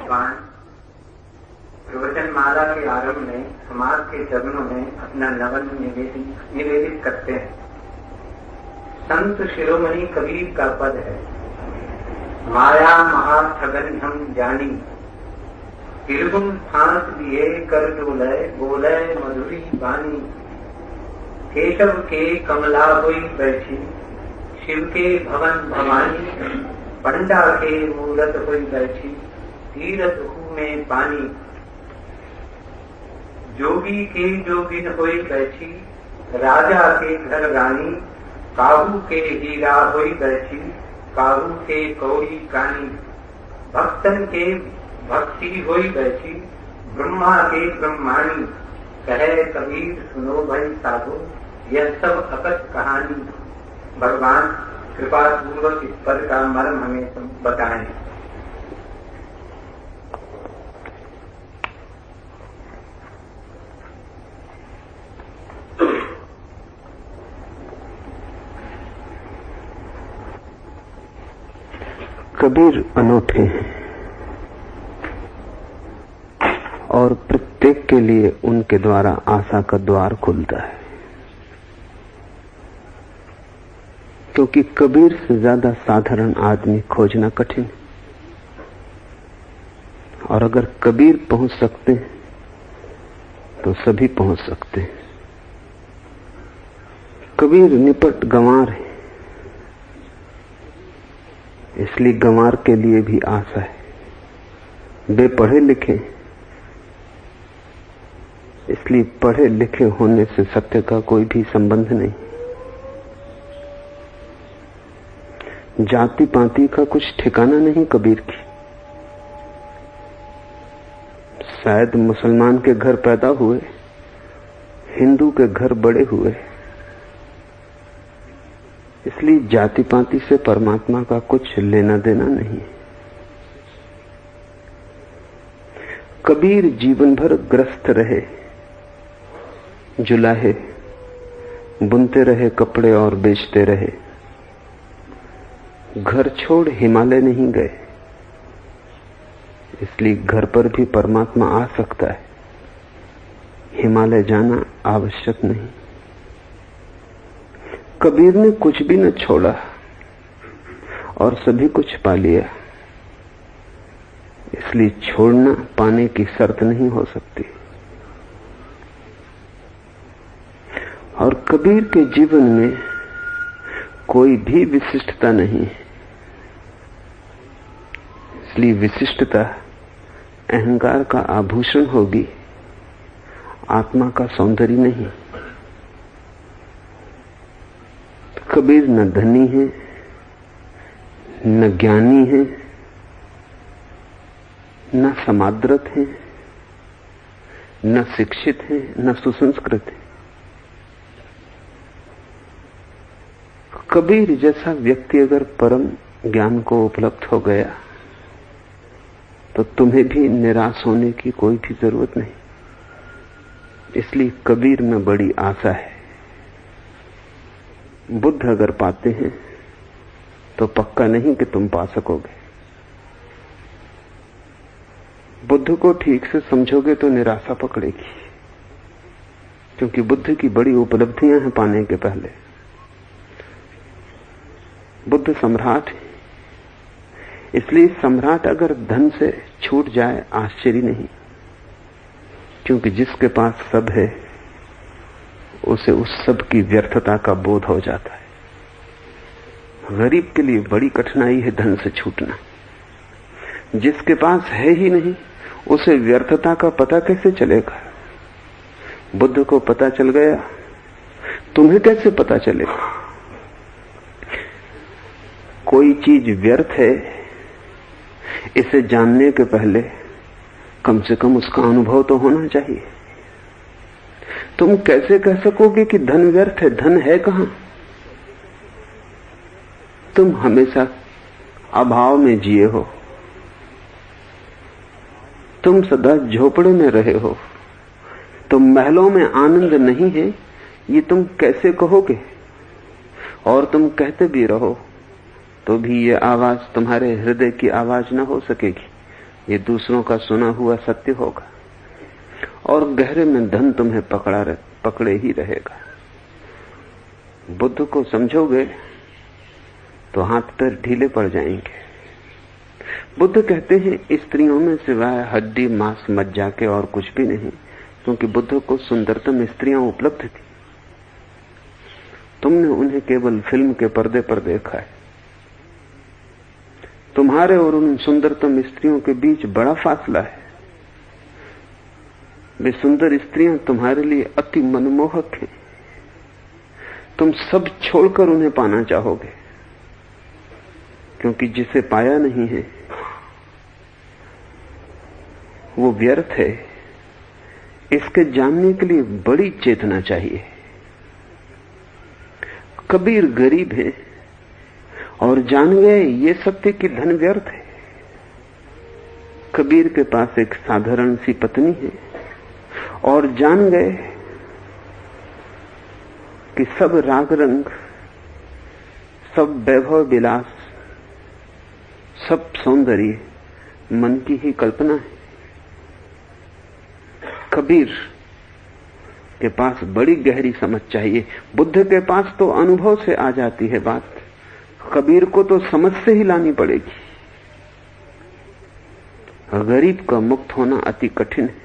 भगवान प्रवचन माला के आरंभ में समाज के चरणों में अपना नवन निवेदित करते हैं। संत शिरोमणि कबीर का पद है, माया महाठगन हम जानी, किरगुम फांस दिए कर डोलय, बोलय मधुरी बानी। केशव के कमला हुई बैठी, शिव के भवन भवानी, पंडा के मूरत हुई बैठी, तीरथ में पानी। जोगी के जोगिन हुई बैठी, राजा के घर रानी, काबू के हीरा हुई बैठी, काबू के कौड़ी कानी। भक्तन के भक्ति हुई बैठी, ब्रह्मा के ब्रह्माणी। कहे कबीर सुनो भाई साधो, यह सब अकथ कहानी। भगवान कृपा पूर्वक इस पद का मर्म हमें बताएं। कबीर अनूठे हैं और प्रत्येक के लिए उनके द्वारा आशा का द्वार खुलता है, क्योंकि कबीर से ज्यादा साधारण आदमी खोजना कठिन है। और अगर कबीर पहुंच सकते हैं तो सभी पहुंच सकते हैं। कबीर निपट गंवार है, इसलिए गंवार के लिए भी आशा है। बेपढ़े लिखे, इसलिए पढ़े लिखे होने से सत्य का कोई भी संबंध नहीं। जाति पाति का कुछ ठिकाना नहीं कबीर की। शायद मुसलमान के घर पैदा हुए, हिंदू के घर बड़े हुए, इसलिए जाति पाति से परमात्मा का कुछ लेना देना नहीं। कबीर जीवन भर ग्रस्त रहे, जुलाहे, बुनते रहे कपड़े और बेचते रहे। घर छोड़ हिमालय नहीं गए, इसलिए घर पर भी परमात्मा आ सकता है। हिमालय जाना आवश्यक नहीं। कबीर ने कुछ भी न छोड़ा और सभी कुछ पा लिया, इसलिए छोड़ना पाने की शर्त नहीं हो सकती। और कबीर के जीवन में कोई भी विशिष्टता नहीं, इसलिए विशिष्टता अहंकार का आभूषण होगी, आत्मा का सौंदर्य नहीं। कबीर न धनी है, न ज्ञानी है, न समादृत है, न शिक्षित है, न सुसंस्कृत है। कबीर जैसा व्यक्ति अगर परम ज्ञान को उपलब्ध हो गया तो तुम्हें भी निराश होने की कोई भी जरूरत नहीं। इसलिए कबीर में बड़ी आशा है। बुद्ध अगर पाते हैं तो पक्का नहीं कि तुम पा सकोगे। बुद्ध को ठीक से समझोगे तो निराशा पकड़ेगी, क्योंकि बुद्ध की बड़ी उपलब्धियां हैं पाने के पहले। बुद्ध सम्राट है, इसलिए सम्राट अगर धन से छूट जाए आश्चर्य नहीं, क्योंकि जिसके पास सब है उसे उस सब की व्यर्थता का बोध हो जाता है। गरीब के लिए बड़ी कठिनाई है धन से छूटना। जिसके पास है ही नहीं उसे व्यर्थता का पता कैसे चलेगा? बुद्ध को पता चल गया, तुम्हें कैसे पता चलेगा? कोई चीज व्यर्थ है, इसे जानने के पहले कम से कम उसका अनुभव तो होना चाहिए। तुम कैसे कह सकोगे कि धन व्यर्थ है? धन है कहां? तुम हमेशा अभाव में जिए हो, तुम सदा झोपड़े में रहे हो, तो महलों में आनंद नहीं है ये तुम कैसे कहोगे? और तुम कहते भी रहो तो भी ये आवाज तुम्हारे हृदय की आवाज ना हो सकेगी। ये दूसरों का सुना हुआ सत्य होगा, और गहरे में धन तुम्हें पकड़े ही रहेगा। बुद्ध को समझोगे तो हाथ पैर ढीले पड़ जाएंगे। बुद्ध कहते हैं स्त्रियों में सिवाय हड्डी मांस मज्जा के और कुछ भी नहीं, क्योंकि बुद्ध को सुंदरतम स्त्रियां उपलब्ध थी। तुमने उन्हें केवल फिल्म के पर्दे पर देखा है। तुम्हारे और उन सुंदरतम स्त्रियों के बीच बड़ा फासला है। वे सुंदर स्त्रियां तुम्हारे लिए अति मनमोहक हैं। तुम सब छोड़कर उन्हें पाना चाहोगे, क्योंकि जिसे पाया नहीं है वो व्यर्थ है। इसके जानने के लिए बड़ी चेतना चाहिए। कबीर गरीब है और जान गए ये सत्य कि धन व्यर्थ है। कबीर के पास एक साधारण सी पत्नी है और जान गए कि सब राग रंग, सब वैभव विलास, सब सौंदर्य मन की ही कल्पना है। कबीर के पास बड़ी गहरी समझ चाहिए। बुद्ध के पास तो अनुभव से आ जाती है बात, कबीर को तो समझ से ही लानी पड़ेगी। गरीब का मुक्त होना अति कठिन है।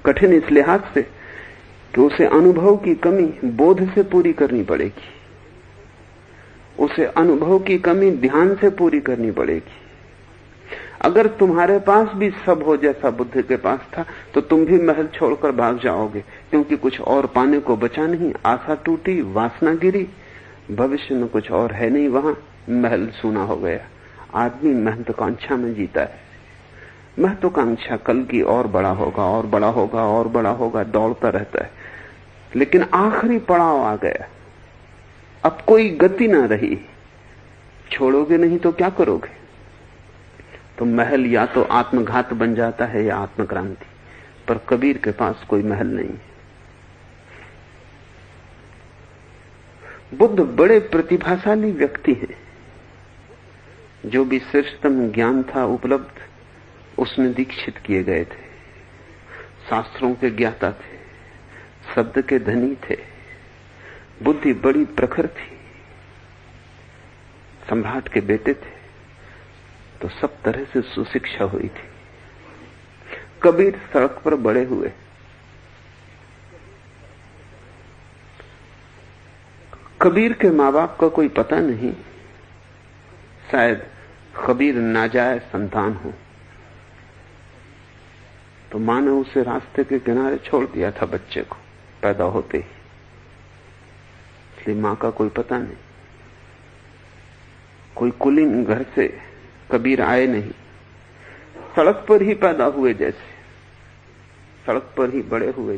कठिन इस लिहाज से कि उसे अनुभव की कमी बोध से पूरी करनी पड़ेगी, उसे अनुभव की कमी ध्यान से पूरी करनी पड़ेगी। अगर तुम्हारे पास भी सब हो जैसा बुद्ध के पास था, तो तुम भी महल छोड़कर भाग जाओगे, क्योंकि कुछ और पाने को बचा नहीं। आशा टूटी, वासना गिरी, भविष्य में कुछ और है नहीं वहां। महल सूना हो गया। आदमी महत्वाकांक्षा में जीता है। महत्वाकांक्षा कल की और बड़ा होगा, और बड़ा होगा, और बड़ा होगा, दौड़ता रहता है। लेकिन आखिरी पड़ाव आ गया, अब कोई गति ना रही। छोड़ोगे नहीं तो क्या करोगे? तो महल या तो आत्मघात बन जाता है या आत्मक्रांति। पर कबीर के पास कोई महल नहीं। बुद्ध बड़े प्रतिभाशाली व्यक्ति हैं। जो भी श्रेष्ठतम ज्ञान था उपलब्ध, उसमें दीक्षित किए गए थे। शास्त्रों के ज्ञाता थे, शब्द के धनी थे, बुद्धि बड़ी प्रखर थी। सम्राट के बेटे थे, तो सब तरह से सुशिक्षा हुई थी। कबीर सड़क पर बड़े हुए। कबीर के माँ बाप का कोई पता नहीं। शायद कबीर नाजायज संतान हो, तो मां ने उसे रास्ते के किनारे छोड़ दिया था बच्चे को पैदा होते ही। इसलिए मां का कोई पता नहीं। कोई कुलीन घर से कबीर आए नहीं। सड़क पर ही पैदा हुए जैसे, सड़क पर ही बड़े हुए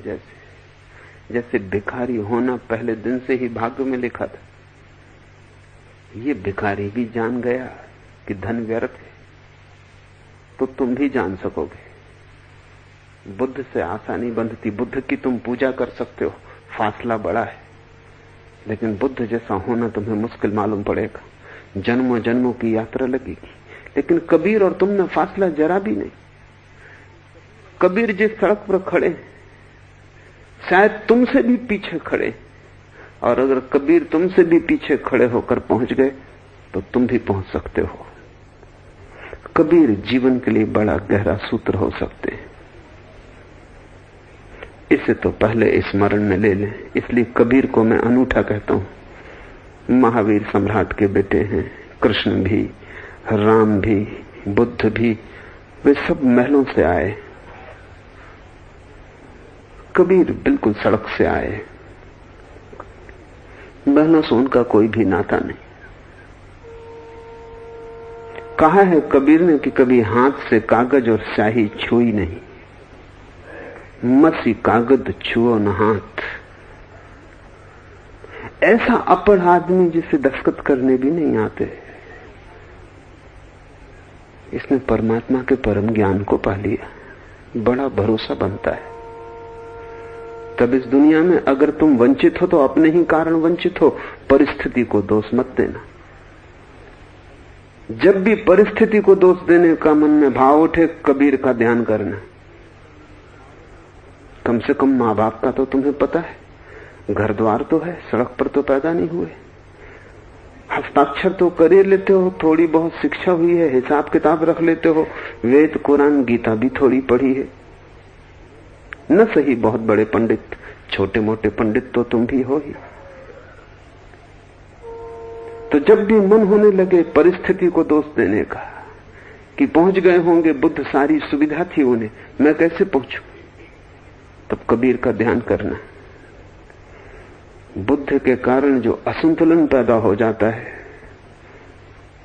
जैसे भिखारी होना पहले दिन से ही भाग्य में लिखा था। ये भिखारी भी जान गया कि धन व्यर्थ है, तो तुम भी जान सकोगे। बुद्ध से आशा नहीं बंधती। बुद्ध की तुम पूजा कर सकते हो, फासला बड़ा है, लेकिन बुद्ध जैसा होना तुम्हें मुश्किल मालूम पड़ेगा। जन्मों जन्मों की यात्रा लगेगी। लेकिन कबीर और तुम में फासला जरा भी नहीं। कबीर जिस सड़क पर खड़े, शायद तुमसे भी पीछे खड़े, और अगर कबीर तुमसे भी पीछे खड़े होकर पहुंच गए तो तुम भी पहुंच सकते हो। कबीर जीवन के लिए बड़ा गहरा सूत्र हो सकते हैं। इसे तो पहले स्मरण में ले लें। इसलिए कबीर को मैं अनूठा कहता हूं। महावीर सम्राट के बेटे हैं, कृष्ण भी, राम भी, बुद्ध भी, वे सब महलों से आए। कबीर बिल्कुल सड़क से आए। महलों से उनका कोई भी नाता नहीं। कहा है कबीर ने कि कभी हाथ से कागज और स्याही छुई नहीं। मसी कागज छुओ न हाथ। ऐसा अपढ़ आदमी जिसे दस्तखत करने भी नहीं आते, इसने परमात्मा के परम ज्ञान को पा लिया। बड़ा भरोसा बनता है। तब इस दुनिया में अगर तुम वंचित हो तो अपने ही कारण वंचित हो, परिस्थिति को दोष मत देना। जब भी परिस्थिति को दोष देने का मन में भाव उठे, कबीर का ध्यान करना। कम से कम माँ बाप का तो तुम्हें पता है, घर द्वार तो है, सड़क पर तो पैदा नहीं हुए, हस्ताक्षर तो कर लेते हो, थोड़ी बहुत शिक्षा हुई है, हिसाब किताब रख लेते हो, वेद कुरान गीता भी थोड़ी पढ़ी है। न सही बहुत बड़े पंडित, छोटे मोटे पंडित तो तुम भी हो ही। तो जब भी मन होने लगे परिस्थिति को दोष देने का कि पहुंच गए होंगे बुद्ध, सारी सुविधा थी उन्हें, मैं कैसे पहुंचूं, तब कबीर का ध्यान करना। बुद्ध के कारण जो असंतुलन पैदा हो जाता है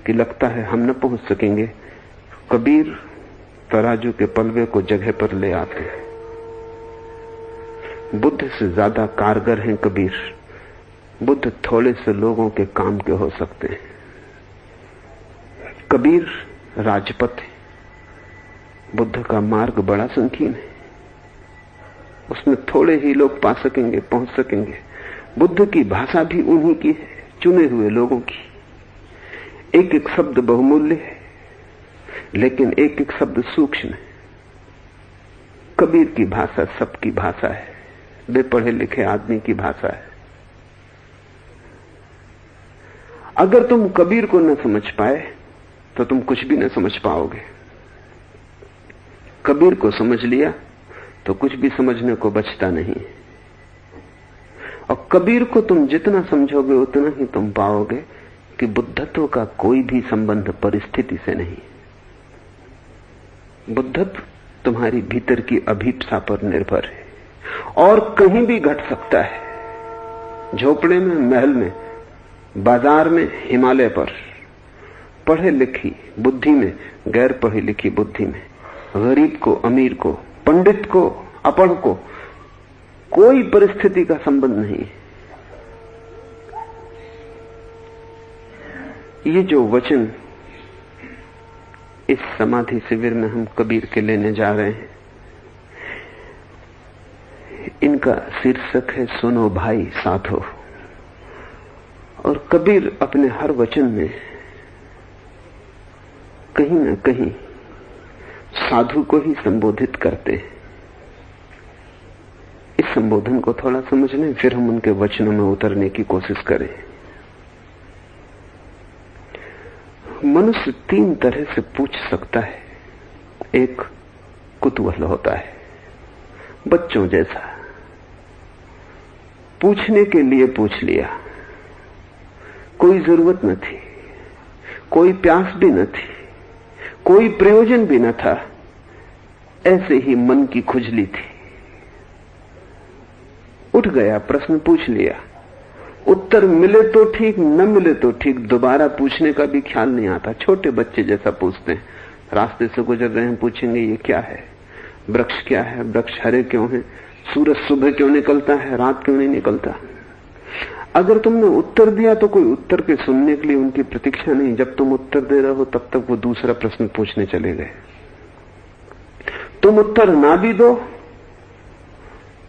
कि लगता है हम न पहुंच सकेंगे, कबीर तराजू के पलवे को जगह पर ले आते हैं। बुद्ध से ज्यादा कारगर हैं कबीर। बुद्ध थोड़े से लोगों के काम के हो सकते हैं, कबीर राजपथ है। बुद्ध का मार्ग बड़ा संकीर्ण है, उसमें थोड़े ही लोग पा सकेंगे, पहुंच सकेंगे। बुद्ध की भाषा भी उन्हीं की है, चुने हुए लोगों की। एक एक शब्द बहुमूल्य है, लेकिन एक एक शब्द सूक्ष्म है। कबीर की भाषा सबकी भाषा है, बेपढ़े लिखे आदमी की भाषा है। अगर तुम कबीर को न समझ पाए तो तुम कुछ भी न समझ पाओगे। कबीर को समझ लिया तो कुछ भी समझने को बचता नहीं। और कबीर को तुम जितना समझोगे उतना ही तुम पाओगे कि बुद्धत्व का कोई भी संबंध परिस्थिति से नहीं। बुद्धत्व तुम्हारी भीतर की अभीप्सा पर निर्भर है और कहीं भी घट सकता है। झोपड़े में, महल में, बाजार में, हिमालय पर, पढ़े लिखी बुद्धि में, गैर पढ़ी लिखी बुद्धि में, गरीब को, अमीर को, पंडित को, अपढ़ को, कोई परिस्थिति का संबंध नहीं। ये जो वचन इस समाधि शिविर में हम कबीर के लेने जा रहे हैं, इनका शीर्षक है सुनो भाई साधो। और कबीर अपने हर वचन में कहीं न कहीं साधु को ही संबोधित करते हैं। इस संबोधन को थोड़ा समझ लें, फिर हम उनके वचनों में उतरने की कोशिश करें। मनुष्य तीन तरह से पूछ सकता है। एक कुतूहल होता है, बच्चों जैसा, पूछने के लिए पूछ लिया, कोई जरूरत न थी, कोई प्यास भी न थी, कोई प्रयोजन भी न था, ऐसे ही मन की खुजली थी, उठ गया, प्रश्न पूछ लिया, उत्तर मिले तो ठीक, न मिले तो ठीक, दोबारा पूछने का भी ख्याल नहीं आता। छोटे बच्चे जैसा पूछते हैं, रास्ते से गुजर रहे हैं, पूछेंगे ये क्या है, वृक्ष क्या है, वृक्ष हरे क्यों है, सूरज सुबह क्यों निकलता है, रात क्यों नहीं निकलता। अगर तुमने उत्तर दिया तो कोई उत्तर के सुनने के लिए उनकी प्रतीक्षा नहीं। जब तुम उत्तर दे रहे हो तब तक वो दूसरा प्रश्न पूछने चले गए। तुम उत्तर ना भी दो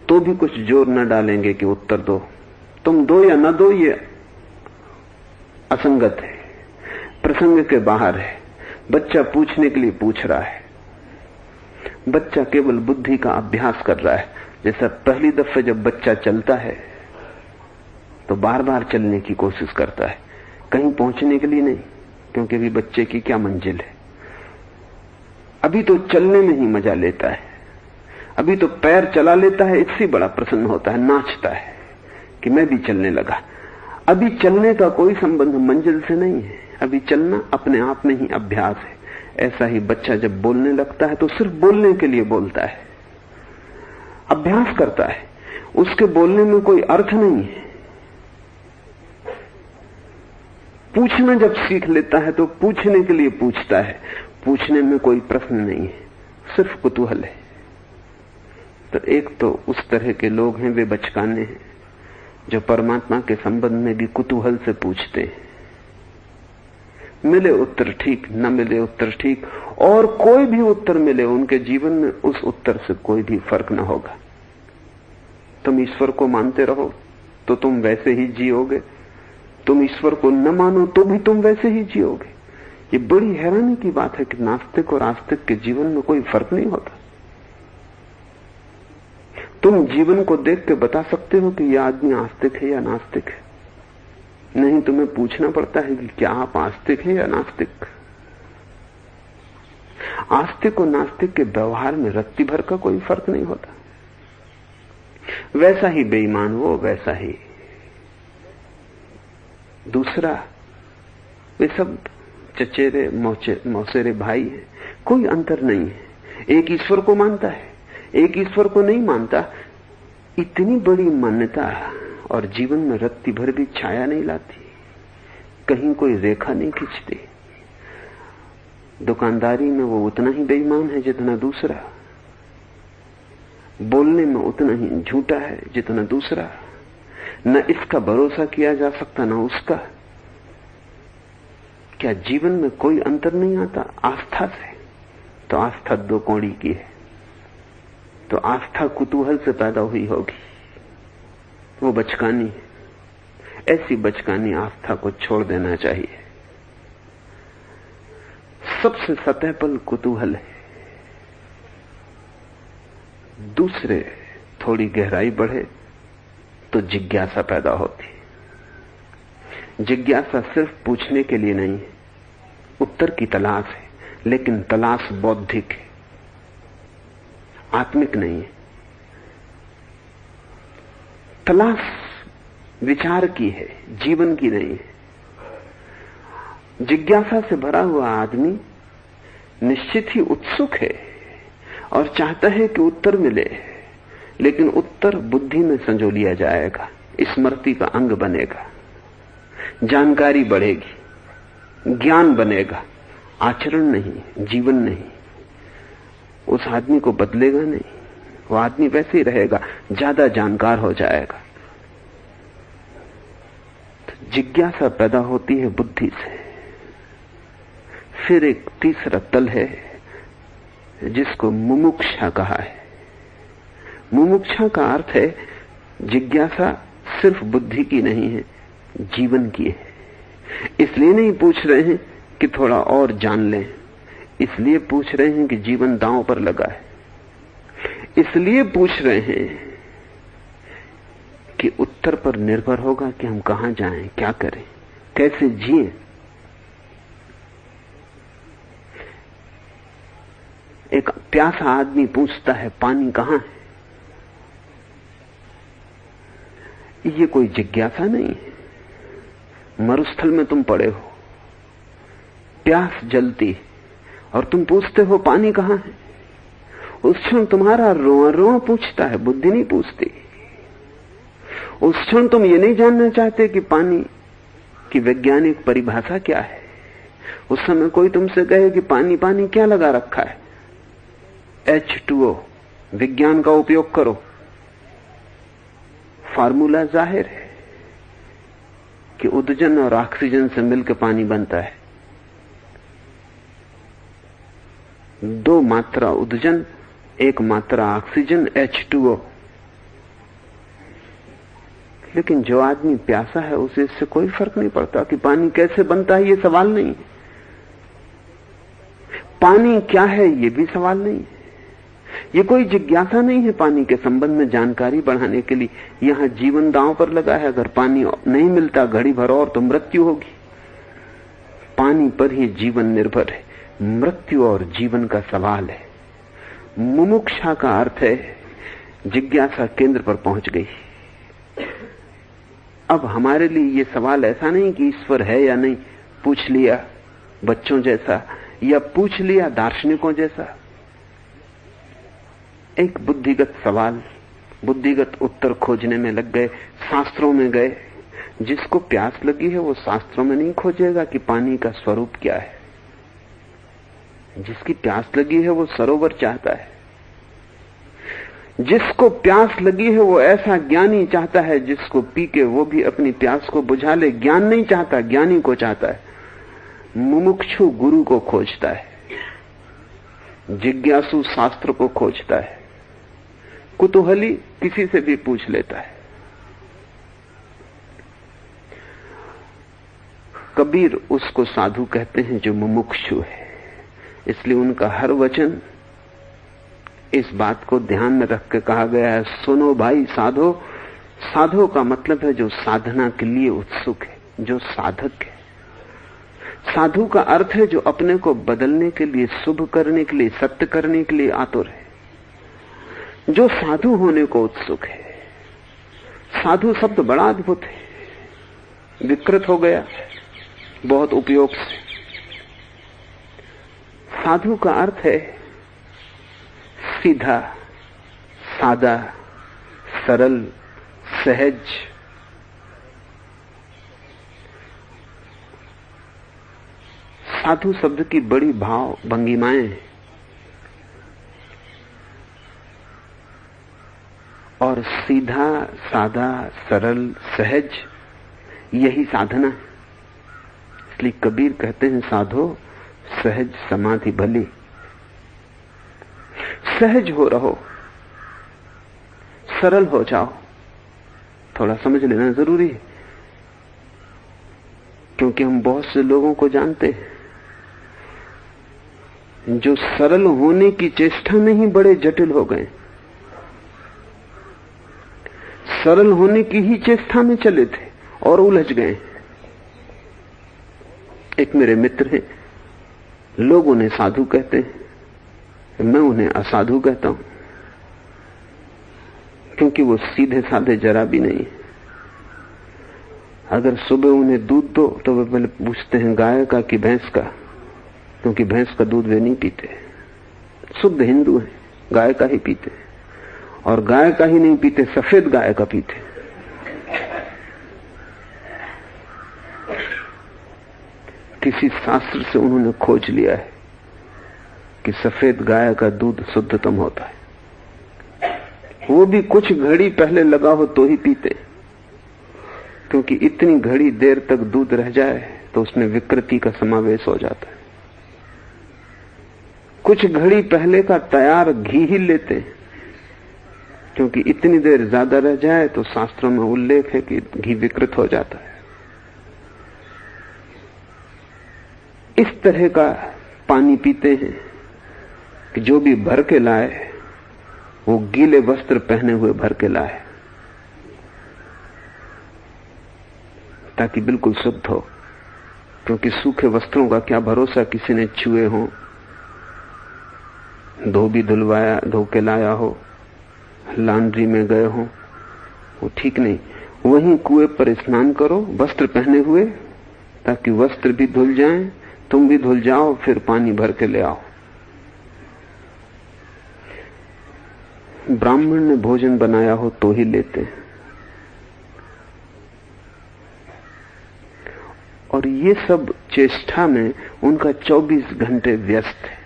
तो भी कुछ जोर न डालेंगे कि उत्तर दो। तुम दो या न दो ये असंगत है, प्रसंग के बाहर है। बच्चा पूछने के लिए पूछ रहा है, बच्चा केवल बुद्धि का अभ्यास कर रहा है। जैसा पहली दफे जब बच्चा चलता है तो बार बार चलने की कोशिश करता है, कहीं पहुंचने के लिए नहीं, क्योंकि अभी बच्चे की क्या मंजिल है। अभी तो चलने में ही मजा लेता है, अभी तो पैर चला लेता है, इससे बड़ा प्रसन्न होता है, नाचता है कि मैं भी चलने लगा। अभी चलने का कोई संबंध मंजिल से नहीं है, अभी चलना अपने आप में ही अभ्यास है। ऐसा ही बच्चा जब बोलने लगता है तो सिर्फ बोलने के लिए बोलता है, अभ्यास करता है, उसके बोलने में कोई अर्थ नहीं है। पूछना जब सीख लेता है तो पूछने के लिए पूछता है, पूछने में कोई प्रश्न नहीं है, सिर्फ कुतूहल है। तो एक तो उस तरह के लोग हैं, वे बचकाने हैं जो परमात्मा के संबंध में भी कुतूहल से पूछते हैं। मिले उत्तर ठीक, न मिले उत्तर ठीक, और कोई भी उत्तर मिले उनके जीवन में उस उत्तर से कोई भी फर्क न होगा। तुम ईश्वर को मानते रहो तो तुम वैसे ही जियोगे, तुम ईश्वर को न मानो तो भी तुम वैसे ही जियोगे, ये बड़ी हैरानी की बात है कि नास्तिक और आस्तिक के जीवन में कोई फर्क नहीं होता। तुम जीवन को देख के बता सकते हो कि यह आदमी आस्तिक है या नास्तिक है, नहीं तुम्हें पूछना पड़ता है कि क्या आप आस्तिक हैं या नास्तिक। आस्तिक और नास्तिक के व्यवहार में रत्ती भर का कोई फर्क नहीं होता। वैसा ही बेईमान वो, वैसा ही दूसरा, वे सब चचेरे मौसेरे भाई हैं, कोई अंतर नहीं है। एक ईश्वर को मानता है, एक ईश्वर को नहीं मानता। इतनी बड़ी मान्यता और जीवन में रत्ती भर भी छाया नहीं लाती, कहीं कोई रेखा नहीं खींचती। दुकानदारी में वो उतना ही बेईमान है जितना दूसरा, बोलने में उतना ही झूठा है जितना दूसरा। न इसका भरोसा किया जा सकता न उसका। क्या जीवन में कोई अंतर नहीं आता आस्था से? तो आस्था दो कौड़ी की है, तो आस्था कुतूहल से पैदा हुई होगी, वो बचकानी है। ऐसी बचकानी आस्था को छोड़ देना चाहिए। सबसे सतह पर कुतूहल है, दूसरे थोड़ी गहराई बढ़े तो जिज्ञासा पैदा होती। जिज्ञासा सिर्फ पूछने के लिए नहीं है, उत्तर की तलाश है, लेकिन तलाश बौद्धिक है, आत्मिक नहीं है। तलाश विचार की है, जीवन की नहीं है। जिज्ञासा से भरा हुआ आदमी निश्चित ही उत्सुक है और चाहता है कि उत्तर मिले, लेकिन उत्तर बुद्धि में संजो लिया जाएगा, स्मृति का अंग बनेगा, जानकारी बढ़ेगी, ज्ञान बनेगा, आचरण नहीं, जीवन नहीं। उस आदमी को बदलेगा नहीं, वो आदमी वैसे ही रहेगा, ज्यादा जानकार हो जाएगा। तो जिज्ञासा पैदा होती है बुद्धि से। फिर एक तीसरा तल है जिसको मुमुक्षा कहा है। मुमुक्षा का अर्थ है जिज्ञासा सिर्फ बुद्धि की नहीं है, जीवन की है। इसलिए नहीं पूछ रहे हैं कि थोड़ा और जान लें, इसलिए पूछ रहे हैं कि जीवन दांव पर लगा है। इसलिए पूछ रहे हैं कि उत्तर पर निर्भर होगा कि हम कहां जाएं, क्या करें, कैसे जिएं। एक प्यासा आदमी पूछता है पानी कहां है। ये कोई जिज्ञासा नहीं है। मरुस्थल में तुम पड़े हो, प्यास जलती और तुम पूछते हो पानी कहां है। उस क्षण तुम्हारा रोआ रोआ पूछता है, बुद्धि नहीं पूछती। उस क्षण तुम ये नहीं जानना चाहते कि पानी की वैज्ञानिक परिभाषा क्या है। उस समय कोई तुमसे कहे कि पानी पानी क्या लगा रखा है, H2O, विज्ञान का उपयोग करो, फार्मूला जाहिर है कि उदजन और ऑक्सीजन से मिलकर पानी बनता है। 2 मात्रा उदजन, 1 मात्रा ऑक्सीजन, H2O। लेकिन जो आदमी प्यासा है उसे इससे कोई फर्क नहीं पड़ता कि पानी कैसे बनता है, ये सवाल नहीं है। पानी क्या है ये भी सवाल नहीं है। ये कोई जिज्ञासा नहीं है पानी के संबंध में जानकारी बढ़ाने के लिए। यहां जीवन दांव पर लगा है। अगर पानी नहीं मिलता घड़ी भर और तो मृत्यु होगी। पानी पर ही जीवन निर्भर है। मृत्यु और जीवन का सवाल है। मुमुक्षा का अर्थ है जिज्ञासा केंद्र पर पहुंच गई। अब हमारे लिए यह सवाल ऐसा नहीं कि ईश्वर है या नहीं, पूछ लिया बच्चों जैसा या पूछ लिया दार्शनिकों जैसा। एक बुद्धिगत सवाल, बुद्धिगत उत्तर खोजने में लग गए, शास्त्रों में गए। जिसको प्यास लगी है वो शास्त्रों में नहीं खोजेगा कि पानी का स्वरूप क्या है। जिसकी प्यास लगी है वो सरोवर चाहता है। जिसको प्यास लगी है वो ऐसा ज्ञानी चाहता है जिसको पी के वो भी अपनी प्यास को बुझा ले। ज्ञान नहीं चाहता, ज्ञानी को चाहता है। मुमुक्षु गुरु को खोजता है, जिज्ञासु शास्त्र को खोजता है, कुतूहली किसी से भी पूछ लेता है। कबीर उसको साधु कहते हैं जो मुमुक्षु है, इसलिए उनका हर वचन इस बात को ध्यान में रख के कहा गया है, सुनो भाई साधो। साधो का मतलब है जो साधना के लिए उत्सुक है, जो साधक है। साधु का अर्थ है जो अपने को बदलने के लिए, शुभ करने के लिए, सत्य करने के लिए आतुर है, जो साधु होने को उत्सुक है। साधु शब्द बड़ा अद्भुत है, विकृत हो गया बहुत उपयोग से। साधु का अर्थ है सीधा, सादा, सरल, सहज। साधु शब्द की बड़ी भाव भंगिमाएं हैं और सीधा, सादा, सरल, सहज यही साधना है। इसलिए कबीर कहते हैं साधो सहज समाधि भली। सहज हो रहो, सरल हो जाओ। थोड़ा समझ लेना जरूरी है, क्योंकि हम बहुत से लोगों को जानते हैं जो सरल होने की चेष्टा में ही बड़े जटिल हो गए। सरल होने की ही चेष्टा में चले थे और उलझ गए। एक मेरे मित्र हैं, लोग उन्हें साधु कहते हैं, मैं उन्हें असाधु कहता हूं, क्योंकि वो सीधे साधे जरा भी नहीं। अगर सुबह उन्हें दूध दो तो वे पहले पूछते हैं गाय का कि भैंस का, क्योंकि भैंस का दूध वे नहीं पीते। शुद्ध हिंदू है, गाय का ही पीते, और गाय का ही नहीं पीते, सफेद गाय का पीते। किसी शास्त्र से उन्होंने खोज लिया है कि सफेद गाय का दूध शुद्धतम होता है। वो भी कुछ घड़ी पहले लगा हो तो ही पीते, क्योंकि इतनी घड़ी देर तक दूध रह जाए तो उसमें विकृति का समावेश हो जाता है। कुछ घड़ी पहले का तैयार घी ही लेते, क्योंकि इतनी देर ज्यादा रह जाए तो शास्त्रों में उल्लेख है कि घी विकृत हो जाता है। इस तरह का पानी पीते हैं कि जो भी भर के लाए वो गीले वस्त्र पहने हुए भर के लाए, ताकि बिल्कुल शुद्ध हो, क्योंकि सूखे वस्त्रों का क्या भरोसा किसी ने छुए हो, धो भी धुलवाया, धो के लाया हो, लॉन्ड्री में गए हो, वो ठीक नहीं। वहीं कुएं पर स्नान करो वस्त्र पहने हुए, ताकि वस्त्र भी धुल जाएं, तुम भी धुल जाओ, फिर पानी भर के ले आओ। ब्राह्मण ने भोजन बनाया हो तो ही लेते हैं। और ये सब चेष्टा में उनका 24 घंटे व्यस्त है।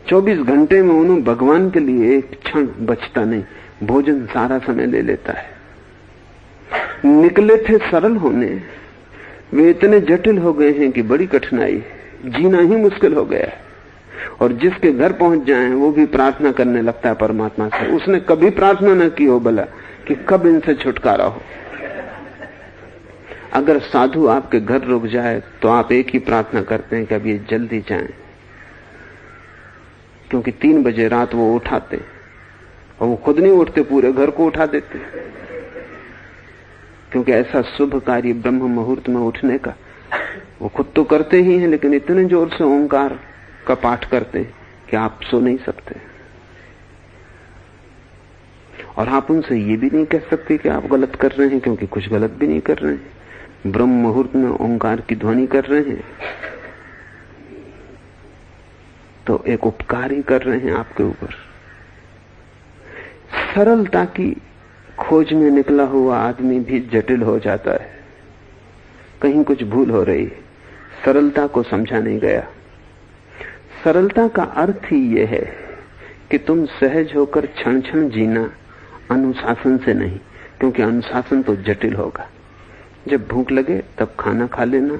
24 घंटे में उन्हें भगवान के लिए एक क्षण बचता नहीं, भोजन सारा समय ले लेता है। निकले थे सरल होने, वे इतने जटिल हो गए हैं कि बड़ी कठिनाई है, जीना ही मुश्किल हो गया है। और जिसके घर पहुंच जाएं वो भी प्रार्थना करने लगता है परमात्मा से। उसने कभी प्रार्थना न की हो भला कि कब इनसे छुटकारा हो। अगर साधु आपके घर रुक जाए तो आप एक ही प्रार्थना करते हैं कि अब ये जल्दी जाएं, क्योंकि 3 बजे रात वो उठाते, और वो खुद नहीं उठते, पूरे घर को उठा देते, क्योंकि ऐसा शुभ कार्य ब्रह्म मुहूर्त में उठने का वो खुद तो करते ही हैं, लेकिन इतने जोर से ओंकार का पाठ करते हैं कि आप सो नहीं सकते। और आप उनसे ये भी नहीं कह सकते कि आप गलत कर रहे हैं, क्योंकि कुछ गलत भी नहीं कर रहे हैं। ब्रह्म मुहूर्त में ओंकार की ध्वनि कर रहे हैं तो एक उपकार ही कर रहे हैं आपके ऊपर। सरलता की खोज में निकला हुआ आदमी भी जटिल हो जाता है, कहीं कुछ भूल हो रही है, सरलता को समझा नहीं गया। सरलता का अर्थ ही यह है कि तुम सहज होकर क्षण क्षण जीना, अनुशासन से नहीं, क्योंकि अनुशासन तो जटिल होगा। जब भूख लगे तब खाना खा लेना,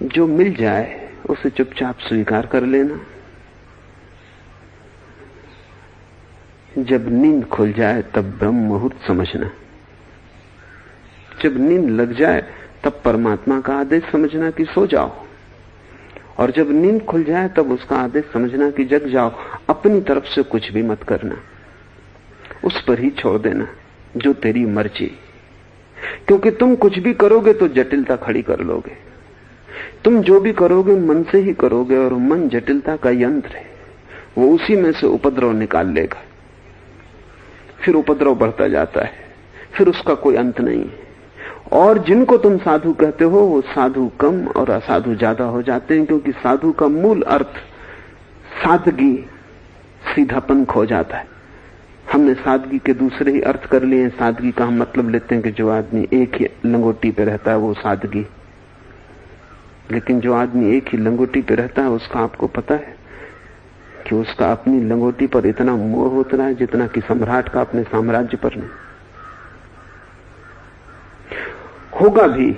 जो मिल जाए उसे चुपचाप स्वीकार कर लेना। जब नींद खुल जाए तब ब्रह्म मुहूर्त समझना। जब नींद लग जाए तब परमात्मा का आदेश समझना कि सो जाओ, और जब नींद खुल जाए तब उसका आदेश समझना कि जग जाओ। अपनी तरफ से कुछ भी मत करना, उस पर ही छोड़ देना जो तेरी मर्जी। क्योंकि तुम कुछ भी करोगे तो जटिलता खड़ी कर लोगे। तुम जो भी करोगे मन से ही करोगे, और मन जटिलता का यंत्र है, वो उसी में से उपद्रव निकाल लेगा। फिर उपद्रव बढ़ता जाता है, फिर उसका कोई अंत नहीं है। और जिनको तुम साधु कहते हो वो साधु कम और असाधु ज्यादा हो जाते हैं, क्योंकि साधु का मूल अर्थ सादगी, सीधापन खो जाता है। हमने सादगी के दूसरे ही अर्थ कर लिए। सादगी का हम मतलब लेते हैं कि जो आदमी एक ही लंगोटी पे रहता है वो सादगी। लेकिन जो आदमी एक ही लंगोटी पे रहता है उसका आपको पता है कि उसका अपनी लंगोटी पर इतना मोह होता है जितना कि सम्राट का अपने साम्राज्य पर नहीं होगा भी,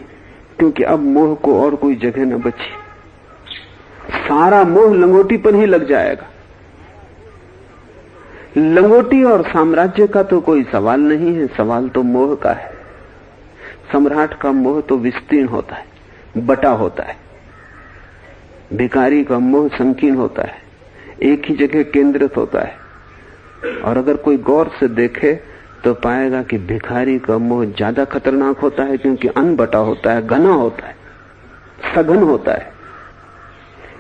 क्योंकि अब मोह को और कोई जगह न बची। सारा मोह लंगोटी पर ही लग जाएगा। लंगोटी और साम्राज्य का तो कोई सवाल नहीं है, सवाल तो मोह का है। सम्राट का मोह तो विस्तीर्ण होता है, बटा होता है। भिखारी का मोह संकीर्ण होता है, एक ही जगह केंद्रित होता है। और अगर कोई गौर से देखे तो पाएगा कि भिखारी का मोह ज्यादा खतरनाक होता है, क्योंकि अनबटा होता है, घना होता है, सघन होता है,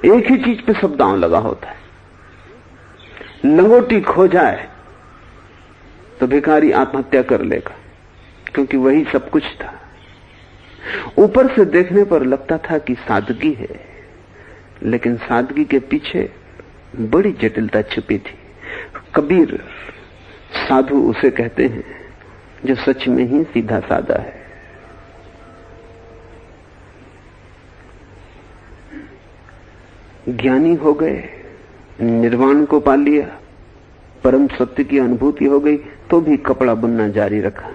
एक ही चीज पे सब दांव लगा होता है। लंगोटी खो जाए तो भिखारी आत्महत्या कर लेगा, क्योंकि वही सब कुछ था। ऊपर से देखने पर लगता था कि सादगी है, लेकिन सादगी के पीछे बड़ी जटिलता छिपी थी। कबीर साधु उसे कहते हैं जो सच में ही सीधा सादा है। ज्ञानी हो गए, निर्वाण को पा लिया, परम सत्य की अनुभूति हो गई, तो भी कपड़ा बुनना जारी रखा।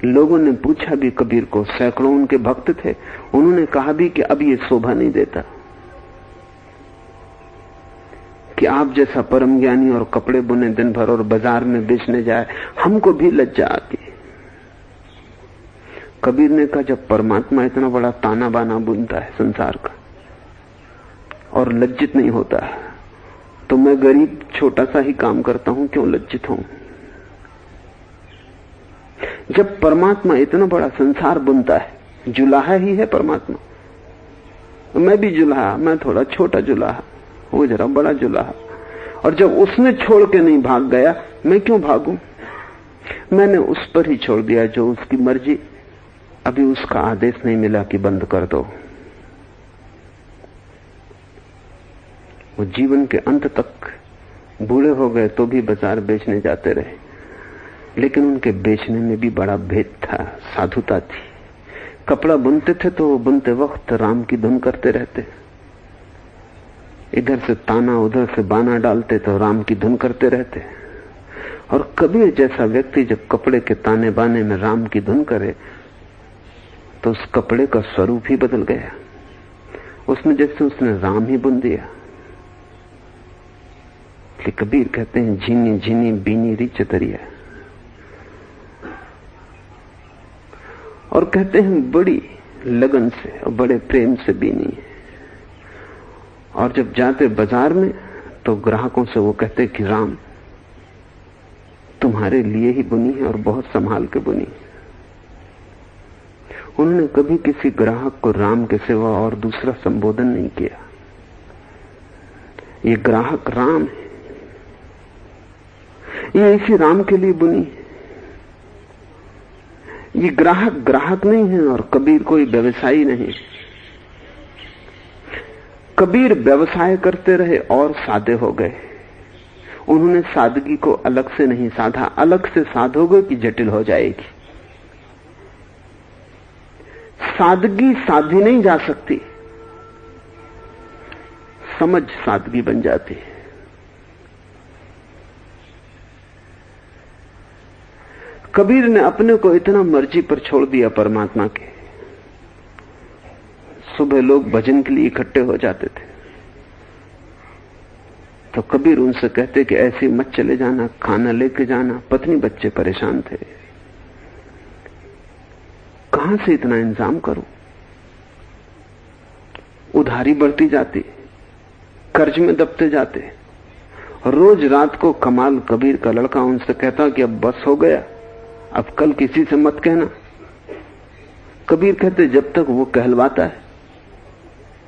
लोगों ने पूछा भी कबीर को, सैकड़ों उनके भक्त थे, उन्होंने कहा भी कि अब ये शोभा नहीं देता कि आप जैसा परम ज्ञानी और कपड़े बुने दिन भर और बाजार में बेचने जाए, हमको भी लज्जा आती है। कबीर ने कहा, जब परमात्मा इतना बड़ा ताना बाना बुनता है संसार का और लज्जित नहीं होता, तो मैं गरीब छोटा सा ही काम करता हूं, क्यों लज्जित हूं? जब परमात्मा इतना बड़ा संसार बुनता है, जुलाहा ही है परमात्मा, मैं भी जुलाहा, मैं थोड़ा छोटा जुलाहा, वो जरा बड़ा जुलाहा। और जब उसने छोड़ के नहीं भाग गया, मैं क्यों भागूं? मैंने उस पर ही छोड़ दिया जो उसकी मर्जी। अभी उसका आदेश नहीं मिला कि बंद कर दो। वो जीवन के अंत तक बूढ़े हो गए तो भी बाजार बेचने जाते रहे, लेकिन उनके बेचने में भी बड़ा भेद था, साधुता थी। कपड़ा बुनते थे तो वो बुनते वक्त राम की धुन करते रहते, इधर से ताना उधर से बाना डालते तो राम की धुन करते रहते। और कबीर जैसा व्यक्ति जब कपड़े के ताने बाने में राम की धुन करे तो उस कपड़े का स्वरूप ही बदल गया। उसने जैसे उसने राम ही बुन दिया। कि कबीर कहते हैं, झीनी झीनी बीनी रिच दरिया, और कहते हैं बड़ी लगन से और बड़े प्रेम से बीनी है। और जब जाते बाजार में तो ग्राहकों से वो कहते कि राम तुम्हारे लिए ही बुनी है और बहुत संभाल के बुनी है। उन्होंने कभी किसी ग्राहक को राम के सिवा और दूसरा संबोधन नहीं किया। ये ग्राहक राम है, ये इसी राम के लिए बुनी है। ये ग्राहक ग्राहक नहीं है और कबीर कोई व्यवसायी नहीं। कबीर व्यवसाय करते रहे और सादे हो गए। उन्होंने सादगी को अलग से नहीं साधा, अलग से साधोगे कि जटिल हो जाएगी। सादगी साधी नहीं जा सकती, समझ सादगी बन जाती है। कबीर ने अपने को इतना मर्जी पर छोड़ दिया परमात्मा के। सुबह लोग भजन के लिए इकट्ठे हो जाते थे तो कबीर उनसे कहते कि ऐसे मत चले जाना, खाना लेके जाना। पत्नी बच्चे परेशान थे। कहां से इतना इंतजाम करूं? उधारी बढ़ती जाती, कर्ज में दबते जाते। रोज रात को कमाल कबीर का लड़का उनसे कहता कि अब बस हो गया, अब कल किसी से मत कहना। कबीर कहते जब तक वो कहलवाता है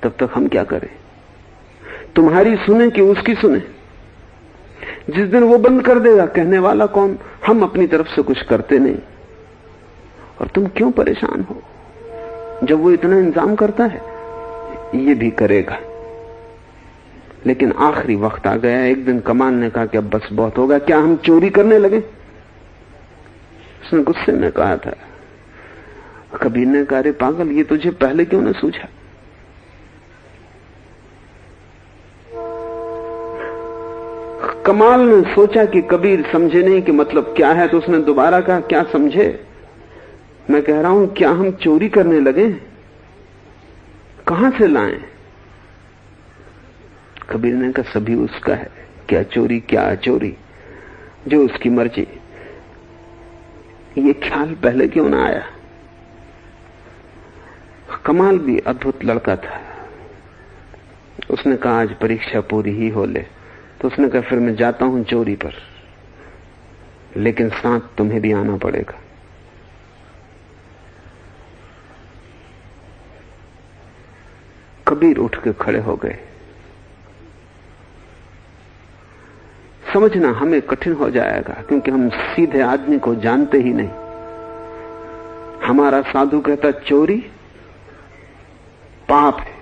तब तक हम क्या करें? तुम्हारी सुने कि उसकी सुने? जिस दिन वो बंद कर देगा, कहने वाला कौन? हम अपनी तरफ से कुछ करते नहीं, और तुम क्यों परेशान हो? जब वो इतना इंतजाम करता है, ये भी करेगा। लेकिन आखिरी वक्त आ गया। एक दिन कमाल ने कहा कि अब बस बहुत होगा, क्या हम चोरी करने लगे? उसने गुस्से में कहा था। कबीर ने कहा, अरे पागल, ये तुझे पहले क्यों न सूझा? कमाल ने सोचा कि कबीर समझे नहीं कि मतलब क्या है, तो उसने दोबारा कहा, क्या समझे? मैं कह रहा हूं, क्या हम चोरी करने लगे? कहां से लाएं? कबीर ने कहा, सभी उसका है, क्या चोरी क्या अचोरी, जो उसकी मर्जी। ये ख्याल पहले क्यों ना आया? कमाल भी अद्भुत लड़का था। उसने कहा, आज परीक्षा पूरी ही हो ले। तो उसने कहा, फिर मैं जाता हूं चोरी पर, लेकिन साथ तुम्हें भी आना पड़ेगा। कबीर उठ के खड़े हो गए। समझना हमें कठिन हो जाएगा, क्योंकि हम सीधे आदमी को जानते ही नहीं। हमारा साधु कहता चोरी पाप है,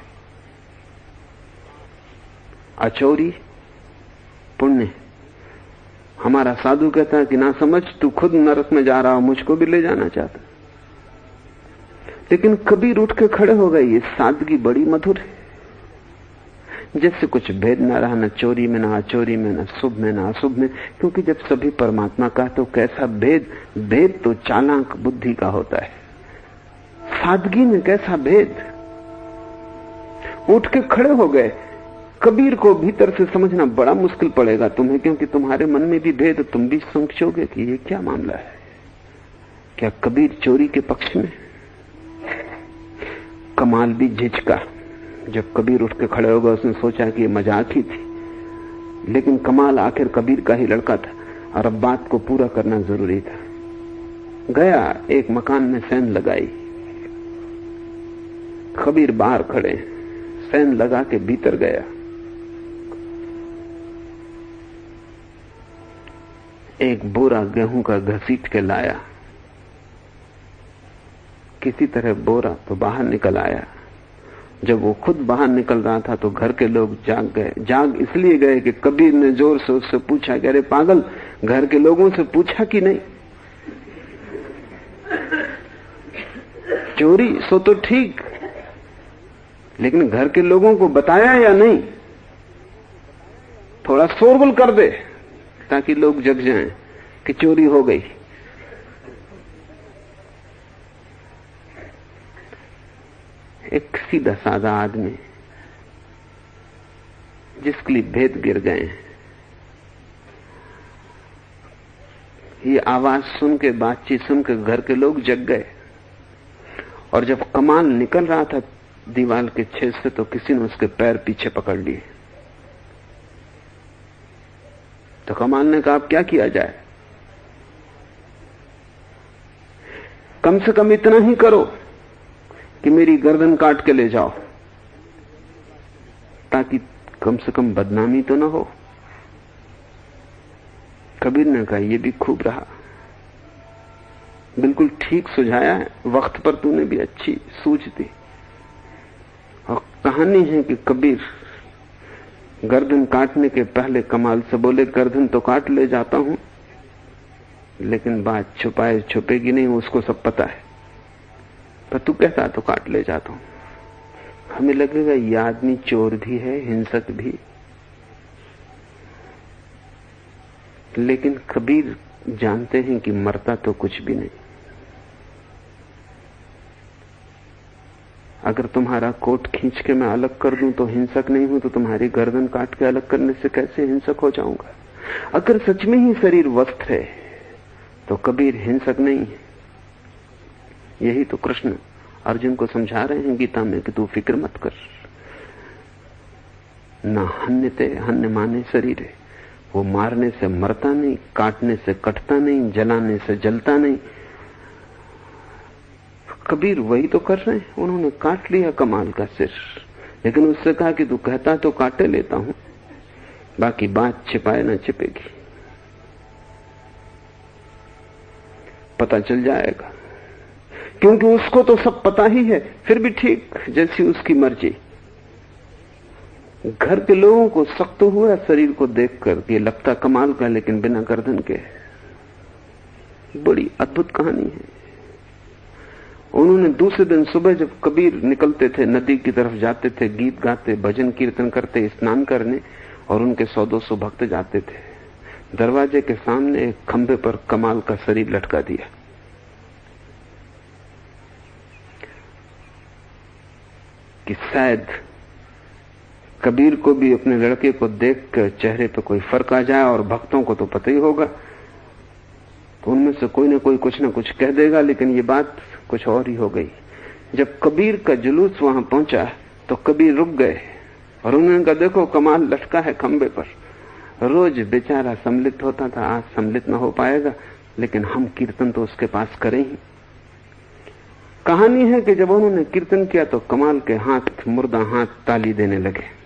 अचोरी पुण्य। हमारा साधु कहता है कि ना समझ, तू खुद नरक में जा रहा हो, मुझको भी ले जाना चाहता। लेकिन कबीर उठ के खड़े हो गए। ये सादगी बड़ी मधुर है, जैसे कुछ भेद ना रहा, न चोरी में, न अचोरी में, न शुभ में, न अशुभ में। क्योंकि जब सभी परमात्मा का, तो कैसा भेद? भेद तो चालाक बुद्धि का होता है, सादगी में कैसा भेद? उठ के खड़े हो गए। कबीर को भीतर से समझना बड़ा मुश्किल पड़ेगा तुम्हें, क्योंकि तुम्हारे मन में भी भेद, तुम भी सोचोगे कि ये क्या मामला है। क्या कबीर चोरी के पक्ष में? कमाल भी झिझका। जब कबीर उठ के खड़े हो गए, उसने सोचा कि ये मजाक ही थी, लेकिन कमाल आखिर कबीर का ही लड़का था और अब बात को पूरा करना जरूरी था। गया, एक मकान में सैन लगाई। कबीर बाहर खड़े, सैन लगा के भीतर गया। एक बोरा गेहूं का घसीट के लाया। किसी तरह बोरा तो बाहर निकल आया। जब वो खुद बाहर निकल रहा था तो घर के लोग जाग गए। जाग इसलिए गए कि कबीर ने जोर से उससे पूछा कि अरे पागल, घर के लोगों से पूछा कि नहीं? चोरी सो तो ठीक, लेकिन घर के लोगों को बताया या नहीं? थोड़ा शोरगुल कर दे ताकि लोग जग जाएं कि चोरी हो गई। एक सीधा साधा आदमी जिसके लिए भेद गिर गए हैं, ये आवाज सुन के, बातचीत सुन के घर के लोग जग गए। और जब कमाल निकल रहा था दीवार के छेद से, तो किसी ने उसके पैर पीछे पकड़ लिए। तो कमाल ने कहा, अब क्या किया जाए? कम से कम इतना ही करो कि मेरी गर्दन काट के ले जाओ, ताकि कम से कम बदनामी तो ना हो। कबीर ने कहा, यह भी खूब रहा, बिल्कुल ठीक सुझाया है, वक्त पर तूने भी अच्छी सूझ दी। और कहानी है कि कबीर गर्दन काटने के पहले कमाल से बोले, गर्दन तो काट ले जाता हूं, लेकिन बात छुपाए छुपेगी नहीं, उसको सब पता है, पर तू कहता तो काट ले जाता हूं। हमें लगेगा ये आदमी चोर भी है, हिंसक भी, लेकिन कबीर जानते हैं कि मरता तो कुछ भी नहीं। अगर तुम्हारा कोट खींच के मैं अलग कर दूं तो हिंसक नहीं हूं, तो तुम्हारी गर्दन काट के अलग करने से कैसे हिंसक हो जाऊंगा? अगर सच में ही शरीर वस्त्र है तो कबीर हिंसक नहीं है। यही तो कृष्ण अर्जुन को समझा रहे हैं गीता में कि तू फिक्र मत कर। न हन्यते हन्य माने शरीर है, वो मारने से मरता नहीं, काटने से कटता नहीं, जलाने से जलता नहीं। कबीर वही तो कर रहे हैं। उन्होंने काट लिया कमाल का सिर, लेकिन उससे कहा कि तू कहता तो काटे लेता हूं, बाकी बात छिपाए न छिपेगी, पता चल जाएगा। क्योंकि उसको तो सब पता ही है, फिर भी ठीक, जैसी उसकी मर्जी। घर के लोगों को सख्त हुआ शरीर को देखकर कि लगता कमाल का, लेकिन बिना गर्दन के। बड़ी अद्भुत कहानी है। उन्होंने दूसरे दिन सुबह जब कबीर निकलते थे, नदी की तरफ जाते थे, गीत गाते, भजन कीर्तन करते, स्नान करने, और उनके 100-200 भक्त जाते थे, दरवाजे के सामने एक खंभे पर कमाल का शरीर लटका दिया। कि शायद कबीर को भी अपने लड़के को देखकर चेहरे पर कोई फर्क आ जाए, और भक्तों को तो पता ही होगा, तो उनमें से कोई ना कोई कुछ ना कुछ कह देगा। लेकिन ये बात कुछ और ही हो गई। जब कबीर का जुलूस वहां पहुंचा तो कबीर रुक गए और उन्होंने कहा, देखो कमाल लटका है खंबे पर। रोज बेचारा सम्मिलित होता था, आज सम्मिलित न हो पाएगा, लेकिन हम कीर्तन तो उसके पास करें ही। कहानी है कि जब उन्होंने कीर्तन किया तो कमाल के हाथ, मुर्दा हाथ ताली देने लगे।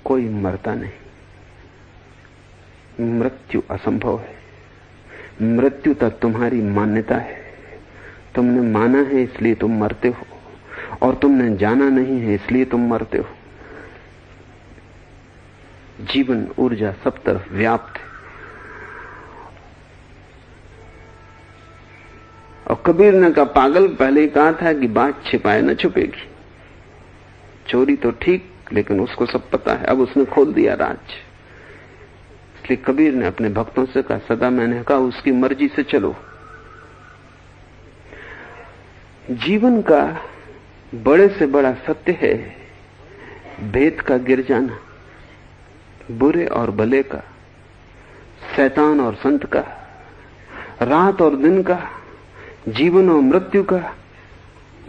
कोई मरता नहीं, मृत्यु असंभव है। मृत्यु तक तुम्हारी मान्यता है। तुमने माना है इसलिए तुम मरते हो, और तुमने जाना नहीं है इसलिए तुम मरते हो। जीवन ऊर्जा सब तरफ व्याप्त है। और कबीर ने कहा, पागल, पहले ही कहा था कि बात छिपाए न छुपेगी। चोरी तो ठीक, लेकिन उसको सब पता है। अब उसने खोल दिया राज। इसलिए कबीर ने अपने भक्तों से कहा, सदा मैंने कहा उसकी मर्जी से चलो। जीवन का बड़े से बड़ा सत्य है भेद का गिर जाना, बुरे और भले का, शैतान और संत का, रात और दिन का, जीवन और मृत्यु का,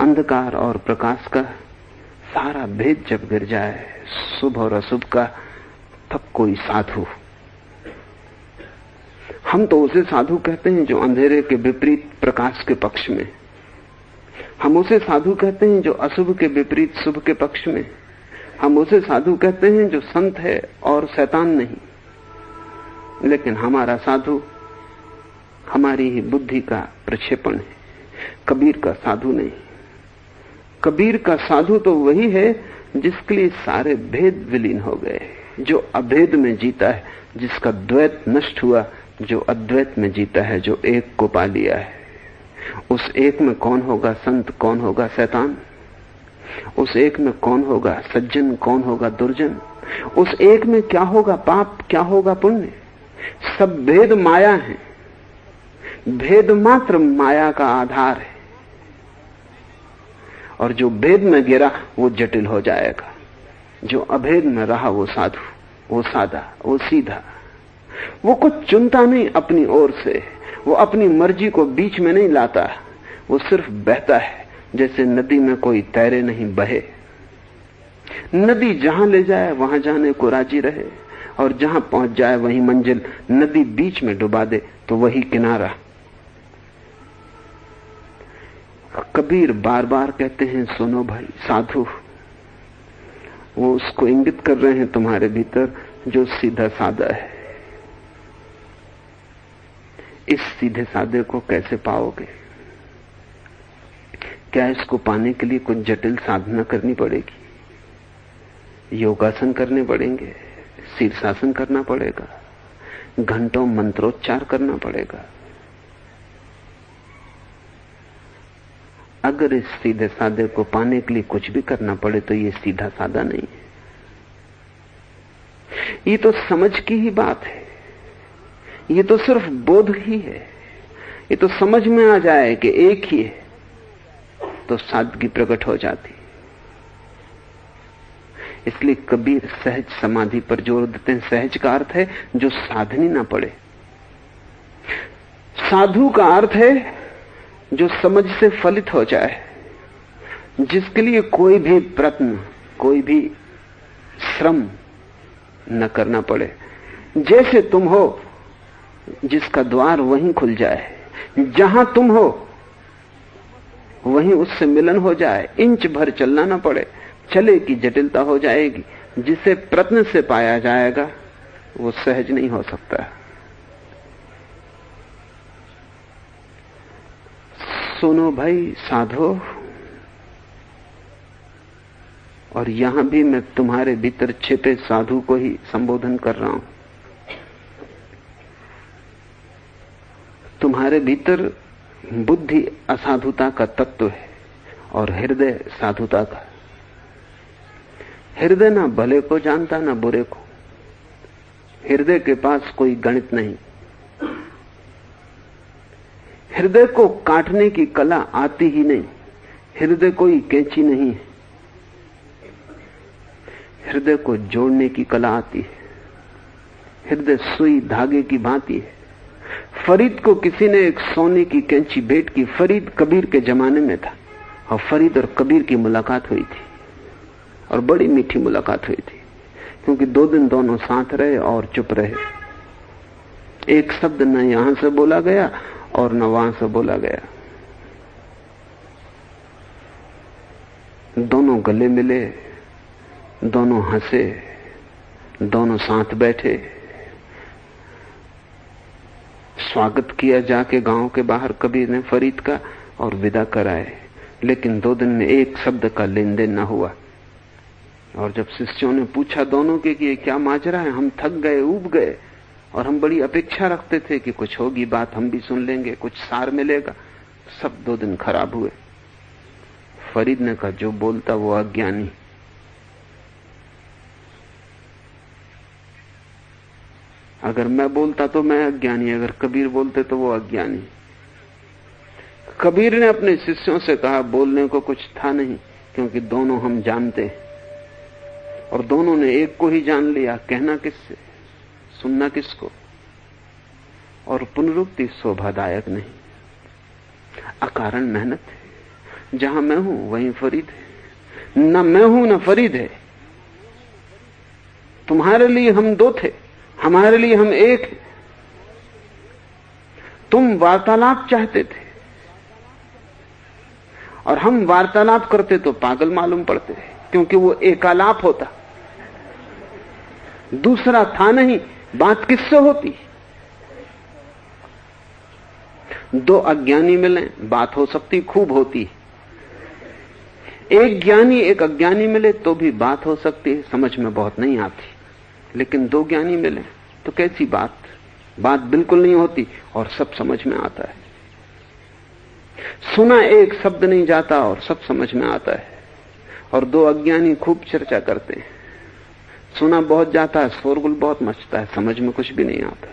अंधकार और प्रकाश का। सारा भेद जब गिर जाए, शुभ और अशुभ का, तब कोई साधु। हम तो उसे साधु कहते हैं जो अंधेरे के विपरीत प्रकाश के पक्ष में। हम उसे साधु कहते हैं जो अशुभ के विपरीत शुभ के पक्ष में। हम उसे साधु कहते हैं जो संत है और शैतान नहीं। लेकिन हमारा साधु हमारी ही बुद्धि का प्रक्षेपण है, कबीर का साधु नहीं। कबीर का साधु तो वही है जिसके लिए सारे भेद विलीन हो गए, जो अभेद में जीता है, जिसका द्वैत नष्ट हुआ, जो अद्वैत में जीता है, जो एक को पा लिया है। उस एक में कौन होगा संत, कौन होगा शैतान? उस एक में कौन होगा सज्जन, कौन होगा दुर्जन? उस एक में क्या होगा पाप, क्या होगा पुण्य? सब भेद माया है। भेद मात्र माया का आधार है, और जो भेद में गिरा वो जटिल हो जाएगा। जो अभेद में रहा वो साधु, वो सादा, वो सीधा। वो कुछ चुनता नहीं अपनी ओर से, वो अपनी मर्जी को बीच में नहीं लाता, वो सिर्फ बहता है। जैसे नदी में कोई तैरे नहीं, बहे। नदी जहां ले जाए वहां जाने को राजी रहे, और जहां पहुंच जाए वही मंजिल। नदी बीच में डुबा दे तो वही किनारा। कबीर बार बार कहते हैं, सुनो भाई साधु। वो उसको इंगित कर रहे हैं तुम्हारे भीतर जो सीधा सादा है। इस सीधे सादे को कैसे पाओगे? क्या इसको पाने के लिए कुछ जटिल साधना करनी पड़ेगी? योगासन करने पड़ेंगे, शीर्षासन करना पड़ेगा, घंटों मंत्रोच्चार करना पड़ेगा? अगर इस सीधे सादे को पाने के लिए कुछ भी करना पड़े तो ये सीधा सादा नहीं है। ये तो समझ की ही बात है। ये तो सिर्फ बोध ही है। ये तो समझ में आ जाए कि एक ही है तो सादगी प्रकट हो जाती। इसलिए कबीर सहज समाधि पर जोर देते हैं। सहज का अर्थ है जो साधनी ना पड़े। साधु का अर्थ है जो समझ से फलित हो जाए, जिसके लिए कोई भी प्रयत्न, कोई भी श्रम न करना पड़े। जैसे तुम हो, जिसका द्वार वहीं खुल जाए, जहां तुम हो वहीं उससे मिलन हो जाए, इंच भर चलना न पड़े, चले की जटिलता हो जाएगी। जिसे प्रयत्न से पाया जाएगा वो सहज नहीं हो सकता। सुनो भाई साधो, और यहां भी मैं तुम्हारे भीतर छिपे साधु को ही संबोधन कर रहा हूं। तुम्हारे भीतर बुद्धि असाधुता का तत्व है और हृदय साधुता का। हृदय ना भले को जानता ना बुरे को। हृदय के पास कोई गणित नहीं। हृदय को काटने की कला आती ही नहीं। हृदय कोई कैंची नहीं है। हृदय को जोड़ने की कला आती है। हृदय सुई धागे की भांति है। फरीद को किसी ने एक सोने की कैंची भेंट की। फरीद कबीर के जमाने में था और फरीद और कबीर की मुलाकात हुई थी और बड़ी मीठी मुलाकात हुई थी, क्योंकि 2 दिन दोनों साथ रहे और चुप रहे। एक शब्द न यहां से बोला गया और न वहां से बोला गया। दोनों गले मिले, दोनों हंसे, दोनों साथ बैठे। स्वागत किया जाके गांव के बाहर कबीर ने फरीद का और विदा कराए, लेकिन 2 दिन में एक शब्द का लेन देन न हुआ। और जब शिष्यों ने पूछा दोनों के कि ये क्या माजरा है, हम थक गए, ऊब गए और हम बड़ी अपेक्षा रखते थे कि कुछ होगी बात, हम भी सुन लेंगे, कुछ सार मिलेगा। सब 2 दिन खराब हुए। फरीद ने कहा जो बोलता वो अज्ञानी। अगर मैं बोलता तो मैं अज्ञानी, अगर कबीर बोलते तो वो अज्ञानी। कबीर ने अपने शिष्यों से कहा बोलने को कुछ था नहीं, क्योंकि दोनों हम जानते हैं और दोनों ने एक को ही जान लिया। कहना किससे, सुनना किसको। और पुनरुक्ति शोभादायक नहीं, अकारण मेहनत है। जहां मैं हूं वहीं फरीद है। न मैं हूं न फरीद है। तुम्हारे लिए हम 2 थे, हमारे लिए हम एक हैं। तुम वार्तालाप चाहते थे और हम वार्तालाप करते तो पागल मालूम पड़ते, क्योंकि वो एकालाप होता, दूसरा था नहीं। बात किससे होती? 2 अज्ञानी मिले, बात हो सकती, खूब होती। एक ज्ञानी एक अज्ञानी मिले तो भी बात हो सकती है, समझ में बहुत नहीं आती। लेकिन 2 ज्ञानी मिले तो कैसी बात बिल्कुल नहीं होती और सब समझ में आता है। सुना एक शब्द नहीं जाता और सब समझ में आता है। और 2 अज्ञानी खूब चर्चा करते हैं, सुना बहुत जाता है, शोरगुल बहुत मचता है, समझ में कुछ भी नहीं आता।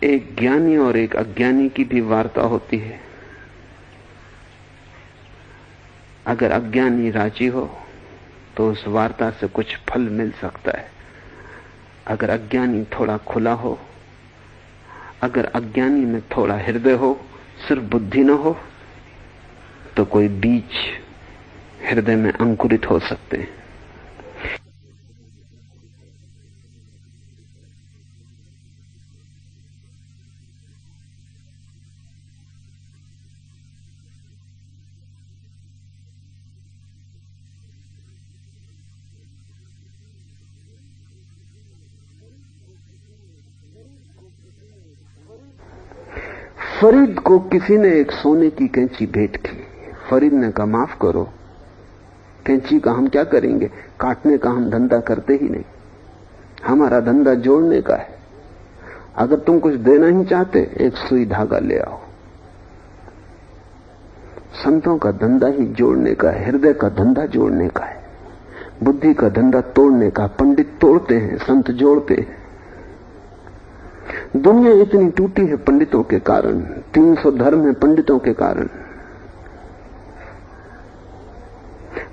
एक ज्ञानी और एक अज्ञानी की भी वार्ता होती है। अगर अज्ञानी राजी हो तो उस वार्ता से कुछ फल मिल सकता है। अगर अज्ञानी थोड़ा खुला हो, अगर अज्ञानी में थोड़ा हृदय हो, सिर्फ बुद्धि न हो, तो कोई बीज हृदय में अंकुरित हो सकते हैं। फरीद को किसी ने एक सोने की कैंची भेंट की। फरीद ने कहा माफ करो, कैंची का हम क्या करेंगे, काटने का हम धंधा करते ही नहीं, हमारा धंधा जोड़ने का है। अगर तुम कुछ देना ही चाहते एक सुई धागा ले आओ। संतों का धंधा ही जोड़ने का है, हृदय का धंधा जोड़ने का है, बुद्धि का धंधा तोड़ने का। पंडित तोड़ते हैं, संत जोड़ते हैं। दुनिया इतनी टूटी है पंडितों के कारण, 300 धर्म है पंडितों के कारण।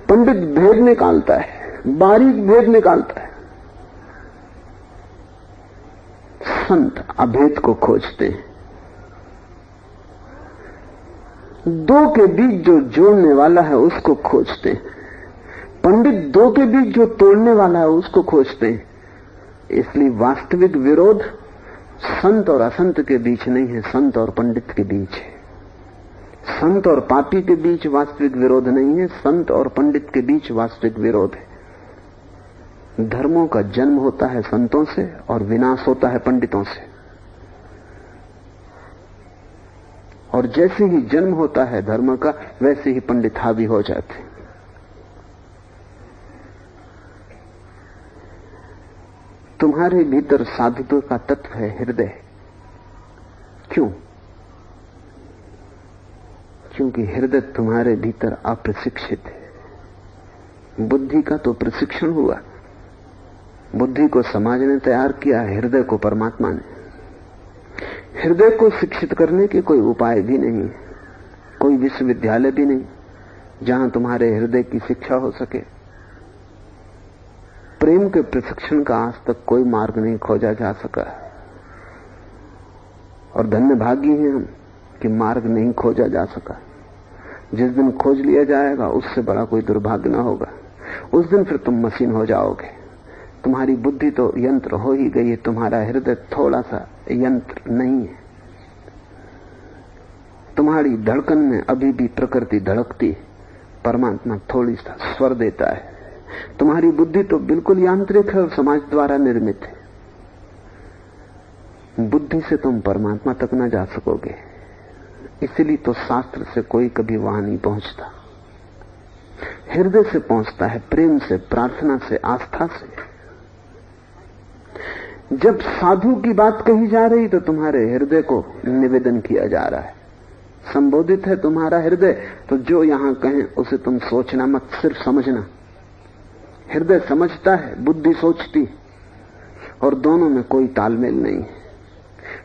पंडित भेद निकालता है, बारीक भेद निकालता है। संत अभेद को खोजते हैं। दो के बीच जो जोड़ने वाला है उसको खोजते हैं। पंडित दो के बीच जो तोड़ने वाला है उसको खोजते हैं। इसलिए वास्तविक विरोध संत और असंत के बीच नहीं है, संत और पंडित के बीच है। संत और पापी के बीच वास्तविक विरोध नहीं है, संत और पंडित के बीच वास्तविक विरोध है। धर्मों का जन्म होता है संतों से और विनाश होता है पंडितों से। और जैसे ही जन्म होता है धर्म का, वैसे ही पंडित हावी हो जाते हैं। तुम्हारे भीतर साधुत्व का तत्व है हृदय। क्यों? क्योंकि हृदय तुम्हारे भीतर अप्रशिक्षित है। बुद्धि का तो प्रशिक्षण हुआ, बुद्धि को समाज ने तैयार किया, हृदय को परमात्मा ने। हृदय को शिक्षित करने के कोई उपाय भी नहीं, कोई विश्वविद्यालय भी नहीं जहां तुम्हारे हृदय की शिक्षा हो सके। प्रेम के प्रशिक्षण का आज तक कोई मार्ग नहीं खोजा जा सका, और धन्य भागी हैं हम कि मार्ग नहीं खोजा जा सका। जिस दिन खोज लिया जाएगा उससे बड़ा कोई दुर्भाग्य न होगा। उस दिन फिर तुम मशीन हो जाओगे। तुम्हारी बुद्धि तो यंत्र हो ही गई है, तुम्हारा हृदय थोड़ा सा यंत्र नहीं है। तुम्हारी धड़कन में अभी भी प्रकृति धड़कती है, परमात्मा थोड़ी सा स्वर देता है। तुम्हारी बुद्धि तो बिल्कुल यांत्रिक है और समाज द्वारा निर्मित है। बुद्धि से तुम परमात्मा तक न जा सकोगे। इसलिए तो शास्त्र से कोई कभी वहां नहीं पहुंचता, हृदय से पहुंचता है, प्रेम से, प्रार्थना से, आस्था से। जब साधु की बात कही जा रही तो तुम्हारे हृदय को निवेदन किया जा रहा है। संबोधित है तुम्हारा हृदय, तो जो यहां कहें उसे तुम सोचना मत, सिर्फ समझना। हृदय समझता है, बुद्धि सोचती, और दोनों में कोई तालमेल नहीं है।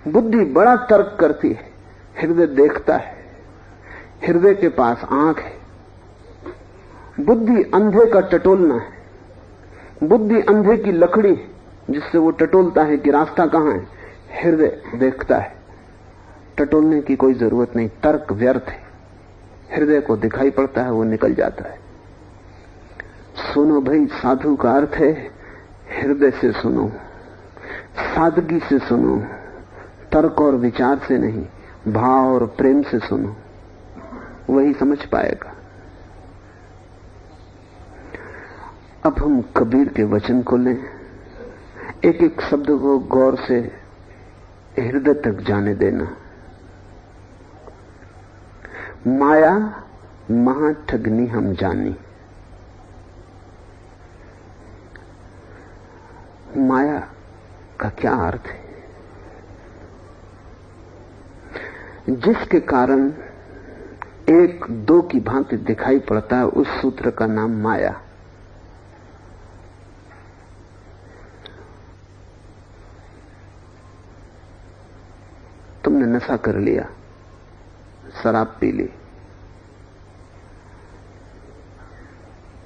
बुद्धि बड़ा तर्क करती है, हृदय देखता है। हृदय के पास आंख है। बुद्धि अंधे का टटोलना है। बुद्धि अंधे की लकड़ी है जिससे वो टटोलता है कि रास्ता कहां है। हृदय देखता है, टटोलने की कोई जरूरत नहीं, तर्क व्यर्थ है। हृदय को दिखाई पड़ता है, वो निकल जाता है। सुनो भाई, साधु का अर्थ है हृदय से सुनो, सादगी से सुनो, तर्क और विचार से नहीं, भाव और प्रेम से सुनो, वही समझ पाएगा। अब हम कबीर के वचन को लें, एक एक शब्द को गौर से हृदय तक जाने देना। माया महा ठगनी हम जानी। माया का क्या अर्थ है? जिसके कारण एक दो की भांति दिखाई पड़ता है, उस सूत्र का नाम माया। तुमने नशा कर लिया, शराब पी ली,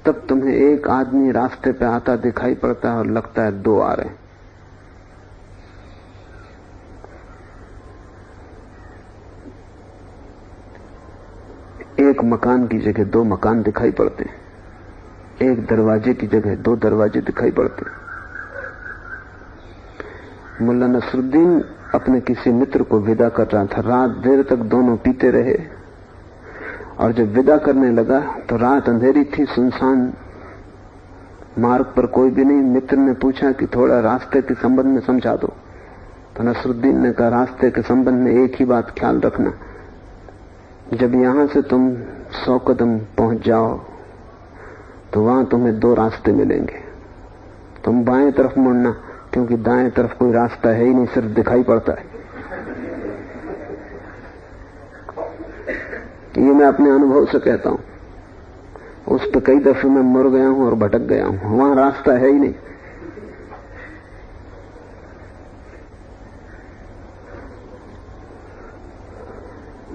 तब तुम्हें एक आदमी रास्ते पे आता दिखाई पड़ता है और लगता है दो आ रहे हैं। एक मकान की जगह दो मकान दिखाई पड़ते हैं, एक दरवाजे की जगह दो दरवाजे दिखाई पड़ते हैं। मुल्ला नसरुद्दीन अपने किसी मित्र को विदा कर रहा था। रात देर तक दोनों पीते रहे, और जब विदा करने लगा तो रात अंधेरी थी, सुनसान मार्ग पर कोई भी नहीं। मित्र ने पूछा कि थोड़ा रास्ते के संबंध में समझा दो। तो नसरुद्दीन ने कहा, रास्ते के संबंध में एक ही बात ख्याल रखना, जब यहां से तुम 100 कदम पहुंच जाओ तो वहां तुम्हें दो रास्ते मिलेंगे। तुम बाएं तरफ मुड़ना, क्योंकि दाएं तरफ कोई रास्ता है ही नहीं, सिर्फ दिखाई पड़ता है। ये मैं अपने अनुभव से कहता हूं, उस पर कई दफे मैं मर गया हूं और भटक गया हूं। वहां रास्ता है ही नहीं।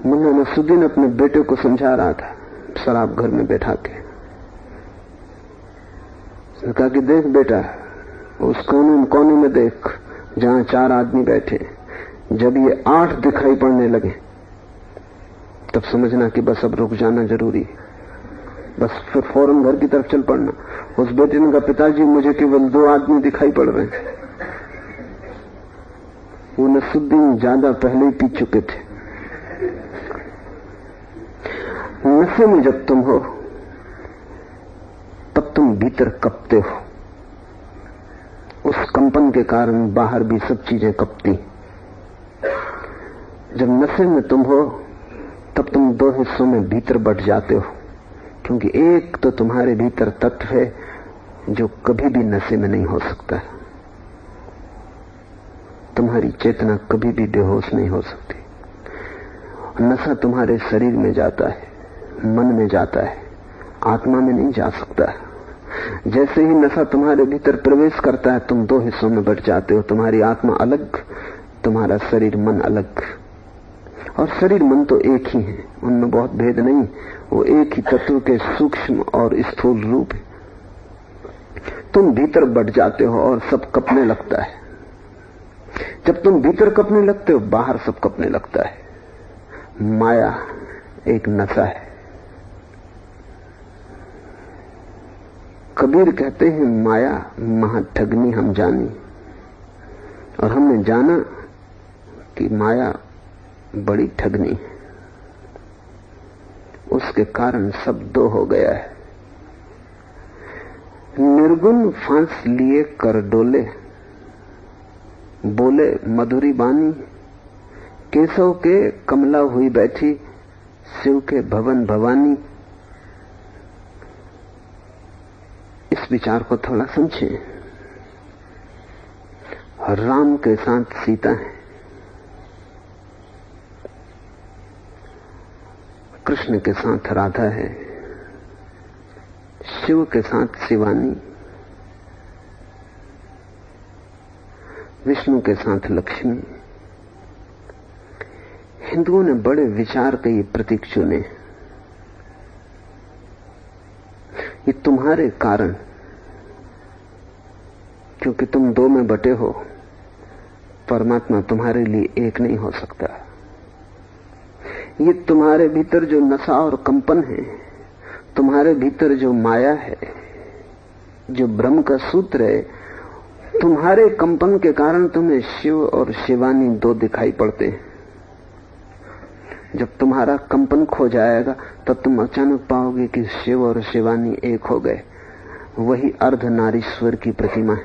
मुन्ना नसरुद्दीन अपने बेटे को समझा रहा था शराब घर में बैठा के। कहा कि देख बेटा, उस कोने में देख जहां 4 आदमी बैठे। जब ये 8 दिखाई पड़ने लगे तब समझना कि बस अब रुक जाना जरूरी है, बस फिर फौरन घर की तरफ चल पड़ना। उस बेटे ने कहा पिताजी मुझे केवल 2 आदमी दिखाई पड़ रहे हैं। वो नसरुद्दीन ज्यादा पहले ही पी चुके थे। नशे में जब तुम हो तब तुम भीतर कपते हो, उस कंपन के कारण बाहर भी सब चीजें कपती। जब नशे में तुम हो तब तुम 2 हिस्सों में भीतर बट जाते हो, क्योंकि एक तो तुम्हारे भीतर तत्व है जो कभी भी नशे में नहीं हो सकता। तुम्हारी चेतना कभी भी बेहोश नहीं हो सकती। नशा तुम्हारे शरीर में जाता है, मन में जाता है, आत्मा में नहीं जा सकता। जैसे ही नशा तुम्हारे भीतर प्रवेश करता है तुम 2 हिस्सों में बट जाते हो, तुम्हारी आत्मा अलग, तुम्हारा शरीर मन अलग। और शरीर मन तो एक ही है, उनमें बहुत भेद नहीं, वो एक ही तत्व के सूक्ष्म और स्थूल रूप है। तुम भीतर बट जाते हो और सब कपने लगता है। जब तुम भीतर कपने लगते हो बाहर सब कपने लगता है। माया एक नशा है। कबीर कहते हैं माया महा ठगनी हम जानी, और हमने जाना कि माया बड़ी ठगनी है। उसके कारण सब 2 हो गया है। निर्गुण फांस लिए कर डोले, बोले मधुरी बानी, केशव के कमला हुई बैठी, शिव के भवन भवानी। इस विचार को थोड़ा समझें। राम के साथ सीता है, कृष्ण के साथ राधा है, शिव के साथ शिवानी, विष्णु के साथ लक्ष्मी। हिंदुओं ने बड़े विचार के ये प्रतीक चुने। ये तुम्हारे कारण, क्योंकि तुम 2 में बटे हो, परमात्मा तुम्हारे लिए एक नहीं हो सकता। ये तुम्हारे भीतर जो नशा और कंपन है, तुम्हारे भीतर जो माया है, जो ब्रह्म का सूत्र है, तुम्हारे कंपन के कारण तुम्हें शिव और शिवानी 2 दिखाई पड़ते हैं। जब तुम्हारा कंपन खो जाएगा तब तुम अचानक पाओगे कि शिव और शिवानी एक हो गए। वही अर्धनारीश्वर की प्रतिमा है।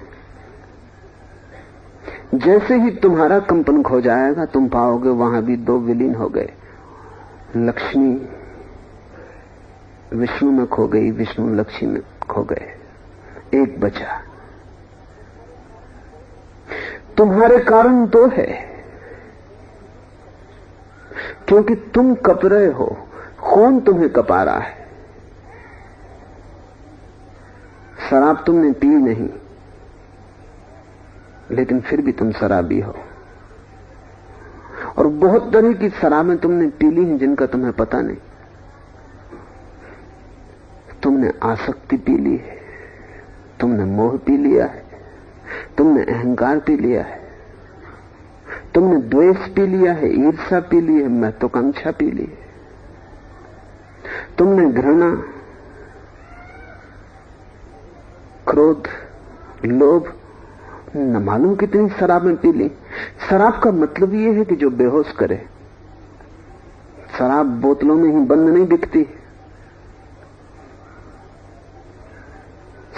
जैसे ही तुम्हारा कंपन खो जाएगा तुम पाओगे वहां भी 2 विलीन हो गए। लक्ष्मी विष्णु में खो गई, विष्णु लक्ष्मी में खो गए, एक बचा। तुम्हारे कारण 2 है, क्योंकि तुम कप रहे हो। कौन तुम्हें कपा रहा है? शराब तुमने पी नहीं, लेकिन फिर भी तुम शराबी हो। और बहुत तरह की शराबें तुमने पी ली हैं जिनका तुम्हें पता नहीं। तुमने आसक्ति पी ली है, तुमने मोह पी लिया है, तुमने अहंकार पी लिया है, तुमने द्वेष पी लिया है, ईर्ष्या पी ली है, महत्वाकांक्षा पी ली है, तुमने घृणा, क्रोध, लोभ, न मालूम कितनी शराबें पी ली। शराब का मतलब यह है कि जो बेहोश करे। शराब बोतलों में ही बंद नहीं बिकती।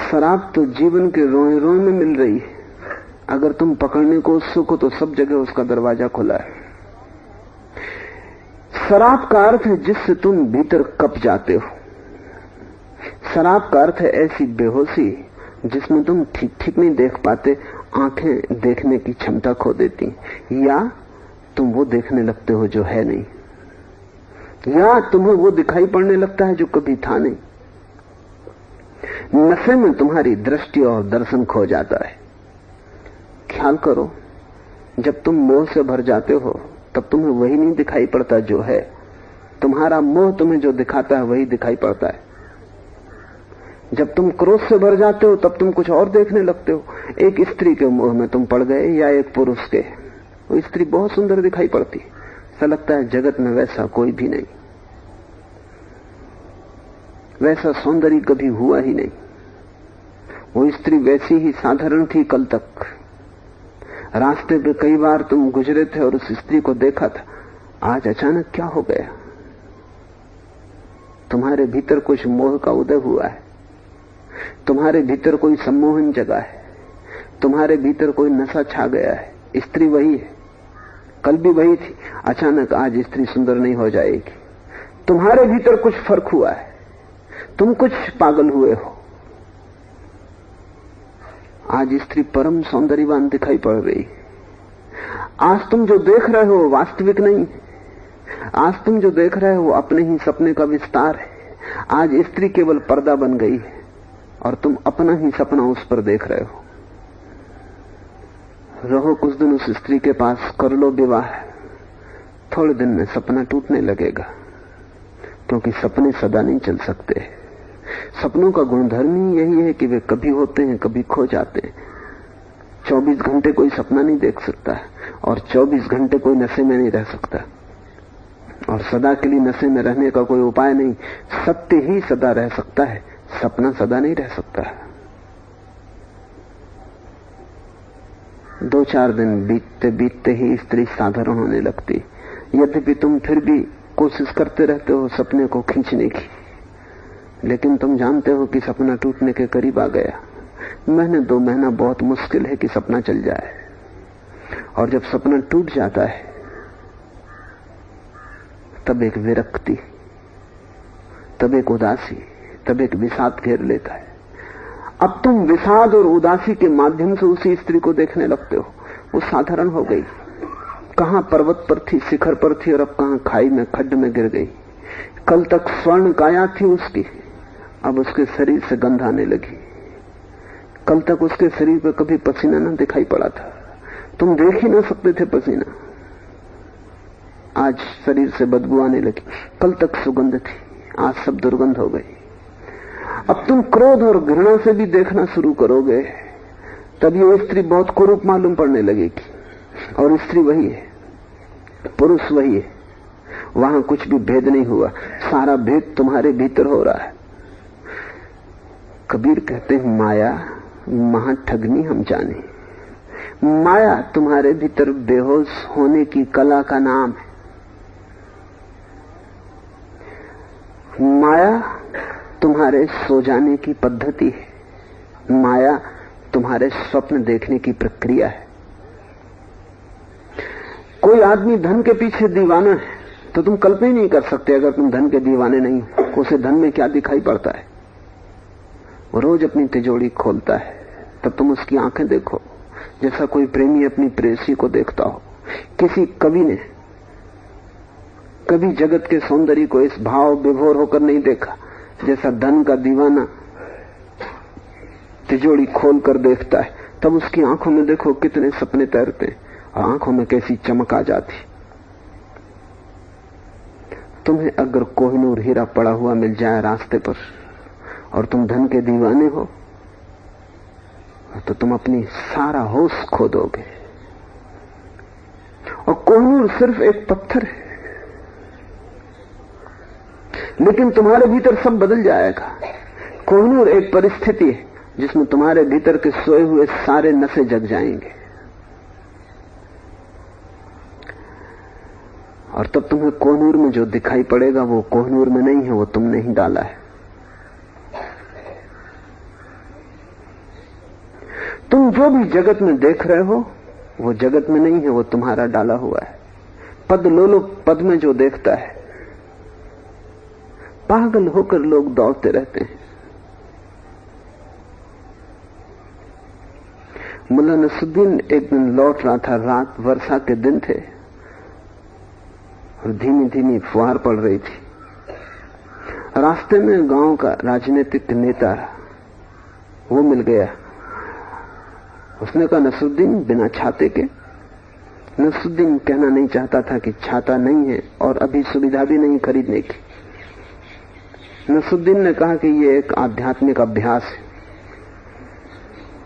शराब तो जीवन के रोए रोए में मिल रही है। अगर तुम पकड़ने को उत्सुक हो तो सब जगह उसका दरवाजा खुला है। शराब का अर्थ है जिससे तुम भीतर कप जाते हो। शराब का अर्थ है ऐसी बेहोशी जिसमें तुम ठीक ठीक नहीं देख पाते, आंखें देखने की क्षमता खो देती, या तुम वो देखने लगते हो जो है नहीं, या तुम्हें वो दिखाई पड़ने लगता है जो कभी था नहीं। नशे में तुम्हारी दृष्टि और दर्शन खो जाता है। ख्याल करो, जब तुम मोह से भर जाते हो तब तुम्हें वही नहीं दिखाई पड़ता जो है। तुम्हारा मोह तुम्हें जो दिखाता है वही दिखाई पड़ता है। जब तुम क्रोध से भर जाते हो तब तुम कुछ और देखने लगते हो। एक स्त्री के मोह में तुम पड़ गए या एक पुरुष के, वो स्त्री बहुत सुंदर दिखाई पड़ती, ऐसा लगता है जगत में वैसा कोई भी नहीं, वैसा सौंदर्य कभी हुआ ही नहीं। वो स्त्री वैसी ही साधारण थी कल तक। रास्ते पे कई बार तुम गुजरे थे और उस स्त्री को देखा था, आज अचानक क्या हो गया? तुम्हारे भीतर कुछ मोह का उदय हुआ है, तुम्हारे भीतर कोई सम्मोहन जगा है, तुम्हारे भीतर कोई नशा छा गया है। स्त्री वही है, कल भी वही थी, अचानक आज स्त्री सुंदर नहीं हो जाएगी। तुम्हारे भीतर कुछ फर्क हुआ है, तुम कुछ पागल हुए हो। आज स्त्री परम सौंदर्यवान दिखाई पड़ रही। आज तुम जो देख रहे हो वास्तविक नहीं, आज तुम जो देख रहे हो अपने ही सपने का विस्तार है। आज स्त्री केवल पर्दा बन गई है और तुम अपना ही सपना उस पर देख रहे हो। रहो कुछ दिन उस स्त्री के पास, कर लो विवाह, थोड़े दिन में सपना टूटने लगेगा, क्योंकि सपने सदा नहीं चल सकते। सपनों का गुणधर्म ही यही है कि वे कभी होते हैं कभी खो जाते हैं। 24 घंटे कोई सपना नहीं देख सकता और 24 घंटे कोई नशे में नहीं रह सकता, और सदा के लिए नशे में रहने का कोई उपाय नहीं। सत्य ही सदा रह सकता है, सपना सदा नहीं रह सकता है। 2-4 दिन बीतते बीतते ही स्त्री साधारण होने लगती। यद्यपि तुम फिर भी कोशिश करते रहते हो सपने को खींचने की, लेकिन तुम जानते हो कि सपना टूटने के करीब आ गया। 1-2 महीना बहुत मुश्किल है कि सपना चल जाए, और जब सपना टूट जाता है तब एक विरक्ति, तब एक उदासी, तब एक विषाद घेर लेता है। अब तुम विषाद और उदासी के माध्यम से उसी स्त्री को देखने लगते हो। वो साधारण हो गई, कहां पर्वत पर थी, शिखर पर थी, और अब कहां खाई में, खड्ड में गिर गई। कल तक स्वर्ण काया थी उसकी, अब उसके शरीर से गंध आने लगी। कल तक उसके शरीर पर कभी पसीना न दिखाई पड़ा था, तुम देख ही ना सकते थे पसीना, आज शरीर से बदबू आने लगी। कल तक सुगंध थी, आज सब दुर्गंध हो गई। अब तुम क्रोध और घृणा से भी देखना शुरू करोगे, तब ये स्त्री बहुत कुरूप मालूम पड़ने लगेगी। और स्त्री वही है, पुरुष वही है, वहां कुछ भी भेद नहीं हुआ, सारा भेद तुम्हारे भीतर हो रहा है। कबीर कहते हैं माया महा ठगनी हम जाने। माया तुम्हारे भीतर बेहोश होने की कला का नाम है। माया तुम्हारे सो जाने की पद्धति है। माया तुम्हारे स्वप्न देखने की प्रक्रिया है। कोई आदमी धन के पीछे दीवाना है तो तुम कल्पना ही नहीं कर सकते, अगर तुम धन के दीवाने नहीं हो, उसे धन में क्या दिखाई पड़ता है। वो रोज अपनी तिजोरी खोलता है, तब तुम उसकी आंखें देखो जैसा कोई प्रेमी अपनी प्रेयसी को देखता हो। किसी कवि ने कभी जगत के सौंदर्य को इस भाव विभोर होकर नहीं देखा जैसा धन का दीवाना तिजोरी खोल कर देखता है। तब उसकी आंखों में देखो कितने सपने तैरते हैं और आंखों में कैसी चमक आ जाती। तुम्हें अगर कोहिनूर हीरा पड़ा हुआ मिल जाए रास्ते पर और तुम धन के दीवाने हो तो तुम अपनी सारा होश खो दोगे। और कोहिनूर सिर्फ एक पत्थर है, लेकिन तुम्हारे भीतर सब बदल जाएगा। कोहिनूर एक परिस्थिति है जिसमें तुम्हारे भीतर के सोए हुए सारे नशे जग जाएंगे, और तब तुम्हें कोहिनूर में जो दिखाई पड़ेगा वो कोहिनूर में नहीं है, वो तुमने ही डाला है। तुम जो भी जगत में देख रहे हो वो जगत में नहीं है, वो तुम्हारा डाला हुआ है। पद लो पद में जो देखता है, पागल होकर लोग दौड़ते रहते हैं। मुल्ला नसरुद्दीन एक दिन लौट रहा था, रात वर्षा के दिन थे और धीमी धीमी फुहार पड़ रही थी। रास्ते में गांव का राजनीतिक नेता वो मिल गया। उसने कहा नसरुद्दीन बिना छाते के। नसरुद्दीन कहना नहीं चाहता था कि छाता नहीं है और अभी सुविधा भी नहीं खरीदने की। नसरुद्दीन ने कहा कि ये एक आध्यात्मिक अभ्यास है,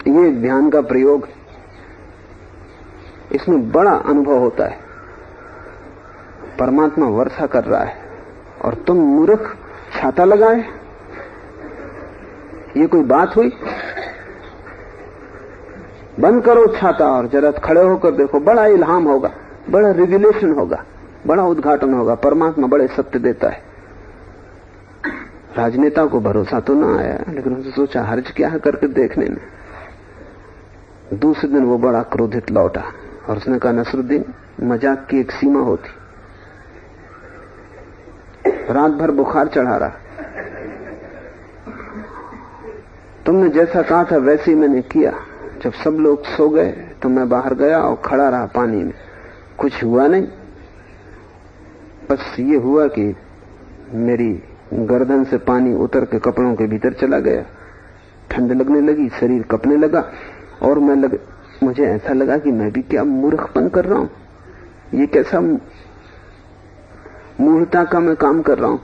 ये ध्यान का प्रयोग है, इसमें बड़ा अनुभव होता है। परमात्मा वर्षा कर रहा है और तुम मूर्ख छाता लगाए, ये कोई बात हुई? बंद करो छाता और जरा खड़े होकर देखो, बड़ा इल्हाम होगा, बड़ा रिविलेशन होगा, बड़ा उद्घाटन होगा। परमात्मा बड़े सत्य देता है। राजनेता को भरोसा तो ना आया, लेकिन उसने सोचा हर्ज क्या है करके देखने में। दूसरे दिन वो बड़ा क्रोधित लौटा और उसने कहा, नसरुद्दीन, मजाक की एक सीमा होती। रात भर बुखार चढ़ा रहा, तुमने जैसा कहा था वैसे ही मैंने किया। जब सब लोग सो गए तो मैं बाहर गया और खड़ा रहा पानी में, कुछ हुआ नहीं। बस ये हुआ कि मेरी गर्दन से पानी उतर के कपड़ों के भीतर चला गया, ठंड लगने लगी, शरीर कपने लगा और मुझे ऐसा लगा कि मैं भी क्या मूर्खपन कर रहा हूं, ये कैसा मूर्खता का मैं काम कर रहा हूं,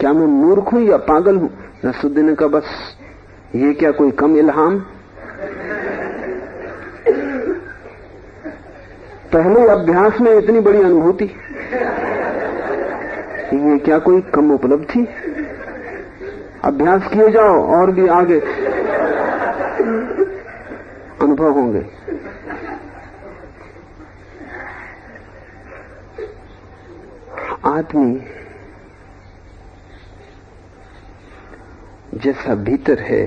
क्या मैं मूर्ख हूं या पागल हूं? नसरुद्दीन ने कहा, बस ये क्या कोई कम इल्हाम? पहले अभ्यास में इतनी बड़ी अनुभूति, ये क्या कोई कम उपलब्धि? अभ्यास किए जाओ और भी आगे अनुभव होंगे। आदमी जैसा भीतर है,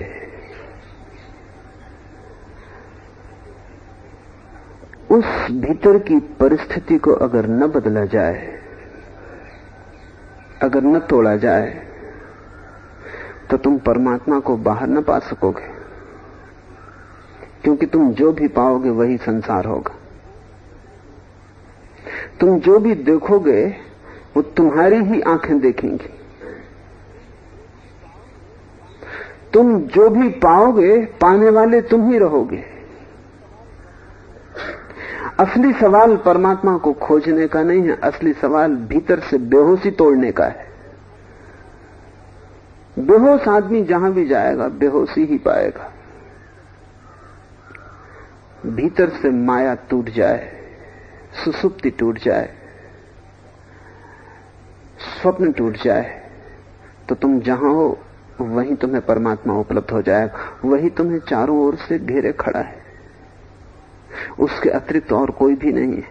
उस भीतर की परिस्थिति को अगर न बदला जाए, अगर न तोड़ा जाए, तो तुम परमात्मा को बाहर न पा सकोगे, क्योंकि तुम जो भी पाओगे वही संसार होगा। तुम जो भी देखोगे वो तुम्हारी ही आंखें देखेंगी। तुम जो भी पाओगे पाने वाले तुम ही रहोगे। असली सवाल परमात्मा को खोजने का नहीं है, असली सवाल भीतर से बेहोशी तोड़ने का है। बेहोश आदमी जहां भी जाएगा बेहोशी ही पाएगा। भीतर से माया टूट जाए, सुसुप्ति टूट जाए, स्वप्न टूट जाए, तो तुम जहां हो वहीं तुम्हें परमात्मा उपलब्ध हो जाएगा। वही तुम्हें चारों ओर से घेरे खड़ा है, उसके अतिरिक्त और कोई भी नहीं है।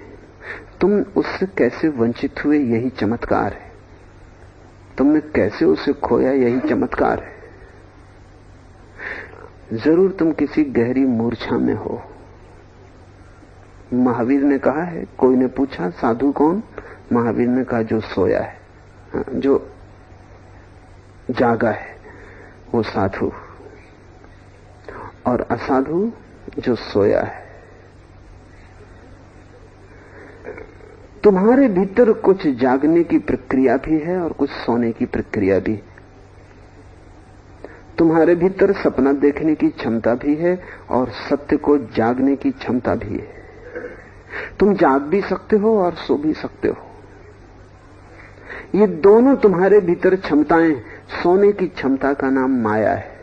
तुम उससे कैसे वंचित हुए यही चमत्कार है, तुमने कैसे उसे खोया यही चमत्कार है। जरूर तुम किसी गहरी मूर्छा में हो। महावीर ने कहा है, कोई ने पूछा साधु कौन? महावीर ने कहा जो सोया है, जो जागा है वो साधु, और असाधु जो सोया है। तुम्हारे भीतर कुछ जागने की प्रक्रिया भी है और कुछ सोने की प्रक्रिया भी। तुम्हारे भीतर सपना देखने की क्षमता भी है और सत्य को जागने की क्षमता भी है। तुम जाग भी सकते हो और सो भी सकते हो। ये दोनों तुम्हारे भीतर क्षमताएं। सोने की क्षमता का नाम माया है।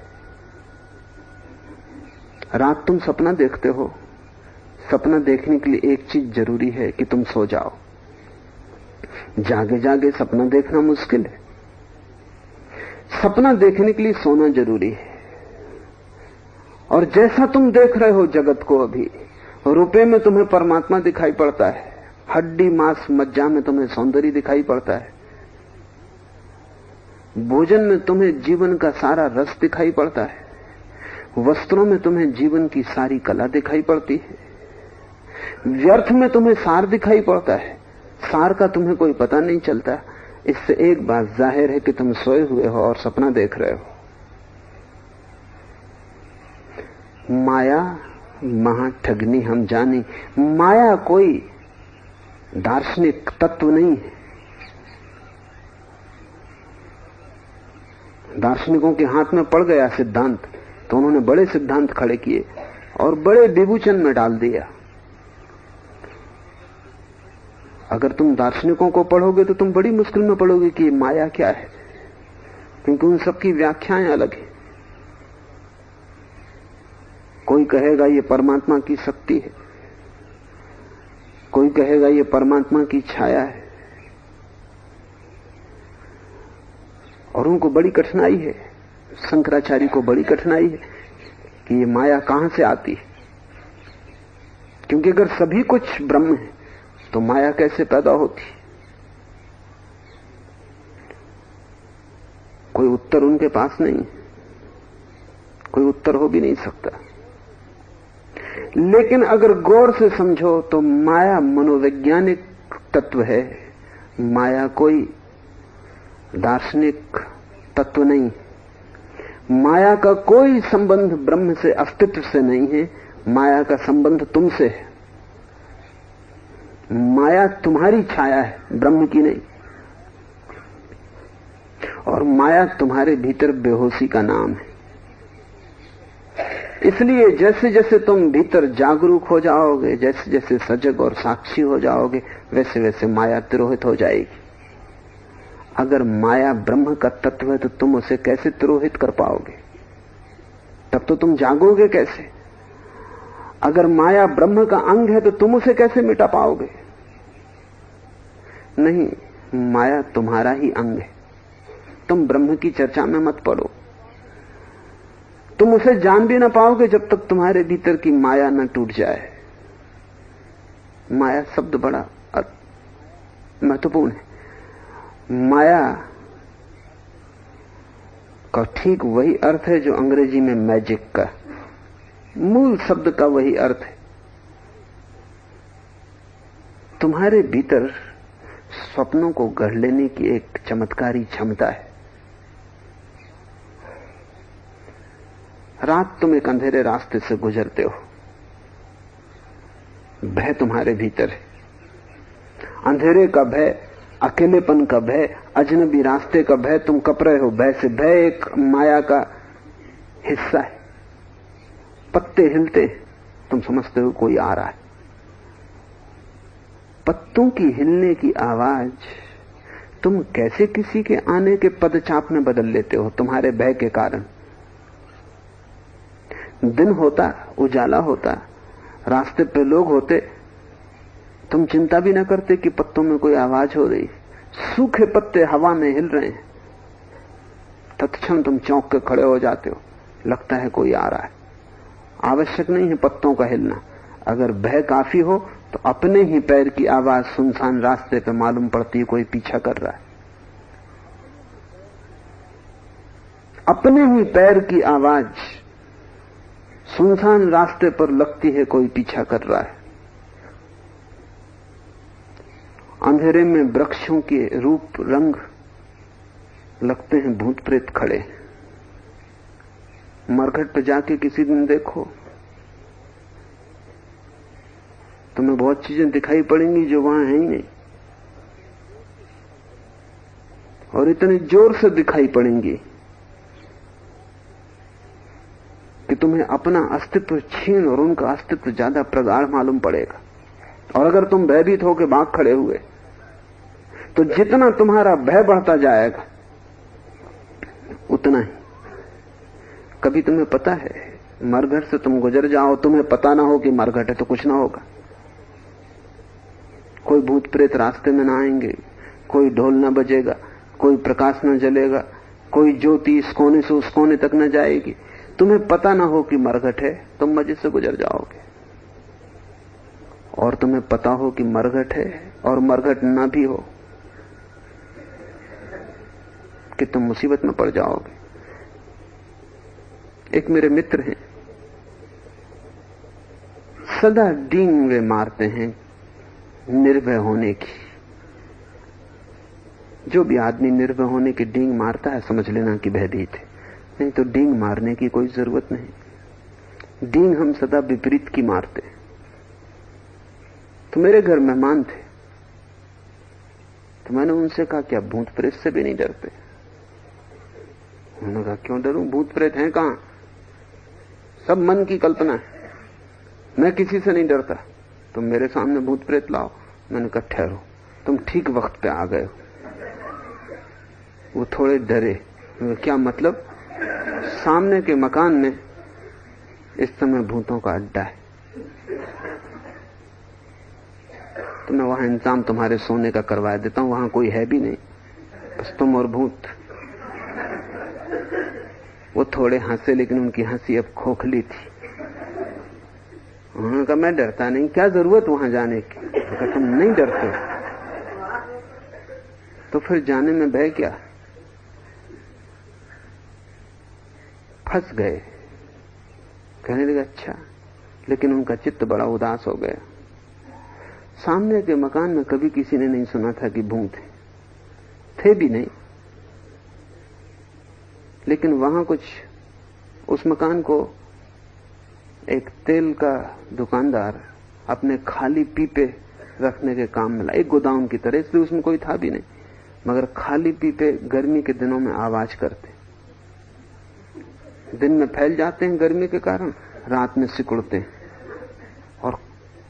रात तुम सपना देखते हो, सपना देखने के लिए एक चीज जरूरी है कि तुम सो जाओ। जागे जागे सपना देखना मुश्किल है। सपना देखने के लिए सोना जरूरी है। और जैसा तुम देख रहे हो जगत को, अभी रुपए में तुम्हें परमात्मा दिखाई पड़ता है, हड्डी मांस मज्जा में तुम्हें सौंदर्य दिखाई पड़ता है, भोजन में तुम्हें जीवन का सारा रस दिखाई पड़ता है, वस्त्रों में तुम्हें जीवन की सारी कला दिखाई पड़ती है, व्यर्थ में तुम्हें सार दिखाई पड़ता है, सार का तुम्हें कोई पता नहीं चलता। इससे एक बात जाहिर है कि तुम सोए हुए हो और सपना देख रहे हो। माया महा ठगनी हम जानी। माया कोई दार्शनिक तत्व नहीं है। दार्शनिकों के हाथ में पड़ गया सिद्धांत तो उन्होंने बड़े सिद्धांत खड़े किए और बड़े विभूचन में डाल दिया। अगर तुम दार्शनिकों को पढ़ोगे तो तुम बड़ी मुश्किल में पड़ोगे कि माया क्या है। क्योंकि उन सबकी व्याख्याएं अलग हैं। कोई कहेगा ये परमात्मा की शक्ति है, कोई कहेगा ये परमात्मा की छाया है, और उनको बड़ी कठिनाई है, शंकराचार्य को बड़ी कठिनाई है कि ये माया कहां से आती है। क्योंकि अगर सभी कुछ ब्रह्म है तो माया कैसे पैदा होती? कोई उत्तर उनके पास नहीं, कोई उत्तर हो भी नहीं सकता। लेकिन अगर गौर से समझो तो माया मनोवैज्ञानिक तत्व है, माया कोई दार्शनिक तत्व नहीं। माया का कोई संबंध ब्रह्म से, अस्तित्व से नहीं है। माया का संबंध तुमसे है। माया तुम्हारी छाया है, ब्रह्म की नहीं। और माया तुम्हारे भीतर बेहोशी का नाम है। इसलिए जैसे जैसे तुम भीतर जागरूक हो जाओगे, जैसे जैसे सजग और साक्षी हो जाओगे, वैसे वैसे माया तिरोहित हो जाएगी। अगर माया ब्रह्म का तत्व है तो तुम उसे कैसे तिरोहित कर पाओगे? तब तो तुम जागोगे कैसे? अगर माया ब्रह्म का अंग है तो तुम उसे कैसे मिटा पाओगे? नहीं, माया तुम्हारा ही अंग है। तुम ब्रह्म की चर्चा में मत पड़ो। तुम उसे जान भी ना पाओगे जब तक तुम्हारे भीतर की माया न टूट जाए। माया शब्द बड़ा महत्वपूर्ण है। माया का ठीक वही अर्थ है जो अंग्रेजी में मैजिक का, मूल शब्द का वही अर्थ है। तुम्हारे भीतर स्वप्नों को गढ़ लेने की एक चमत्कारी क्षमता है। रात तुम एक अंधेरे रास्ते से गुजरते हो, भय तुम्हारे भीतर है। अंधेरे का भय, अकेलेपन का भय, अजनबी रास्ते का भय, तुम कप रहे हो भय से। भय एक माया का हिस्सा है। पत्ते हिलते, तुम समझते हो कोई आ रहा है। पत्तों की हिलने की आवाज तुम कैसे किसी के आने के पदचाप में बदल लेते हो तुम्हारे भय के कारण। दिन होता, उजाला होता, रास्ते पे लोग होते, तुम चिंता भी न करते कि पत्तों में कोई आवाज हो रही। सूखे पत्ते हवा में हिल रहे हैं, तत्क्षण तुम चौंक के खड़े हो जाते हो, लगता है कोई आ रहा है। आवश्यक नहीं है पत्तों का हिलना। अगर भय काफी हो तो अपने ही पैर की आवाज सुनसान रास्ते पे मालूम पड़ती है कोई पीछा कर रहा है। अपने ही पैर की आवाज सुनसान रास्ते पर लगती है कोई पीछा कर रहा है। अंधेरे में वृक्षों के रूप रंग लगते हैं भूत प्रेत खड़े। मरघट पे जाके किसी दिन देखो, तुम्हें बहुत चीजें दिखाई पड़ेंगी जो वहां है ही नहीं, और इतनी जोर से दिखाई पड़ेंगी कि तुम्हें अपना अस्तित्व छीन और उनका अस्तित्व ज्यादा प्रगाढ़ मालूम पड़ेगा। और अगर तुम भयभीत होकर भाग खड़े हुए तो जितना तुम्हारा भय बढ़ता जाएगा उतना ही। कभी तुम्हें पता है, मरघट से तुम गुजर जाओ, तुम्हें पता ना हो कि मरघट है तो कुछ ना होगा। कोई भूत प्रेत रास्ते में ना आएंगे, कोई ढोल ना बजेगा, कोई प्रकाश ना जलेगा, कोई ज्योति इस कोने से उस कोने तक न जाएगी। तुम्हें पता ना हो कि मरघट है, तुम मजे से गुजर जाओगे। और तुम्हें पता हो कि मरघट है और मरघट ना भी हो कि तुम मुसीबत में पड़ जाओगे। एक मेरे मित्र हैं, सदा डींग वे मारते हैं निर्भय होने की। जो भी आदमी निर्भय होने की डींग मारता है समझ लेना कि भयभीत है, नहीं तो डींग मारने की कोई जरूरत नहीं। डींग हम सदा विपरीत की मारते हैं। तो मेरे घर मेहमान थे, तो मैंने उनसे कहा क्या भूत प्रेत से भी नहीं डरते? उन्होंने कहा क्यों डरूं, भूत प्रेत हैं कहां, सब मन की कल्पना है, मैं किसी से नहीं डरता। तुम मेरे सामने भूत प्रेत लाओ। मैंने कहा ठहरो, तुम ठीक वक्त पे आ गए हो। वो थोड़े डरे, क्या मतलब? सामने के मकान में इस समय भूतों का अड्डा है, तो मैं वहां इंतजाम तुम्हारे सोने का करवा देता हूं। वहां कोई है भी नहीं, बस तुम और भूत। वो थोड़े हंसे, लेकिन उनकी हंसी अब खोखली थी। उन्होंने कहा मैं डरता नहीं, क्या जरूरत वहां जाने की? तो कहा तुम नहीं डरते तो फिर जाने में भय क्या? फंस गए। कहने लगे अच्छा, लेकिन उनका चित्त बड़ा उदास हो गया। सामने के मकान में कभी किसी ने नहीं सुना था कि भूत थे भी नहीं, लेकिन वहां कुछ, उस मकान को एक तेल का दुकानदार अपने खाली पीपे रखने के काम में ला, एक गोदाम की तरह, इसलिए उसमें कोई था भी नहीं, मगर खाली पीपे गर्मी के दिनों में आवाज करते। दिन में फैल जाते हैं गर्मी के कारण, रात में सिकुड़ते हैं। और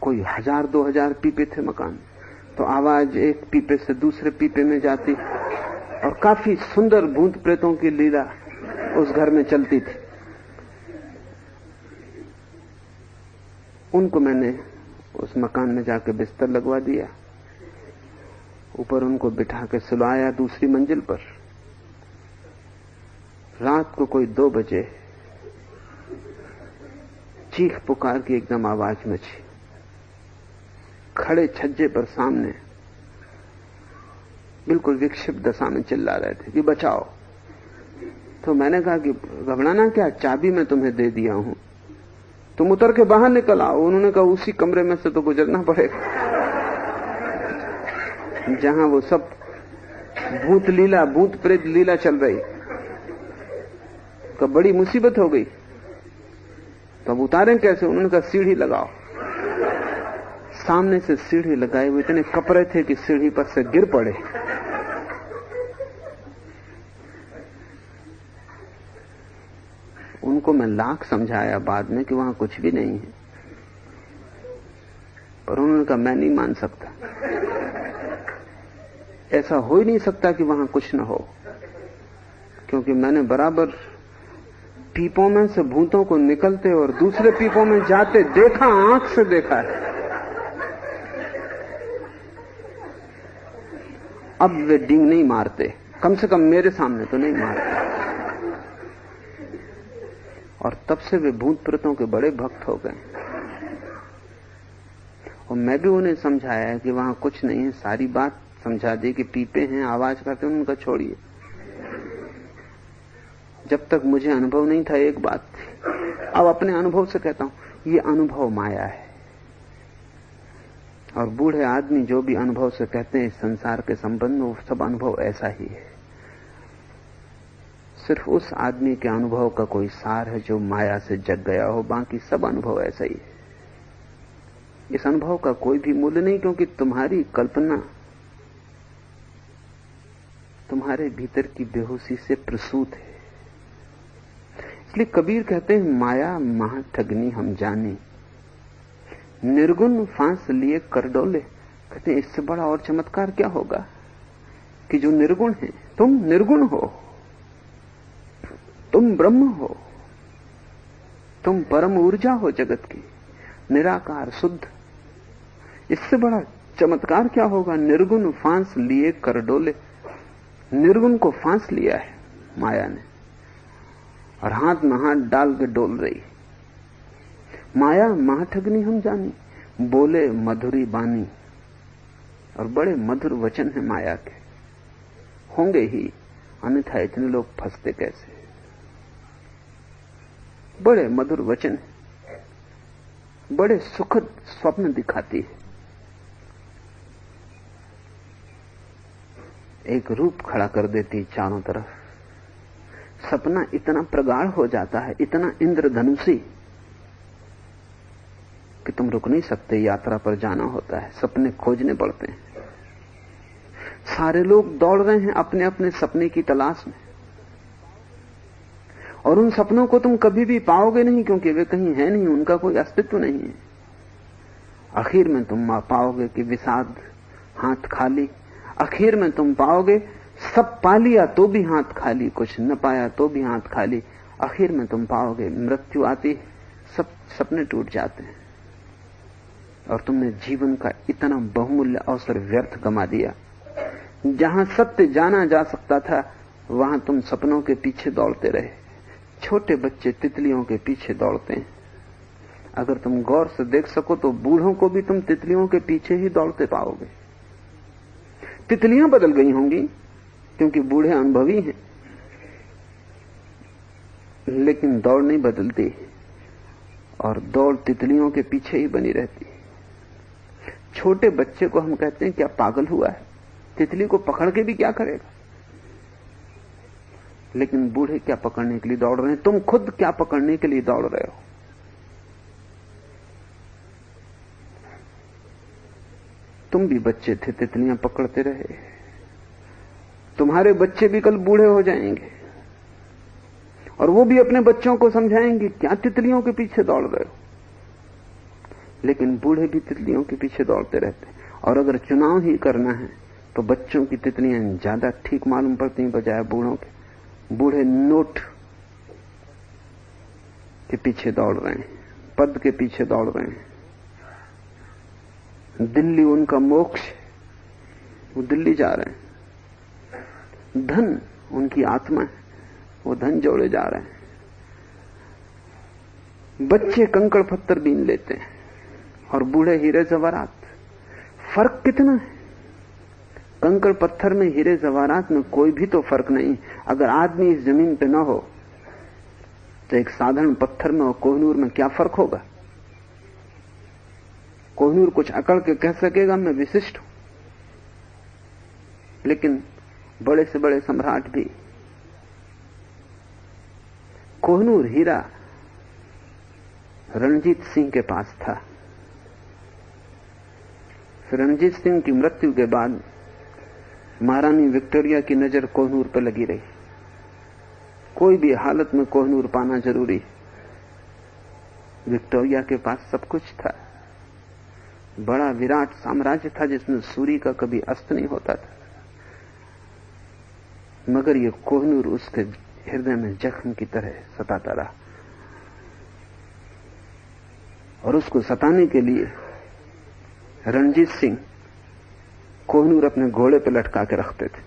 कोई 1000-2000 पीपे थे मकान, तो आवाज एक पीपे से दूसरे पीपे में जाती, और काफी सुंदर भूत प्रेतों की लीला उस घर में चलती थी। उनको मैंने उस मकान में जाके बिस्तर लगवा दिया, ऊपर उनको बिठा के सुलाया दूसरी मंजिल पर। रात को कोई 2 बजे चीख पुकार की एकदम आवाज मची। खड़े छज्जे पर सामने बिल्कुल विक्षिप्त दशा में चिल्ला रहे थे कि बचाओ। तो मैंने कहा कि घबराना क्या, चाबी मैं तुम्हें दे दिया हूं, तुम उतर के बाहर निकल आओ। उन्होंने कहा उसी कमरे में से तो गुजरना पड़ेगा जहां वो सब भूत लीला, भूत प्रेत लीला चल रही। तो बड़ी मुसीबत हो गई, तब उतारें कैसे? उन्होंने कहा सीढ़ी लगाओ। सामने से सीढ़ी लगाए हुए इतने कपड़े थे कि सीढ़ी पर से गिर पड़े। उनको मैं लाख समझाया बाद में कि वहां कुछ भी नहीं है, पर उन्होंने कहा मैं नहीं मान सकता, ऐसा हो ही नहीं सकता कि वहां कुछ न हो, क्योंकि मैंने बराबर पीपों में से भूतों को निकलते और दूसरे पीपों में जाते देखा, आंख से देखा है। अब वे डींग नहीं मारते, कम से कम मेरे सामने तो नहीं मारते। और तब से वे भूत प्रेतों के बड़े भक्त हो गए। और मैं भी उन्हें समझाया है कि वहां कुछ नहीं है, सारी बात समझा दी कि पीपे हैं, आवाज करते हैं, उनका छोड़िए। जब तक मुझे अनुभव नहीं था एक बात थी, अब अपने अनुभव से कहता हूं ये अनुभव माया है। और बूढ़े आदमी जो भी अनुभव से कहते हैं इस संसार के संबंध में, वो सब अनुभव ऐसा ही है। सिर्फ उस आदमी के अनुभव का कोई सार है जो माया से जग गया हो, बाकी सब अनुभव ऐसा ही है। इस अनुभव का कोई भी मूल्य नहीं, क्योंकि तुम्हारी कल्पना तुम्हारे भीतर की बेहोशी से प्रसूत है। इसलिए कबीर कहते हैं माया महा ठगनी हम जानी, निर्गुण फांस लिए कर डोले। कहते हैं इससे बड़ा और चमत्कार क्या होगा कि जो निर्गुण है, तुम निर्गुण हो, तुम ब्रह्म हो, तुम परम ऊर्जा हो जगत की, निराकार शुद्ध। इससे बड़ा चमत्कार क्या होगा? निर्गुण फांस लिए कर डोले। निर्गुण को फांस लिया है माया ने और हाथ में हाथ डाल के डोल रही। माया महाठगनी हम जानी, बोले मधुरी बानी। और बड़े मधुर वचन है माया के, होंगे ही, अन्यथा इतने लोग फंसते कैसे? बड़े मधुर वचन है, बड़े सुखद स्वप्न दिखाती है। एक रूप खड़ा कर देती चारों तरफ। सपना इतना प्रगाढ़ हो जाता है, इतना इंद्रधनुषी कि तुम रुक नहीं सकते। यात्रा पर जाना होता है, सपने खोजने पड़ते हैं। सारे लोग दौड़ रहे हैं अपने अपने सपने की तलाश में, और उन सपनों को तुम कभी भी पाओगे नहीं, क्योंकि वे कहीं है नहीं, उनका कोई अस्तित्व नहीं है। आखिर में तुम पाओगे कि विषाद, हाथ खाली। आखिर में तुम पाओगे सब पा लिया तो भी हाथ खाली, कुछ न पाया तो भी हाथ खाली। आखिर में तुम पाओगे मृत्यु आती, सब सपने टूट जाते हैं और तुमने जीवन का इतना बहुमूल्य अवसर व्यर्थ गंवा दिया। जहां सत्य जाना जा सकता था वहां तुम सपनों के पीछे दौड़ते रहे। छोटे बच्चे तितलियों के पीछे दौड़ते हैं। अगर तुम गौर से देख सको तो बूढ़ों को भी तुम तितलियों के पीछे ही दौड़ते पाओगे। तितलियां बदल गई होंगी क्योंकि बूढ़े अनुभवी हैं, लेकिन दौड़ नहीं बदलती और दौड़ तितलियों के पीछे ही बनी रहती। छोटे बच्चे को हम कहते हैं क्या पागल हुआ है, तितली को पकड़ के भी क्या करेगा। लेकिन बूढ़े क्या पकड़ने के लिए दौड़ रहे हैं, तुम खुद क्या पकड़ने के लिए दौड़ रहे हो। तुम भी बच्चे थे, तितलियां पकड़ते रहे। तुम्हारे बच्चे भी कल बूढ़े हो जाएंगे और वो भी अपने बच्चों को समझाएंगे क्या तितलियों के पीछे दौड़ रहे हो। लेकिन बूढ़े भी तितलियों के पीछे दौड़ते रहते हैं। और अगर चुनाव ही करना है तो बच्चों की तितलियां ज्यादा ठीक मालूम पड़ती बजाय बूढ़ों के। बूढ़े नोट के पीछे दौड़ रहे हैं, पद के पीछे दौड़ रहे हैं। दिल्ली उनका मोक्ष, वो दिल्ली जा रहे हैं। धन उनकी आत्मा है, वो धन जोड़े जा रहे हैं। बच्चे कंकड़ पत्थर बीन लेते हैं और बूढ़े हीरे जवाहरात। फर्क कितना है? कंकड़ पत्थर में, हीरे जवाहरात में कोई भी तो फर्क नहीं। अगर आदमी इस जमीन पे न हो तो एक साधारण पत्थर में और कोहिनूर में क्या फर्क होगा? कोहिनूर कुछ अकड़ के कह सकेगा मैं विशिष्ट हूं, लेकिन बड़े से बड़े सम्राट भी, कोहिनूर हीरा रणजीत सिंह के पास था। रणजीत सिंह की मृत्यु के बाद महारानी विक्टोरिया की नजर कोहिनूर पर लगी रही। कोई भी हालत में कोहिनूर पाना जरूरी। विक्टोरिया के पास सब कुछ था, बड़ा विराट साम्राज्य था जिसमें सूर्य का कभी अस्त नहीं होता था, मगर ये कोहिनूर उसके हृदय में जख्म की तरह सताता रहा। और उसको सताने के लिए रणजीत सिंह कोहिनूर अपने घोड़े पर लटका के रखते थे।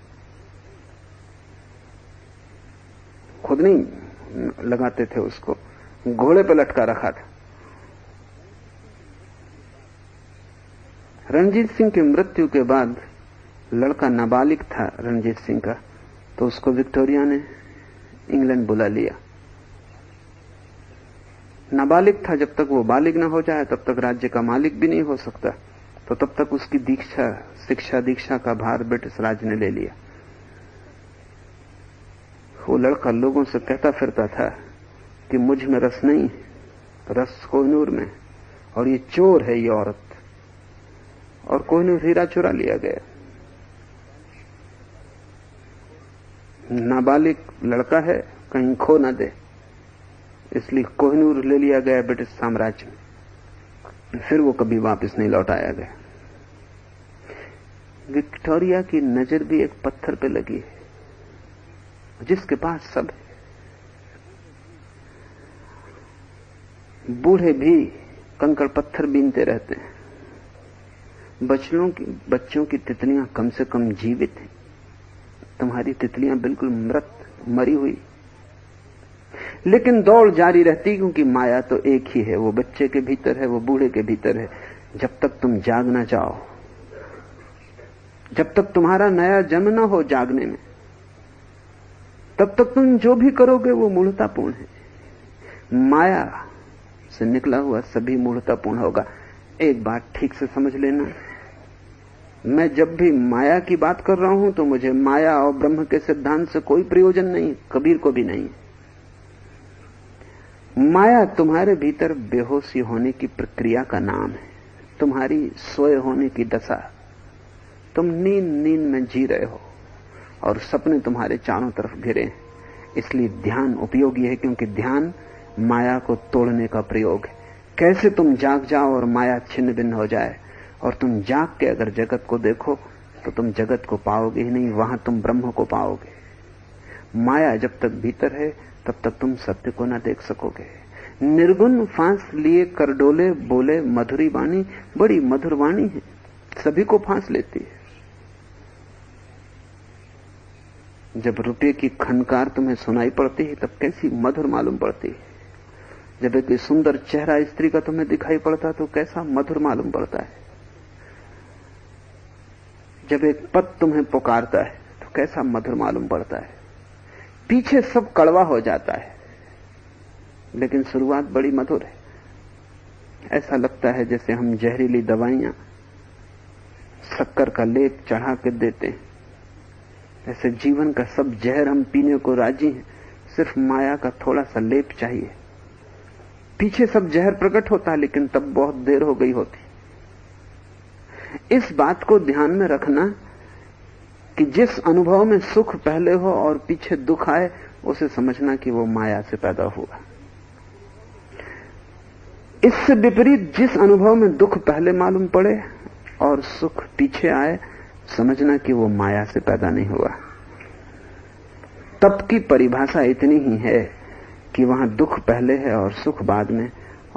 खुद नहीं लगाते थे उसको, घोड़े पर लटका रखा था। रणजीत सिंह की मृत्यु के बाद लड़का नाबालिग था रणजीत सिंह का, तो उसको विक्टोरिया ने इंग्लैंड बुला लिया। नाबालिग था, जब तक वो बालिग न हो जाए तब तक राज्य का मालिक भी नहीं हो सकता, तो तब तक उसकी दीक्षा का भार ब्रिटिश राज्य ने ले लिया। वो लड़का लोगों से कहता फिरता था कि मुझ में रस नहीं, रस कोहिनूर में, और ये चोर है ये औरत। और कोहिनूर हीरा चुरा लिया गया। नाबालिग लड़का है, कहीं खो न दे, इसलिए कोहिनूर ले लिया गया ब्रिटिश साम्राज्य में। फिर वो कभी वापस नहीं लौटाया गया। विक्टोरिया की नजर भी एक पत्थर पे लगी है जिसके पास सब है। बूढ़े भी कंकड़ पत्थर बीनते रहते हैं। बच्चों की तितलियां कम से कम जीवित हैं। तुम्हारी तितलियां बिल्कुल मरी हुई, लेकिन दौड़ जारी रहती, क्योंकि माया तो एक ही है। वो बच्चे के भीतर है, वो बूढ़े के भीतर है। जब तक तुम जाग ना जाओ, जब तक तुम्हारा नया जन्म ना हो जागने में, तब तक तुम जो भी करोगे वो मूढ़तापूर्ण है। माया से निकला हुआ सभी मूढ़तापूर्ण होगा। एक बात ठीक से समझ लेना, मैं जब भी माया की बात कर रहा हूं तो मुझे माया और ब्रह्म के सिद्धांत से कोई प्रयोजन नहीं, कबीर को भी नहीं। माया तुम्हारे भीतर बेहोशी होने की प्रक्रिया का नाम है, तुम्हारी सोए होने की दशा। तुम नींद में जी रहे हो और सपने तुम्हारे चारों तरफ घिरे हैं। इसलिए ध्यान उपयोगी है, क्योंकि ध्यान माया को तोड़ने का प्रयोग है। कैसे तुम जाग जाओ और माया छिन्न भिन्न हो जाए, और तुम जाग के अगर जगत को देखो तो तुम जगत को पाओगे ही नहीं, वहां तुम ब्रह्म को पाओगे। माया जब तक भीतर है तब तक तुम सत्य को न देख सकोगे। निर्गुण फांस लिए कर डोले, बोले मधुरी वाणी, बड़ी मधुर वाणी है, सभी को फांस लेती है। जब रुपये की खनकार तुम्हें सुनाई पड़ती है तब कैसी मधुर मालूम पड़ती है। जब एक सुंदर चेहरा स्त्री का तुम्हें दिखाई पड़ता तो कैसा मधुर मालूम पड़ता है। जब एक पद तुम्हें पुकारता है तो कैसा मधुर मालूम पड़ता है। पीछे सब कड़वा हो जाता है लेकिन शुरुआत बड़ी मधुर है। ऐसा लगता है जैसे हम जहरीली दवाइयां शक्कर का लेप चढ़ा के देते हैं, ऐसे जीवन का सब जहर हम पीने को राजी हैं, सिर्फ माया का थोड़ा सा लेप चाहिए। पीछे सब जहर प्रकट होता है लेकिन तब बहुत देर हो गई होती। इस बात को ध्यान में रखना कि जिस अनुभव में सुख पहले हो और पीछे दुख आए, उसे समझना कि वो माया से पैदा हुआ। इससे विपरीत जिस अनुभव में दुख पहले मालूम पड़े और सुख पीछे आए, समझना कि वो माया से पैदा नहीं हुआ। तप की परिभाषा इतनी ही है कि वहां दुख पहले है और सुख बाद में,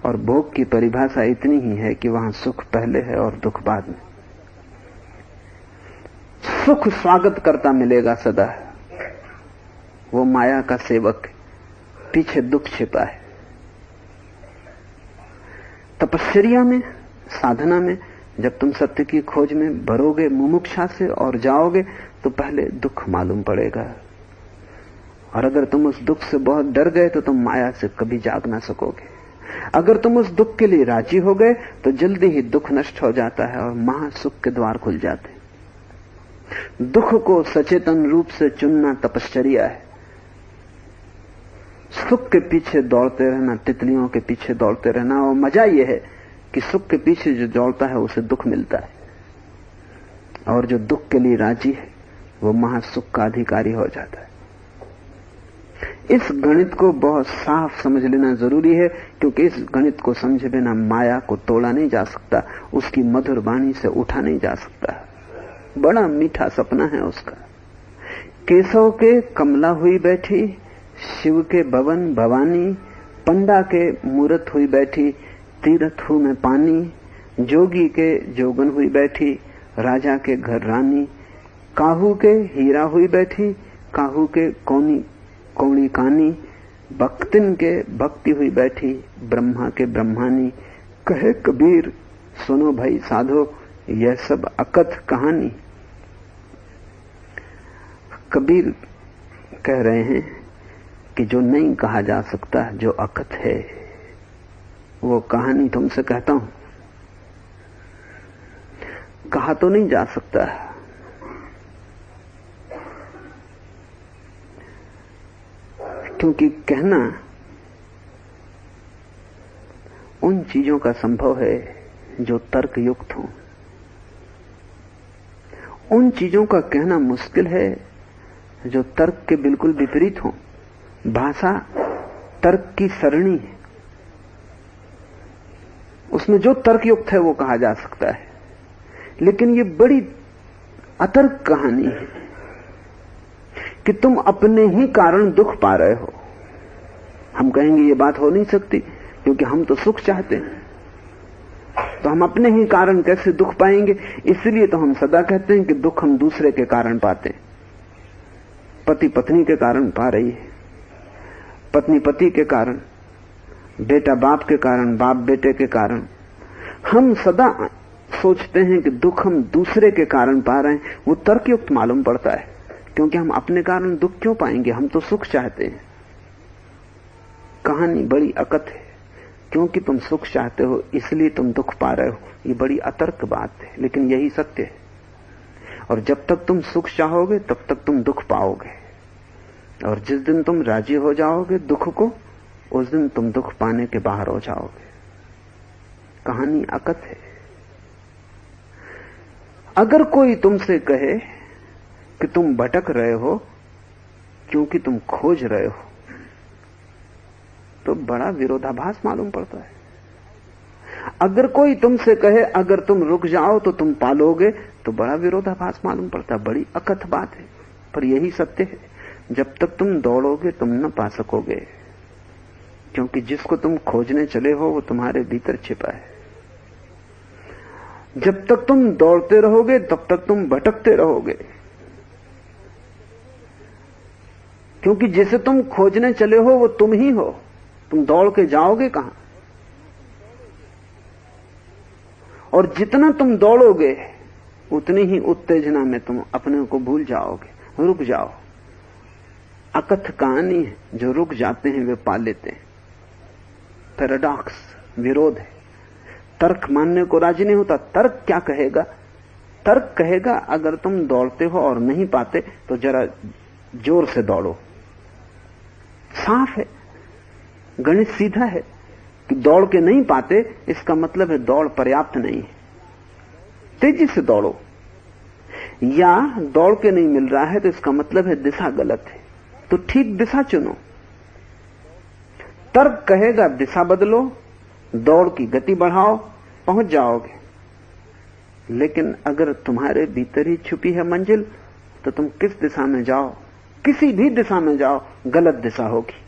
और भोग की परिभाषा इतनी ही है कि वहां सुख पहले है और दुख बाद में। सुख स्वागत करता मिलेगा सदा, वो माया का सेवक, पीछे दुख छिपा है। तपस्या में, साधना में जब तुम सत्य की खोज में भरोगे मुमुक्षा से और जाओगे तो पहले दुख मालूम पड़ेगा, और अगर तुम उस दुख से बहुत डर गए तो तुम माया से कभी जाग ना सकोगे। अगर तुम उस दुख के लिए राजी हो गए तो जल्दी ही दुख नष्ट हो जाता है और महासुख के द्वार खुल जाते हैं। दुख को सचेतन रूप से चुनना तपश्चर्या है। सुख के पीछे दौड़ते रहना, तितलियों के पीछे दौड़ते रहना, और मजा यह है कि सुख के पीछे जो दौड़ता है उसे दुख मिलता है, और जो दुख के लिए राजी है वो महासुख का अधिकारी हो जाता है। इस गणित को बहुत साफ समझ लेना जरूरी है, क्योंकि इस गणित को समझे बिना माया को तोड़ा नहीं जा सकता, उसकी मधुर वाणी से उठा नहीं जा सकता। बड़ा मीठा सपना है उसका। केशव के कमला हुई बैठी, शिव के भवन भवानी, पंडा के मूरत हुई बैठी, तीर्थ हूं मैं पानी, जोगी के जोगन हुई बैठी, राजा के घर रानी, काहू के हीरा हुई बैठी, काहू के कौड़ी कानी, भक्तिन के भक्ति हुई बैठी, ब्रह्मा के ब्रह्मानी। कहे कबीर सुनो भाई साधो, यह सब अकथ कहानी। कबीर कह रहे हैं कि जो नहीं कहा जा सकता, जो अकथ है, वो कहानी तुमसे कहता हूं। कहा तो नहीं जा सकता, क्योंकि कहना उन चीजों का संभव है जो तर्क युक्त हो। उन चीजों का कहना मुश्किल है जो तर्क के बिल्कुल विपरीत हो। भाषा तर्क की सरणी है, उसमें जो तर्कयुक्त है वो कहा जा सकता है, लेकिन ये बड़ी अतर्क कहानी है कि तुम अपने ही कारण दुख पा रहे हो। हम कहेंगे ये बात हो नहीं सकती, क्योंकि हम तो सुख चाहते हैं, तो हम अपने ही कारण कैसे दुख पाएंगे। इसलिए तो हम सदा कहते हैं कि दुख हम दूसरे के कारण पाते हैं। पति पत्नी के कारण पा रही है, पत्नी पति के कारण, बेटा बाप के कारण, बाप बेटे के कारण। हम सदा सोचते हैं कि दुख हम दूसरे के कारण पा रहे हैं। वो तर्कयुक्त मालूम पड़ता है, क्योंकि हम अपने कारण दुख क्यों पाएंगे, हम तो सुख चाहते हैं। कहानी बड़ी अकथ है, क्योंकि तुम सुख चाहते हो इसलिए तुम दुख पा रहे हो। ये बड़ी अतर्क बात है, लेकिन यही सत्य है। और जब तक तुम सुख चाहोगे तब तक तुम दुख पाओगे, और जिस दिन तुम राजी हो जाओगे दुख को, उस दिन तुम दुख पाने के बाहर हो जाओगे। कहानी अकथ है। अगर कोई तुमसे कहे कि तुम भटक रहे हो क्योंकि तुम खोज रहे हो, तो बड़ा विरोधाभास मालूम पड़ता है। अगर कोई तुमसे कहे अगर तुम रुक जाओ तो तुम पालोगे, तो बड़ा विरोधाभास मालूम पड़ता, बड़ी अकथ बात है, पर यही सत्य है। जब तक तुम दौड़ोगे तुम न पा सकोगे, क्योंकि जिसको तुम खोजने चले हो वो तुम्हारे भीतर छिपा है। जब तक तुम दौड़ते रहोगे तब तक तुम भटकते रहोगे, क्योंकि जिसे तुम खोजने चले हो वो तुम ही हो। तुम दौड़ के जाओगे कहां? और जितना तुम दौड़ोगे उतनी ही उत्तेजना में तुम अपने को भूल जाओगे, रुक जाओ। अकथ कहानी है, जो रुक जाते हैं वे पा लेते हैं। पैराडॉक्स, विरोध है। तर्क मानने को राजी नहीं होता। तर्क क्या कहेगा? तर्क कहेगा अगर तुम दौड़ते हो और नहीं पाते तो जरा जोर से दौड़ो। साफ है, गणित सीधा है कि दौड़ के नहीं पाते इसका मतलब है दौड़ पर्याप्त नहीं है, तेजी से दौड़ो। या दौड़ के नहीं मिल रहा है तो इसका मतलब है दिशा गलत है, तो ठीक दिशा चुनो। तर्क कहेगा दिशा बदलो, दौड़ की गति बढ़ाओ, पहुंच जाओगे। लेकिन अगर तुम्हारे भीतर ही छुपी है मंजिल तो तुम किस दिशा में जाओ, किसी भी दिशा में जाओ, गलत दिशा होगी,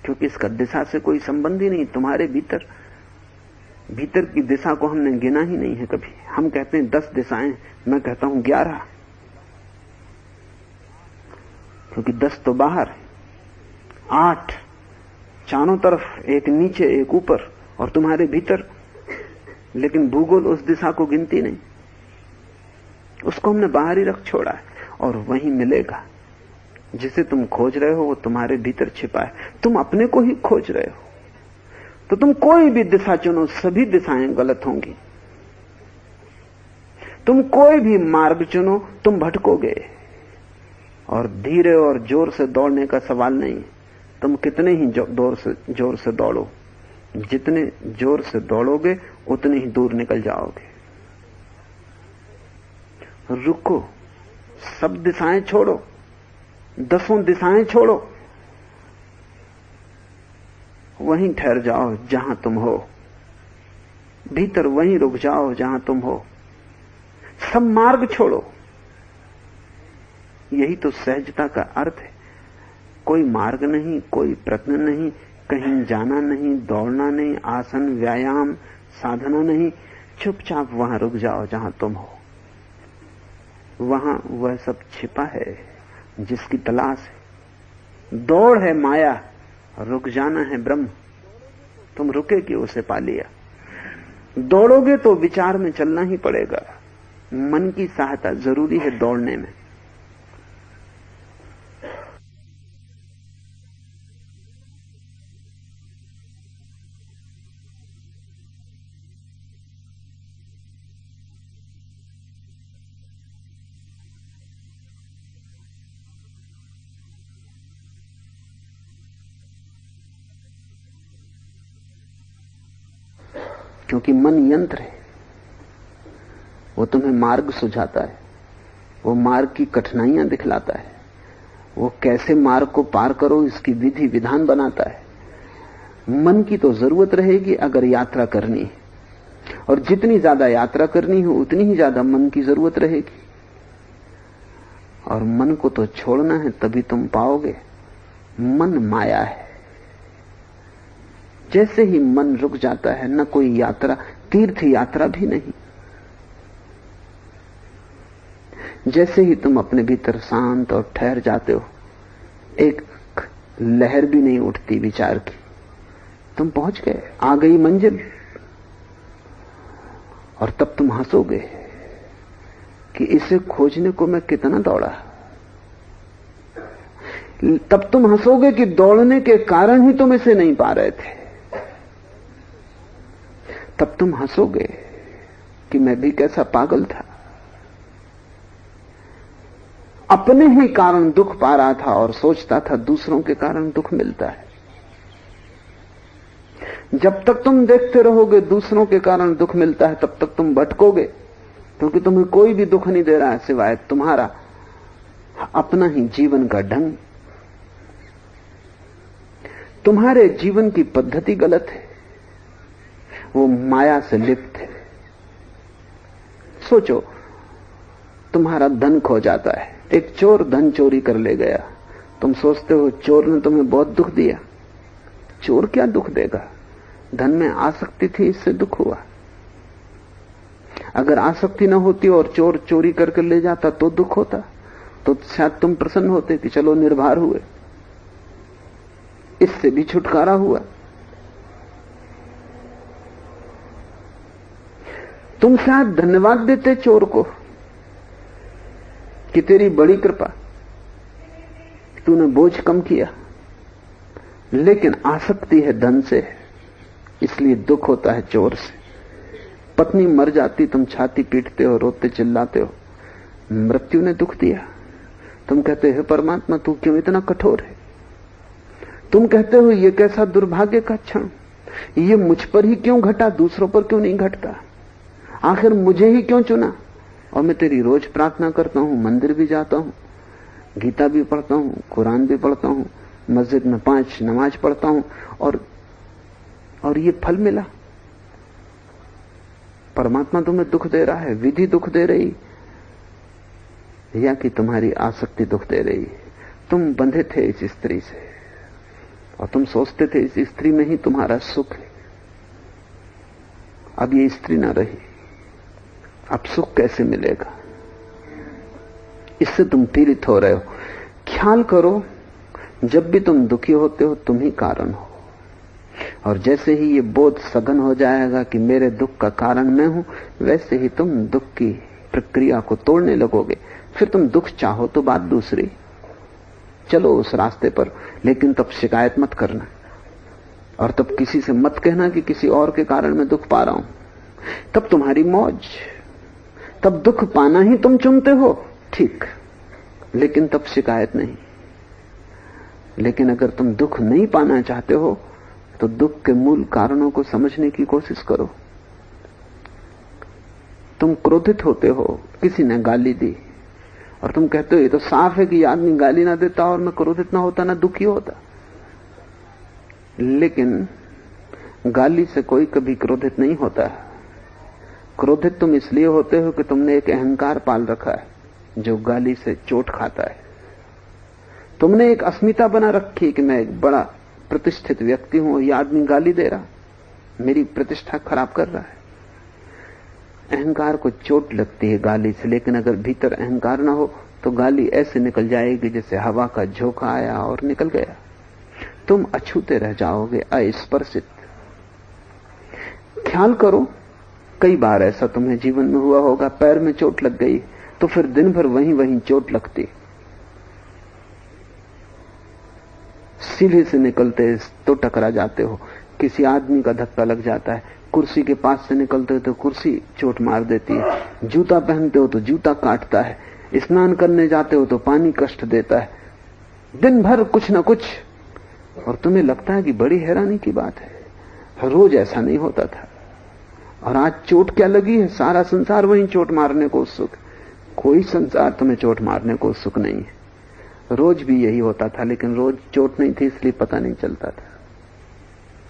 क्योंकि इसका दिशा से कोई संबंध ही नहीं। तुम्हारे भीतर की दिशा को हमने गिना ही नहीं है कभी। हम कहते हैं 10 दिशाएं, मैं कहता हूं 11, क्योंकि 10 तो बाहर है, 8 चारों तरफ, एक नीचे एक ऊपर, और तुम्हारे भीतर। लेकिन भूगोल उस दिशा को गिनती नहीं, उसको हमने बाहर ही रख छोड़ा है। और वहीं मिलेगा जिसे तुम खोज रहे हो, वो तुम्हारे भीतर छिपा है। तुम अपने को ही खोज रहे हो, तो तुम कोई भी दिशा चुनो, सभी दिशाएं गलत होंगी। तुम कोई भी मार्ग चुनो, तुम भटकोगे। और धीरे और जोर से दौड़ने का सवाल नहीं, तुम कितने ही जोर से दौड़ो, जितने जोर से दौड़ोगे उतने ही दूर निकल जाओगे। रुको, सब दिशाएं छोड़ो, 10 दिशाएं छोड़ो, वहीं ठहर जाओ जहां तुम हो, भीतर वहीं रुक जाओ जहां तुम हो। सब मार्ग छोड़ो, यही तो सहजता का अर्थ है। कोई मार्ग नहीं, कोई प्रश्न नहीं, कहीं जाना नहीं, दौड़ना नहीं, आसन व्यायाम साधना नहीं, चुपचाप वहां रुक जाओ जहां तुम हो। वहां वह सब छिपा है जिसकी तलाश है। दौड़ है माया, रुक जाना है ब्रह्म। तुम रुके कि उसे पा लिया। दौड़ोगे तो विचार में चलना ही पड़ेगा, मन की सहायता जरूरी है दौड़ने में। क्योंकि मन यंत्र है, वो तुम्हें मार्ग सुझाता है, वो मार्ग की कठिनाइयां दिखलाता है, वो कैसे मार्ग को पार करो इसकी विधि विधान बनाता है। मन की तो जरूरत रहेगी अगर यात्रा करनी है, और जितनी ज्यादा यात्रा करनी हो उतनी ही ज्यादा मन की जरूरत रहेगी। और मन को तो छोड़ना है, तभी तुम पाओगे। मन माया है। जैसे ही मन रुक जाता है, न कोई यात्रा, तीर्थ यात्रा भी नहीं। जैसे ही तुम अपने भीतर शांत और ठहर जाते हो, एक लहर भी नहीं उठती विचार की, तुम पहुंच गए, आ गई मंजिल। और तब तुम हंसोगे कि इसे खोजने को मैं कितना दौड़ा। तब तुम हंसोगे कि दौड़ने के कारण ही तुम इसे नहीं पा रहे थे। तब तुम हंसोगे कि मैं भी कैसा पागल था, अपने ही कारण दुख पा रहा था और सोचता था दूसरों के कारण दुख मिलता है। जब तक तुम देखते रहोगे दूसरों के कारण दुख मिलता है, तब तक तुम भटकोगे, क्योंकि तुम्हें कोई भी दुख नहीं दे रहा है सिवाय तुम्हारा अपना ही जीवन का ढंग। तुम्हारे जीवन की पद्धति गलत है, वो माया से लिप्त है। सोचो, तुम्हारा धन खो जाता है, एक चोर धन चोरी कर ले गया, तुम सोचते हो चोर ने तुम्हें बहुत दुख दिया। चोर क्या दुख देगा? धन में आसक्ति थी, इससे दुख हुआ। अगर आसक्ति न होती और चोर चोरी करके ले जाता तो दुख होता, तो शायद तुम प्रसन्न होते कि चलो निर्भर हुए, इससे भी छुटकारा हुआ। तुम शायद धन्यवाद देते चोर को कि तेरी बड़ी कृपा, तूने बोझ कम किया। लेकिन आसक्ति है धन से, इसलिए दुख होता है चोर से। पत्नी मर जाती, तुम छाती पीटते हो, रोते चिल्लाते हो, मृत्यु ने दुख दिया। तुम कहते हो परमात्मा तू क्यों इतना कठोर है? तुम कहते हो ये कैसा दुर्भाग्य का क्षण, ये मुझ पर ही क्यों घटा, दूसरों पर क्यों नहीं घटता? आखिर मुझे ही क्यों चुना? और मैं तेरी रोज प्रार्थना करता हूं, मंदिर भी जाता हूं, गीता भी पढ़ता हूं, कुरान भी पढ़ता हूं, मस्जिद में 5 नमाज पढ़ता हूं, और ये फल मिला। परमात्मा तुम्हें दुख दे रहा है, विधि दुख दे रही, या कि तुम्हारी आसक्ति दुख दे रही? तुम बंधे थे इस स्त्री से और तुम सोचते थे इस स्त्री में ही तुम्हारा सुख है। अब ये स्त्री ना रही, अब सुख कैसे मिलेगा? इससे तुम पीड़ित हो रहे हो। ख्याल करो, जब भी तुम दुखी होते हो तुम ही कारण हो, और जैसे ही ये बोध सघन हो जाएगा कि मेरे दुख का कारण मैं हूं, वैसे ही तुम दुख की प्रक्रिया को तोड़ने लगोगे। फिर तुम दुख चाहो तो बात दूसरी, चलो उस रास्ते पर, लेकिन तब शिकायत मत करना, और तब किसी से मत कहना कि किसी और के कारण मैं दुख पा रहा हूं। तब तुम्हारी मौज, तब दुख पाना ही तुम चुनते हो, ठीक, लेकिन तब शिकायत नहीं। लेकिन अगर तुम दुख नहीं पाना चाहते हो तो दुख के मूल कारणों को समझने की कोशिश करो। तुम क्रोधित होते हो, किसी ने गाली दी, और तुम कहते हो ये तो साफ है कि ये आदमी गाली ना देता और मैं क्रोधित ना होता, ना दुखी होता। लेकिन गाली से कोई कभी क्रोधित नहीं होता। क्रोधित तुम इसलिए होते हो कि तुमने एक अहंकार पाल रखा है जो गाली से चोट खाता है। तुमने एक अस्मिता बना रखी है कि मैं एक बड़ा प्रतिष्ठित व्यक्ति हूं और यह आदमी गाली दे रहा, मेरी प्रतिष्ठा खराब कर रहा है। अहंकार को चोट लगती है गाली से, लेकिन अगर भीतर अहंकार ना हो तो गाली ऐसे निकल जाएगी जैसे हवा का झोंका आया और निकल गया। तुम अछूते रह जाओगे, अस्पर्शित। ख्याल करो, कई बार ऐसा तुम्हें जीवन में हुआ होगा, पैर में चोट लग गई तो फिर दिन भर वहीं वहीं चोट लगती। सीढ़ी से निकलते तो टकरा जाते हो, किसी आदमी का धक्का लग जाता है, कुर्सी के पास से निकलते हो तो कुर्सी चोट मार देती है, जूता पहनते हो तो जूता काटता है, स्नान करने जाते हो तो पानी कष्ट देता है, दिन भर कुछ ना कुछ। और तुम्हें लगता है कि बड़ी हैरानी की बात है, रोज ऐसा नहीं होता था, और आज चोट क्या लगी है, सारा संसार वहीं चोट मारने को उत्सुक। कोई संसार तुम्हें चोट मारने को उत्सुक नहीं है। रोज भी यही होता था, लेकिन रोज चोट नहीं थी इसलिए पता नहीं चलता था।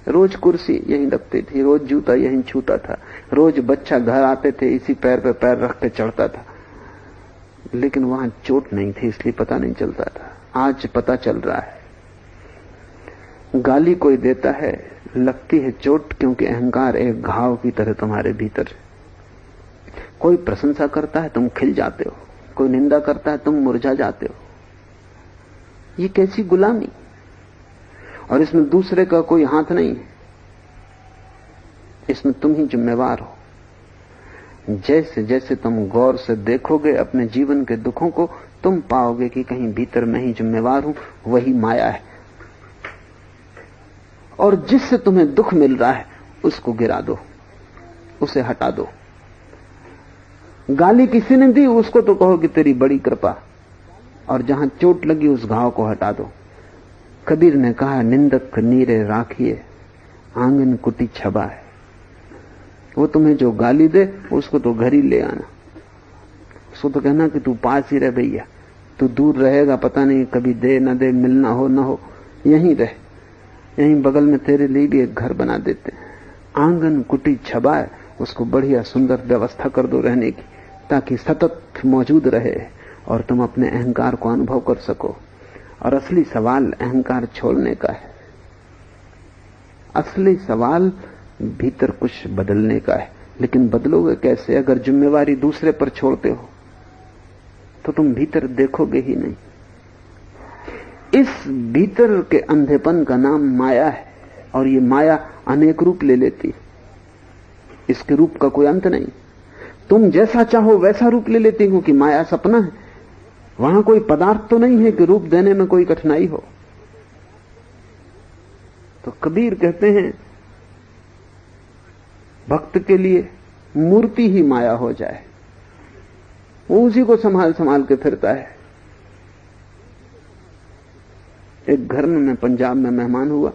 रोज कुर्सी यहीं लगती थी, रोज जूता यहीं छूता था, रोज बच्चा घर आते थे इसी पैर पे पैर रख के चढ़ता था, लेकिन वहां चोट नहीं थी इसलिए पता नहीं चलता था। आज पता चल रहा है। गाली कोई देता है, लगती है चोट, क्योंकि अहंकार एक घाव की तरह तुम्हारे भीतर है। कोई प्रशंसा करता है तुम खिल जाते हो, कोई निंदा करता है तुम मुरझा जाते हो। ये कैसी गुलामी, और इसमें दूसरे का कोई हाथ नहीं है, इसमें तुम ही जिम्मेवार हो। जैसे जैसे तुम गौर से देखोगे अपने जीवन के दुखों को, तुम पाओगे कि कहीं भीतर मैं ही जिम्मेवार हूं, वही माया है। और जिससे तुम्हें दुख मिल रहा है उसको गिरा दो, उसे हटा दो। गाली किसी ने दी उसको तो कहो कि तेरी बड़ी कृपा, और जहां चोट लगी उस घाव को हटा दो। कबीर ने कहा, निंदक नीरे राखिए आंगन कुटी छबा है। वो तुम्हें जो गाली दे उसको तो घर ही ले आना, उसको तो कहना कि तू पास ही रह भैया, तू दूर रहेगा पता नहीं, कभी दे न दे, मिलना हो न हो, यहीं रह, यहीं बगल में तेरे लिए भी एक घर बना देते हैं। आंगन कुटी छबा है, उसको बढ़िया सुंदर व्यवस्था कर दो रहने की, ताकि सतत मौजूद रहे और तुम अपने अहंकार को अनुभव कर सको। और असली सवाल अहंकार छोड़ने का है। असली सवाल भीतर कुछ बदलने का है। लेकिन बदलोगे कैसे? अगर जिम्मेवारी दूसरे पर छोड़ते हो तो तुम भीतर देखोगे ही नहीं। इस भीतर के अंधेपन का नाम माया है, और ये माया अनेक रूप ले लेती। इसके रूप का कोई अंत नहीं। तुम जैसा चाहो वैसा रूप ले लेती, क्योंकि माया सपना है। वहां कोई पदार्थ तो नहीं है कि रूप देने में कोई कठिनाई हो। तो कबीर कहते हैं भक्त के लिए मूर्ति ही माया हो जाए, वो उसी को संभाल संभाल के फिरता है। एक घर में मैं पंजाब में मेहमान हुआ,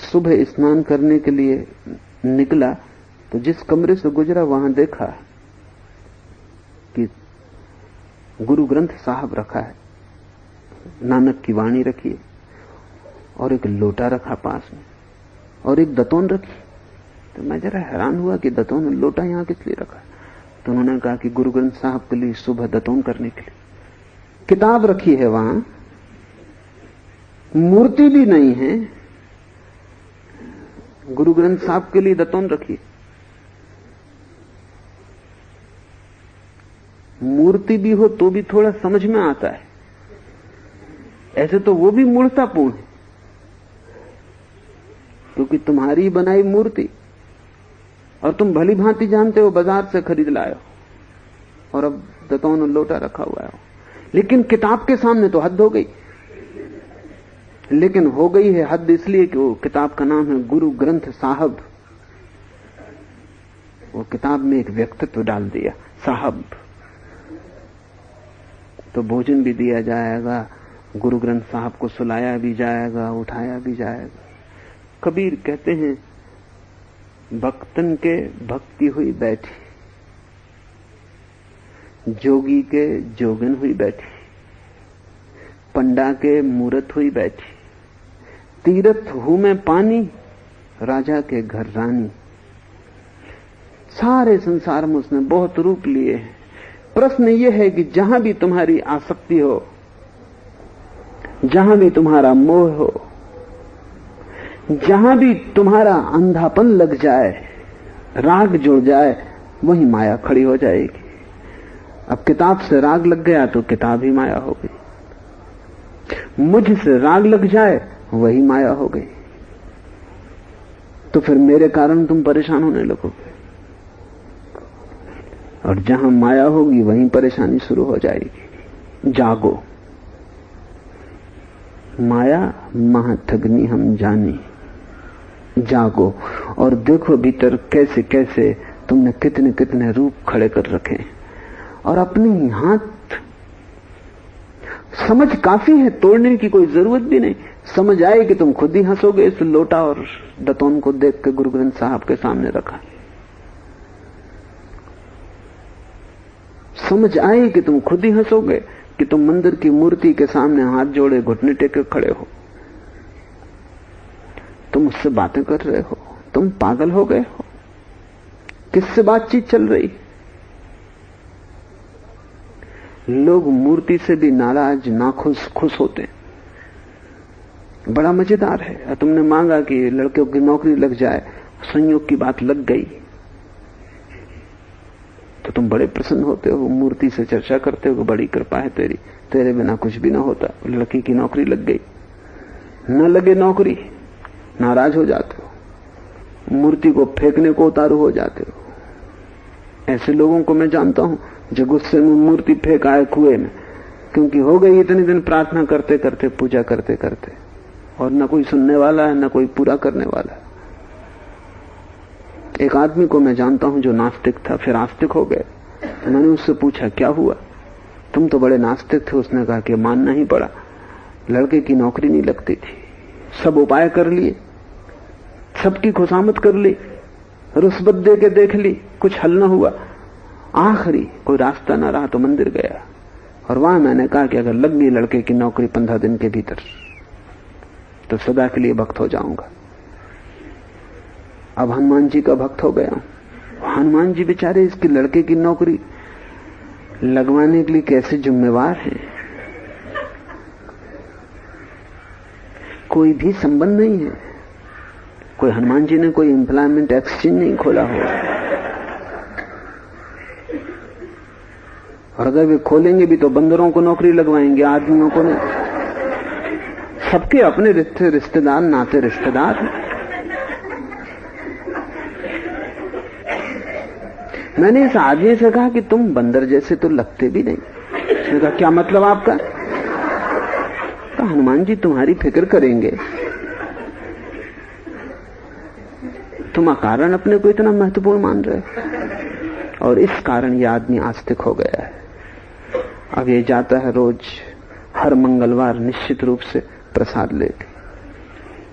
सुबह स्नान करने के लिए निकला तो जिस कमरे से गुजरा वहां देखा कि गुरु ग्रंथ साहब रखा है, नानक की वाणी रखी है, और एक लोटा रखा पास में, और एक दतौन रखी। तो मैं जरा हैरान हुआ कि दतौन और लोटा यहां किस लिए रखा है। तो उन्होंने कहा कि गुरु ग्रंथ साहब के लिए सुबह दतौन करने के लिए। किताब रखी है वहां, मूर्ति भी नहीं है, गुरु ग्रंथ साहब के लिए दतौन रखी है। मूर्ति भी हो तो भी थोड़ा समझ में आता है, ऐसे तो वो भी मूर्खतापूर्ण है, क्योंकि तुम्हारी बनाई मूर्ति और तुम भली भांति जानते हो बाजार से खरीद लाए हो, और अब दतौन और लोटा रखा हुआ है। लेकिन किताब के सामने तो हद हो गई। लेकिन हो गई है हद इसलिए कि वो किताब का नाम है गुरु ग्रंथ साहब। वो किताब में एक व्यक्तित्व डाल दिया, साहब। तो भोजन भी दिया जाएगा, गुरु ग्रंथ साहब को सुलाया भी जाएगा, उठाया भी जाएगा। कबीर कहते हैं भक्तन के भक्ति हुई बैठी, जोगी के जोगन हुई बैठी, पंडा के मूरत हुई बैठी, तीरथ हूं मैं पानी, राजा के घर रानी। सारे संसार में उसने बहुत रूप लिए हैं। प्रश्न यह है कि जहां भी तुम्हारी आसक्ति हो, जहां भी तुम्हारा मोह हो, जहां भी तुम्हारा अंधापन लग जाए, राग जुड़ जाए, वही माया खड़ी हो जाएगी। अब किताब से राग लग गया तो किताब ही माया हो गई। मुझ से राग लग जाए वही माया हो गई। तो फिर मेरे कारण तुम परेशान होने लगोगे, और जहां माया होगी वहीं परेशानी शुरू हो जाएगी। जागो, माया महाठगनी हम जानी। जागो और देखो भीतर कैसे कैसे तुमने कितने कितने रूप खड़े कर रखे, और अपने हाथ समझ काफी है, तोड़ने की कोई जरूरत भी नहीं। समझ आए कि तुम खुद ही हंसोगे इस लोटा और दतौन को देख के गुरु ग्रंथ साहब के सामने रखा। समझ आए कि तुम खुद ही हंसोगे कि तुम मंदिर की मूर्ति के सामने हाथ जोड़े घुटने टेके खड़े हो, तुम उससे बातें कर रहे हो, तुम पागल हो गए हो। किससे बातचीत चल रही? लोग मूर्ति से भी नाराज, नाखुश, खुश होते हैं। बड़ा मजेदार है। तुमने मांगा कि लड़के की नौकरी लग जाए, संयोग की बात लग गई, तो तुम बड़े प्रसन्न होते हो, मूर्ति से चर्चा करते हो, बड़ी कृपा है तेरी, तेरे बिना कुछ भी ना होता। लड़की की नौकरी लग गई। न लगे नौकरी, नाराज हो जाते हो, मूर्ति को फेंकने को उतारू हो जाते हो। ऐसे लोगों को मैं जानता हूं जो गुस्से में मूर्ति फेंक आए कुएं में, क्योंकि हो गई इतने दिन प्रार्थना करते करते, पूजा करते करते, और न कोई सुनने वाला है, न कोई पूरा करने वाला है। एक आदमी को मैं जानता हूं जो नास्तिक था, फिर आस्तिक हो गया। तो मैंने उससे पूछा क्या हुआ, तुम तो बड़े नास्तिक थे। उसने कहा कि मानना ही पड़ा, लड़के की नौकरी नहीं लगती थी, सब उपाय कर लिए, सबकी खुशामद कर ली, रुस्बत दे के देख ली, कुछ हल न हुआ। आखिरी कोई रास्ता न रहा तो मंदिर गया, और वहां मैंने कहा कि अगर लग गई लड़के की नौकरी 15 दिन के भीतर तो सदा के लिए भक्त हो जाऊंगा। अब हनुमान जी का भक्त हो गया हूं। हनुमान जी बेचारे इसके लड़के की नौकरी लगवाने के लिए कैसे जिम्मेवार हैं। कोई भी संबंध नहीं है, कोई हनुमान जी ने कोई एम्प्लॉयमेंट एक्सचेंज नहीं खोला हो, और अगर वे खोलेंगे भी तो बंदरों को नौकरी लगवाएंगे, आदमियों को नहीं। सबके अपने रिश्तेदार नाते रिश्तेदार हैं। मैंने इस आदमी से कहा कि तुम बंदर जैसे तो लगते भी नहीं। उसने कहा क्या मतलब आपका? तो हनुमान जी तुम्हारी फिक्र करेंगे, तुम अकारण अपने को इतना महत्वपूर्ण मान रहे हो। और इस कारण यह आदमी आस्तिक हो गया है। अब ये जाता है रोज हर मंगलवार निश्चित रूप से प्रसाद लेके,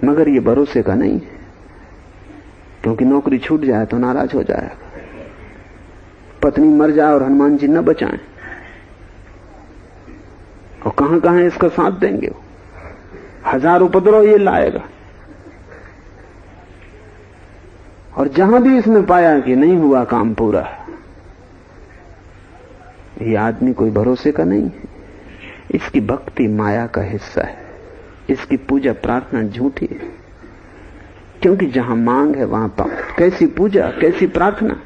मगर ये भरोसे का नहीं है, क्योंकि नौकरी छूट जाए तो नाराज हो जाएगा, पत्नी मर जाए और हनुमान जी न बचाएं, और कहां कहां इसका साथ देंगे वो, 1000 उपद्रव ये लाएगा। और जहां भी इसने पाया कि नहीं हुआ काम पूरा, ये आदमी कोई भरोसे का नहीं है। इसकी भक्ति माया का हिस्सा है, इसकी पूजा प्रार्थना झूठी है, क्योंकि जहां मांग है वहां कैसी पूजा कैसी प्रार्थना।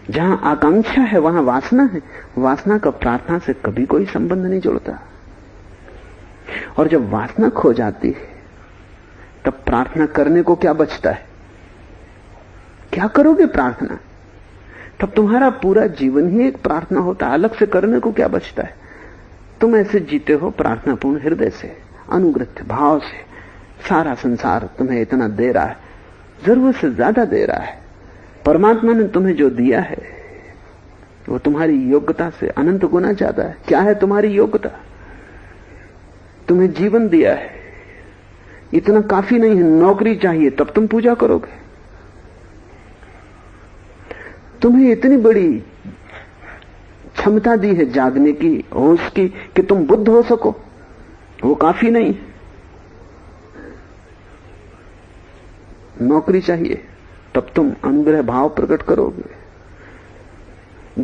जहां आकांक्षा है वहां वासना है, वासना का प्रार्थना से कभी कोई संबंध नहीं जुड़ता। और जब वासना खो जाती है तब प्रार्थना करने को क्या बचता है? क्या करोगे प्रार्थना? तब तुम्हारा पूरा जीवन ही एक प्रार्थना होता है, अलग से करने को क्या बचता है? तुम ऐसे जीते हो प्रार्थनापूर्ण हृदय से, अनुग्रह भाव से। सारा संसार तुम्हें इतना दे रहा है, जरूरत से ज्यादा दे रहा है। परमात्मा ने तुम्हें जो दिया है वो तुम्हारी योग्यता से अनंत गुना ज्यादा है। क्या है तुम्हारी योग्यता? तुम्हें जीवन दिया है, इतना काफी नहीं है। नौकरी चाहिए तब तुम पूजा करोगे। तुम्हें इतनी बड़ी क्षमता दी है जागने की, होश की, कि तुम बुद्ध हो सको, वो काफी नहीं। नौकरी चाहिए तब तुम अनुग्रह भाव प्रकट करोगे।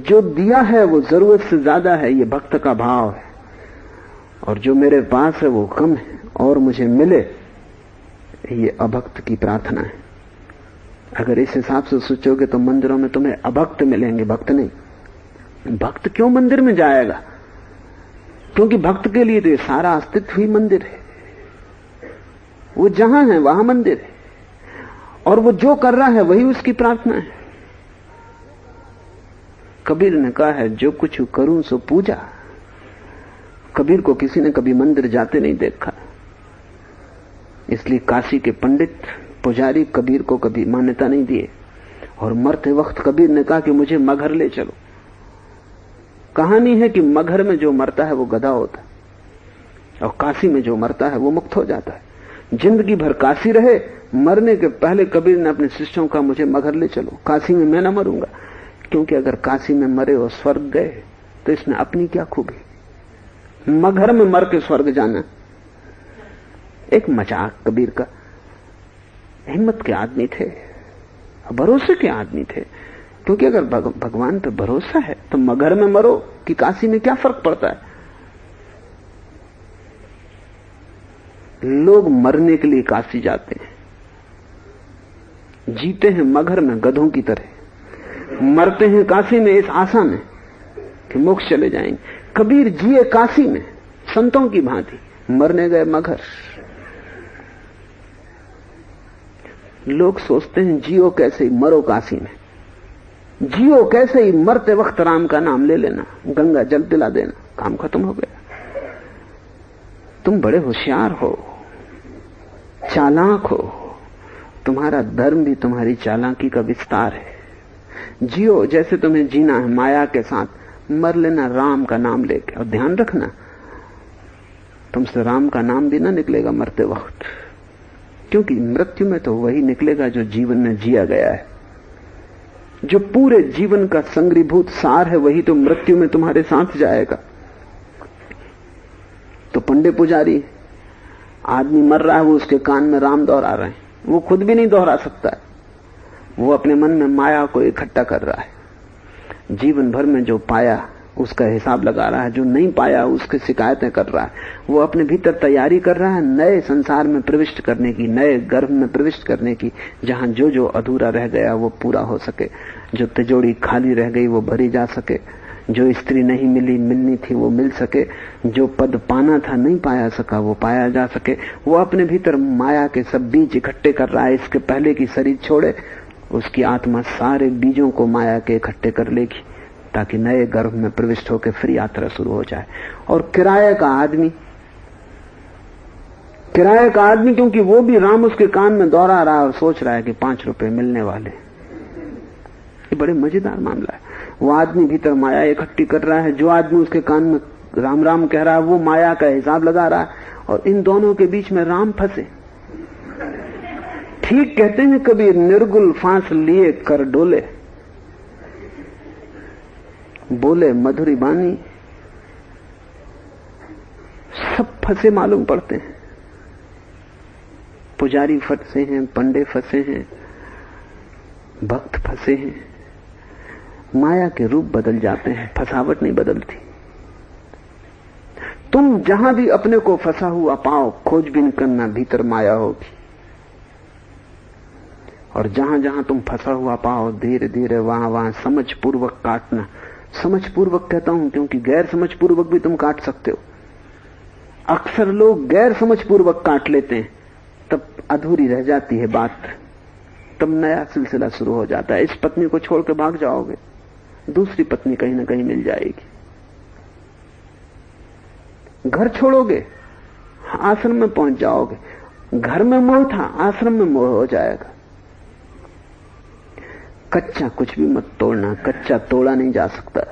जो दिया है वो जरूरत से ज्यादा है, ये भक्त का भाव है। और जो मेरे पास है वो कम है और मुझे मिले, ये अभक्त की प्रार्थना है। अगर इस हिसाब से सोचोगे तो मंदिरों में तुम्हें अभक्त मिलेंगे, भक्त नहीं। भक्त क्यों मंदिर में जाएगा? क्योंकि भक्त के लिए तो ये सारा अस्तित्व ही मंदिर है। वो जहां है वहां मंदिर है, और वो जो कर रहा है वही उसकी प्रार्थना है। कबीर ने कहा है, जो कुछ करूं सो पूजा। कबीर को किसी ने कभी मंदिर जाते नहीं देखा, इसलिए काशी के पंडित पुजारी कबीर को कभी मान्यता नहीं दिए। और मरते वक्त कबीर ने कहा कि मुझे मगहर ले चलो। कहानी है कि मगहर में जो मरता है वो गधा होता है, और काशी में जो मरता है वो मुक्त हो जाता है। जिंदगी भर काशी रहे, मरने के पहले कबीर ने अपने शिष्यों का मुझे मगहर ले चलो, काशी में मैं ना मरूंगा। क्योंकि अगर काशी में मरे और स्वर्ग गए तो इसमें अपनी क्या खूबी? मगहर में मर के स्वर्ग जाना एक मजाक। कबीर का हिम्मत के आदमी थे, भरोसे के आदमी थे। क्योंकि अगर भगवान पे भरोसा है तो मगहर में मरो कि काशी में क्या फर्क पड़ता है? लोग मरने के लिए काशी जाते हैं, जीते हैं मगहर में गधों की तरह, मरते हैं काशी में इस आशा में कि मोक्ष चले जाएंगे। कबीर जिए काशी में संतों की भांति, मरने गए मगहर। लोग सोचते हैं जियो कैसे ही मरो काशी में, जियो कैसे ही मरते वक्त राम का नाम ले लेना, गंगा जल पिला देना, काम खत्म हो गया। तुम बड़े होशियार हो, चालाक हो, तुम्हारा धर्म भी तुम्हारी चालाकी का विस्तार है। जियो जैसे तुम्हें जीना है माया के साथ, मर लेना राम का नाम लेके। और ध्यान रखना, तुमसे राम का नाम भी ना निकलेगा मरते वक्त, क्योंकि मृत्यु में तो वही निकलेगा जो जीवन में जिया गया है। जो पूरे जीवन का संग्रीभूत सार है वही तो मृत्यु में तुम्हारे साथ जाएगा। तो पंडित पुजारी, आदमी मर रहा है, वो उसके कान में राम दोहरा रहे हैं, वो खुद भी नहीं दोहरा सकता है। वो अपने मन में माया को इकट्ठा कर रहा है। जीवन भर में जो पाया उसका हिसाब लगा रहा है, जो नहीं पाया उसकी शिकायतें कर रहा है। वो अपने भीतर तैयारी कर रहा है नए संसार में प्रविष्ट करने की, नए गर्भ में प्रविष्ट करने की, जहां जो जो अधूरा रह गया वो पूरा हो सके, जो तिजोरी खाली रह गई वो भरी जा सके, जो स्त्री नहीं मिली मिलनी थी वो मिल सके, जो पद पाना था नहीं पाया सका वो पाया जा सके। वो अपने भीतर माया के सब बीज इकट्ठे कर रहा है। इसके पहले की शरीर छोड़े, उसकी आत्मा सारे बीजों को माया के इकट्ठे कर लेगी, ताकि नए गर्भ में प्रविष्ट होकर फिर यात्रा शुरू हो जाए। और किराए का आदमी, क्योंकि वो भी राम उसके कान में दोहरा रहा है और सोच रहा है कि 5 रुपए मिलने वाले। ये बड़े मजेदार मामला है। वो आदमी भीतर माया इकट्ठी कर रहा है, जो आदमी उसके कान में राम राम कह रहा है वो माया का हिसाब लगा रहा है, और इन दोनों के बीच में राम फंसे। ठीक कहते हैं कबीर, निर्गुल फांस लिए कर डोले, बोले मधुरी बानी। सब फंसे मालूम पड़ते हैं। पुजारी फंसे हैं, पंडे फंसे हैं, भक्त फंसे हैं। माया के रूप बदल जाते हैं, फसावट नहीं बदलती। तुम जहां भी अपने को फंसा हुआ पाओ, खोजबीन करना, भीतर माया होगी। और जहां जहां तुम फंसा हुआ पाओ, धीरे धीरे वहां वहां समझ पूर्वक काटना। समझ पूर्वक कहता हूं क्योंकि गैर समझ पूर्वक भी तुम काट सकते हो। अक्सर लोग गैर समझ पूर्वक काट लेते हैं, तब अधूरी रह जाती है बात, तब नया सिलसिला शुरू हो जाता है। इस पत्नी को छोड़ के भाग जाओगे, दूसरी पत्नी कहीं ना कहीं मिल जाएगी। घर छोड़ोगे, आश्रम में पहुंच जाओगे। घर में मोह था, आश्रम में मोह हो जाएगा। कच्चा कुछ भी मत तोड़ना, कच्चा तोड़ा नहीं जा सकता।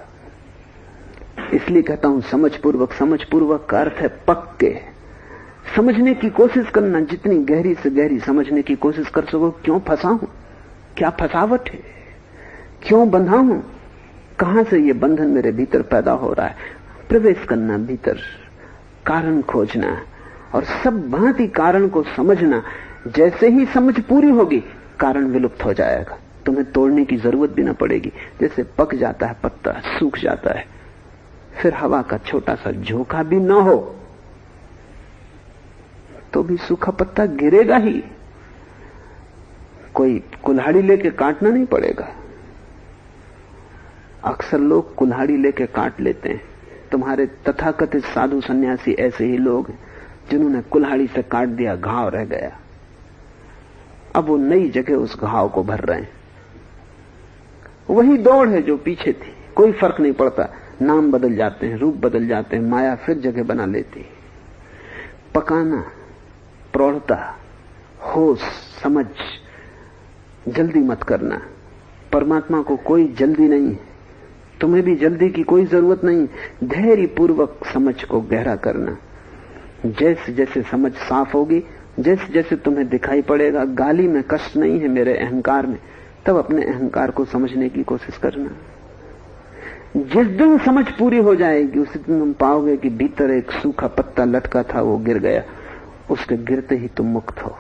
इसलिए कहता हूं समझ पूर्वक। समझ पूर्वक का अर्थ है पक्के समझने की कोशिश करना, जितनी गहरी से गहरी समझने की कोशिश कर सको। क्यों फंसा हूं, क्या फसावट है, क्यों बंधा हूं, कहां से ये बंधन मेरे भीतर पैदा हो रहा है। प्रवेश करना भीतर, कारण खोजना और सब भांति कारण को समझना। जैसे ही समझ पूरी होगी, कारण विलुप्त हो जाएगा, तुम्हें तोड़ने की जरूरत भी ना पड़ेगी। जैसे पक जाता है पत्ता, सूख जाता है, फिर हवा का छोटा सा झोंका भी ना हो तो भी सूखा पत्ता गिरेगा ही, कोई कुल्हाड़ी लेके काटना नहीं पड़ेगा। अक्सर लोग कुल्हाड़ी लेके काट लेते हैं। तुम्हारे तथाकथित साधु सन्यासी ऐसे ही लोग हैं जिन्होंने कुल्हाड़ी से काट दिया, घाव रह गया। अब वो नई जगह उस घाव को भर रहे हैं। वही दौड़ है जो पीछे थी, कोई फर्क नहीं पड़ता। नाम बदल जाते हैं, रूप बदल जाते हैं, माया फिर जगह बना लेती है। पकाना, प्रौढ़ता, होश, समझ, जल्दी मत करना। परमात्मा को कोई जल्दी नहीं है, तुम्हें भी जल्दी की कोई जरूरत नहीं। धैर्य पूर्वक समझ को गहरा करना। जैसे जैसे समझ साफ होगी, जैसे जैसे तुम्हें दिखाई पड़ेगा गाली में कष्ट नहीं है मेरे अहंकार में, तब अपने अहंकार को समझने की कोशिश करना। जिस दिन समझ पूरी हो जाएगी, उस दिन तुम पाओगे कि भीतर एक सूखा पत्ता लटका था, वो गिर गया। उसके गिरते ही तुम मुक्त हो।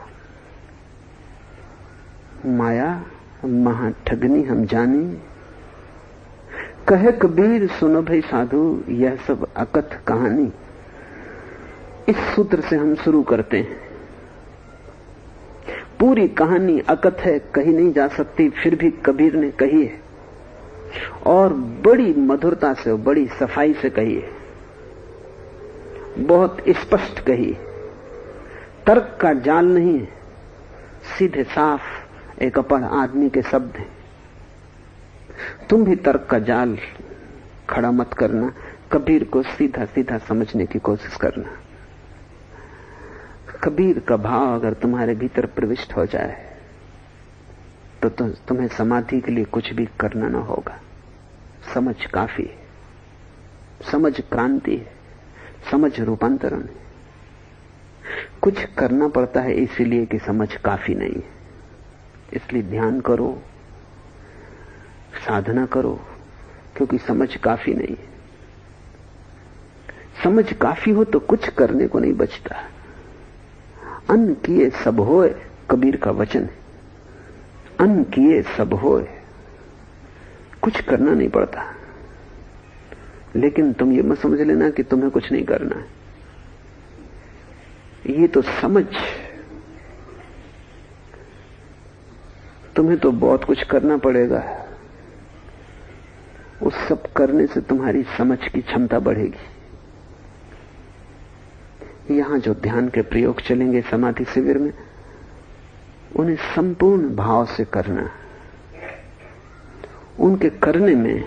माया महा ठगनी हम जानी, कहे कबीर सुनो भाई साधु, यह सब अकथ कहानी। इस सूत्र से हम शुरू करते हैं। पूरी कहानी अकथ है, कही नहीं जा सकती, फिर भी कबीर ने कही है और बड़ी मधुरता से, बड़ी सफाई से कही है, बहुत स्पष्ट कही है। तर्क का जाल नहीं है, सीधे साफ एक अपढ़ आदमी के शब्द हैं। तुम भी तर्क का जाल खड़ा मत करना, कबीर को सीधा सीधा समझने की कोशिश करना। कबीर का भाव अगर तुम्हारे भीतर प्रविष्ट हो जाए तो तुम्हें समाधि के लिए कुछ भी करना ना होगा। समझ काफी है, समझ क्रांति है, समझ रूपांतरण है। कुछ करना पड़ता है इसीलिए कि समझ काफी नहीं है। इसलिए ध्यान करो, साधना करो, क्योंकि समझ काफी नहीं है। समझ काफी हो तो कुछ करने को नहीं बचता। अन्न किए सब होए, कबीर का वचन है। अन किए सब होए। कुछ करना नहीं पड़ता, लेकिन तुम ये मत समझ लेना कि तुम्हें कुछ नहीं करना है। ये तो समझ, तुम्हें तो बहुत कुछ करना पड़ेगा। उस सब करने से तुम्हारी समझ की क्षमता बढ़ेगी। यहां जो ध्यान के प्रयोग चलेंगे समाधि शिविर में, उन्हें संपूर्ण भाव से करना। उनके करने में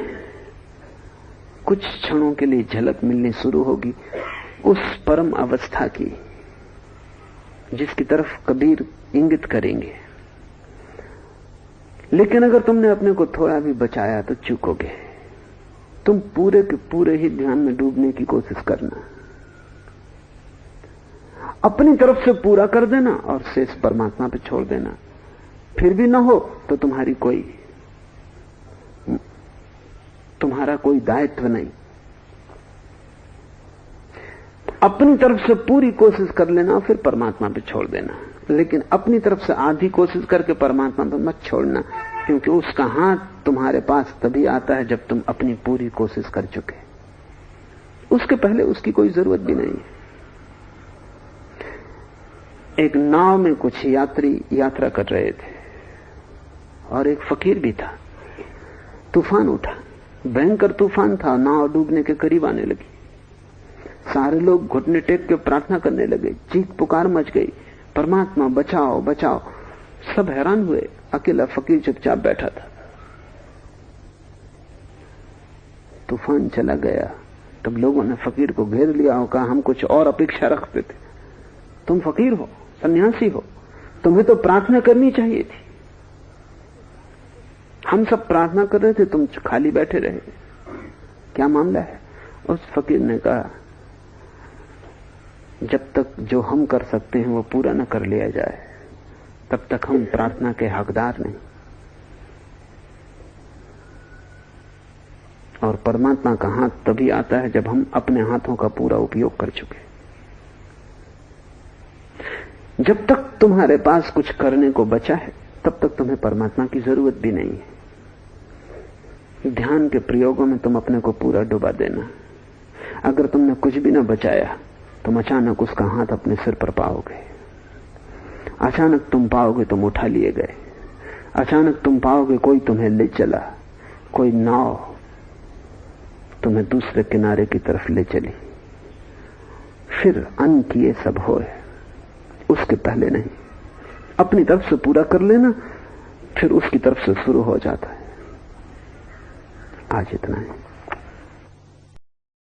कुछ क्षणों के लिए झलक मिलनी शुरू होगी उस परम अवस्था की जिसकी तरफ कबीर इंगित करेंगे। लेकिन अगर तुमने अपने को थोड़ा भी बचाया तो चूकोगे। तुम पूरे के पूरे ही ध्यान में डूबने की कोशिश करना, अपनी तरफ से पूरा कर देना और शेष परमात्मा पे छोड़ देना। फिर भी ना हो तो तुम्हारा कोई दायित्व नहीं। अपनी तरफ से पूरी कोशिश कर लेना, फिर परमात्मा पे छोड़ देना। लेकिन अपनी तरफ से आधी कोशिश करके परमात्मा पे मत छोड़ना, क्योंकि उसका हाथ तुम्हारे पास तभी आता है जब तुम अपनी पूरी कोशिश कर चुके। उसके पहले उसकी कोई जरूरत भी नहीं है। एक नाव में कुछ यात्री यात्रा कर रहे थे और एक फकीर भी था। तूफान उठा, भयंकर तूफान था, नाव डूबने के करीब आने लगी। सारे लोग घुटने टेक के प्रार्थना करने लगे, चीख पुकार मच गई, परमात्मा बचाओ बचाओ। सब हैरान हुए, अकेला फकीर चुपचाप बैठा था। तूफान चला गया, तब लोगों ने फकीर को घेर लिया और कहा, हम कुछ और अपेक्षा रखते थे। तुम फकीर हो, सन्यासी हो, तुम्हें तो प्रार्थना करनी चाहिए थी। हम सब प्रार्थना कर रहे थे, तुम खाली बैठे रहे, क्या मामला है? उस फकीर ने कहा, जब तक जो हम कर सकते हैं वो पूरा न कर लिया जाए, तब तक हम प्रार्थना के हकदार नहीं। और परमात्मा का हाथ तभी आता है जब हम अपने हाथों का पूरा उपयोग कर चुके। जब तक तुम्हारे पास कुछ करने को बचा है, तब तक तुम्हें परमात्मा की जरूरत भी नहीं है। ध्यान के प्रयोगों में तुम अपने को पूरा डुबा देना। अगर तुमने कुछ भी न बचाया, तुम अचानक उसका हाथ अपने सिर पर पाओगे। अचानक तुम पाओगे तुम उठा लिए गए। अचानक तुम पाओगे कोई तुम्हें ले चला, कोई नाव तुम्हें दूसरे किनारे की तरफ ले चली। फिर अन किए सब होए, उसके पहले नहीं। अपनी तरफ से पूरा कर लेना, फिर उसकी तरफ से शुरू हो जाता है। आज इतना है।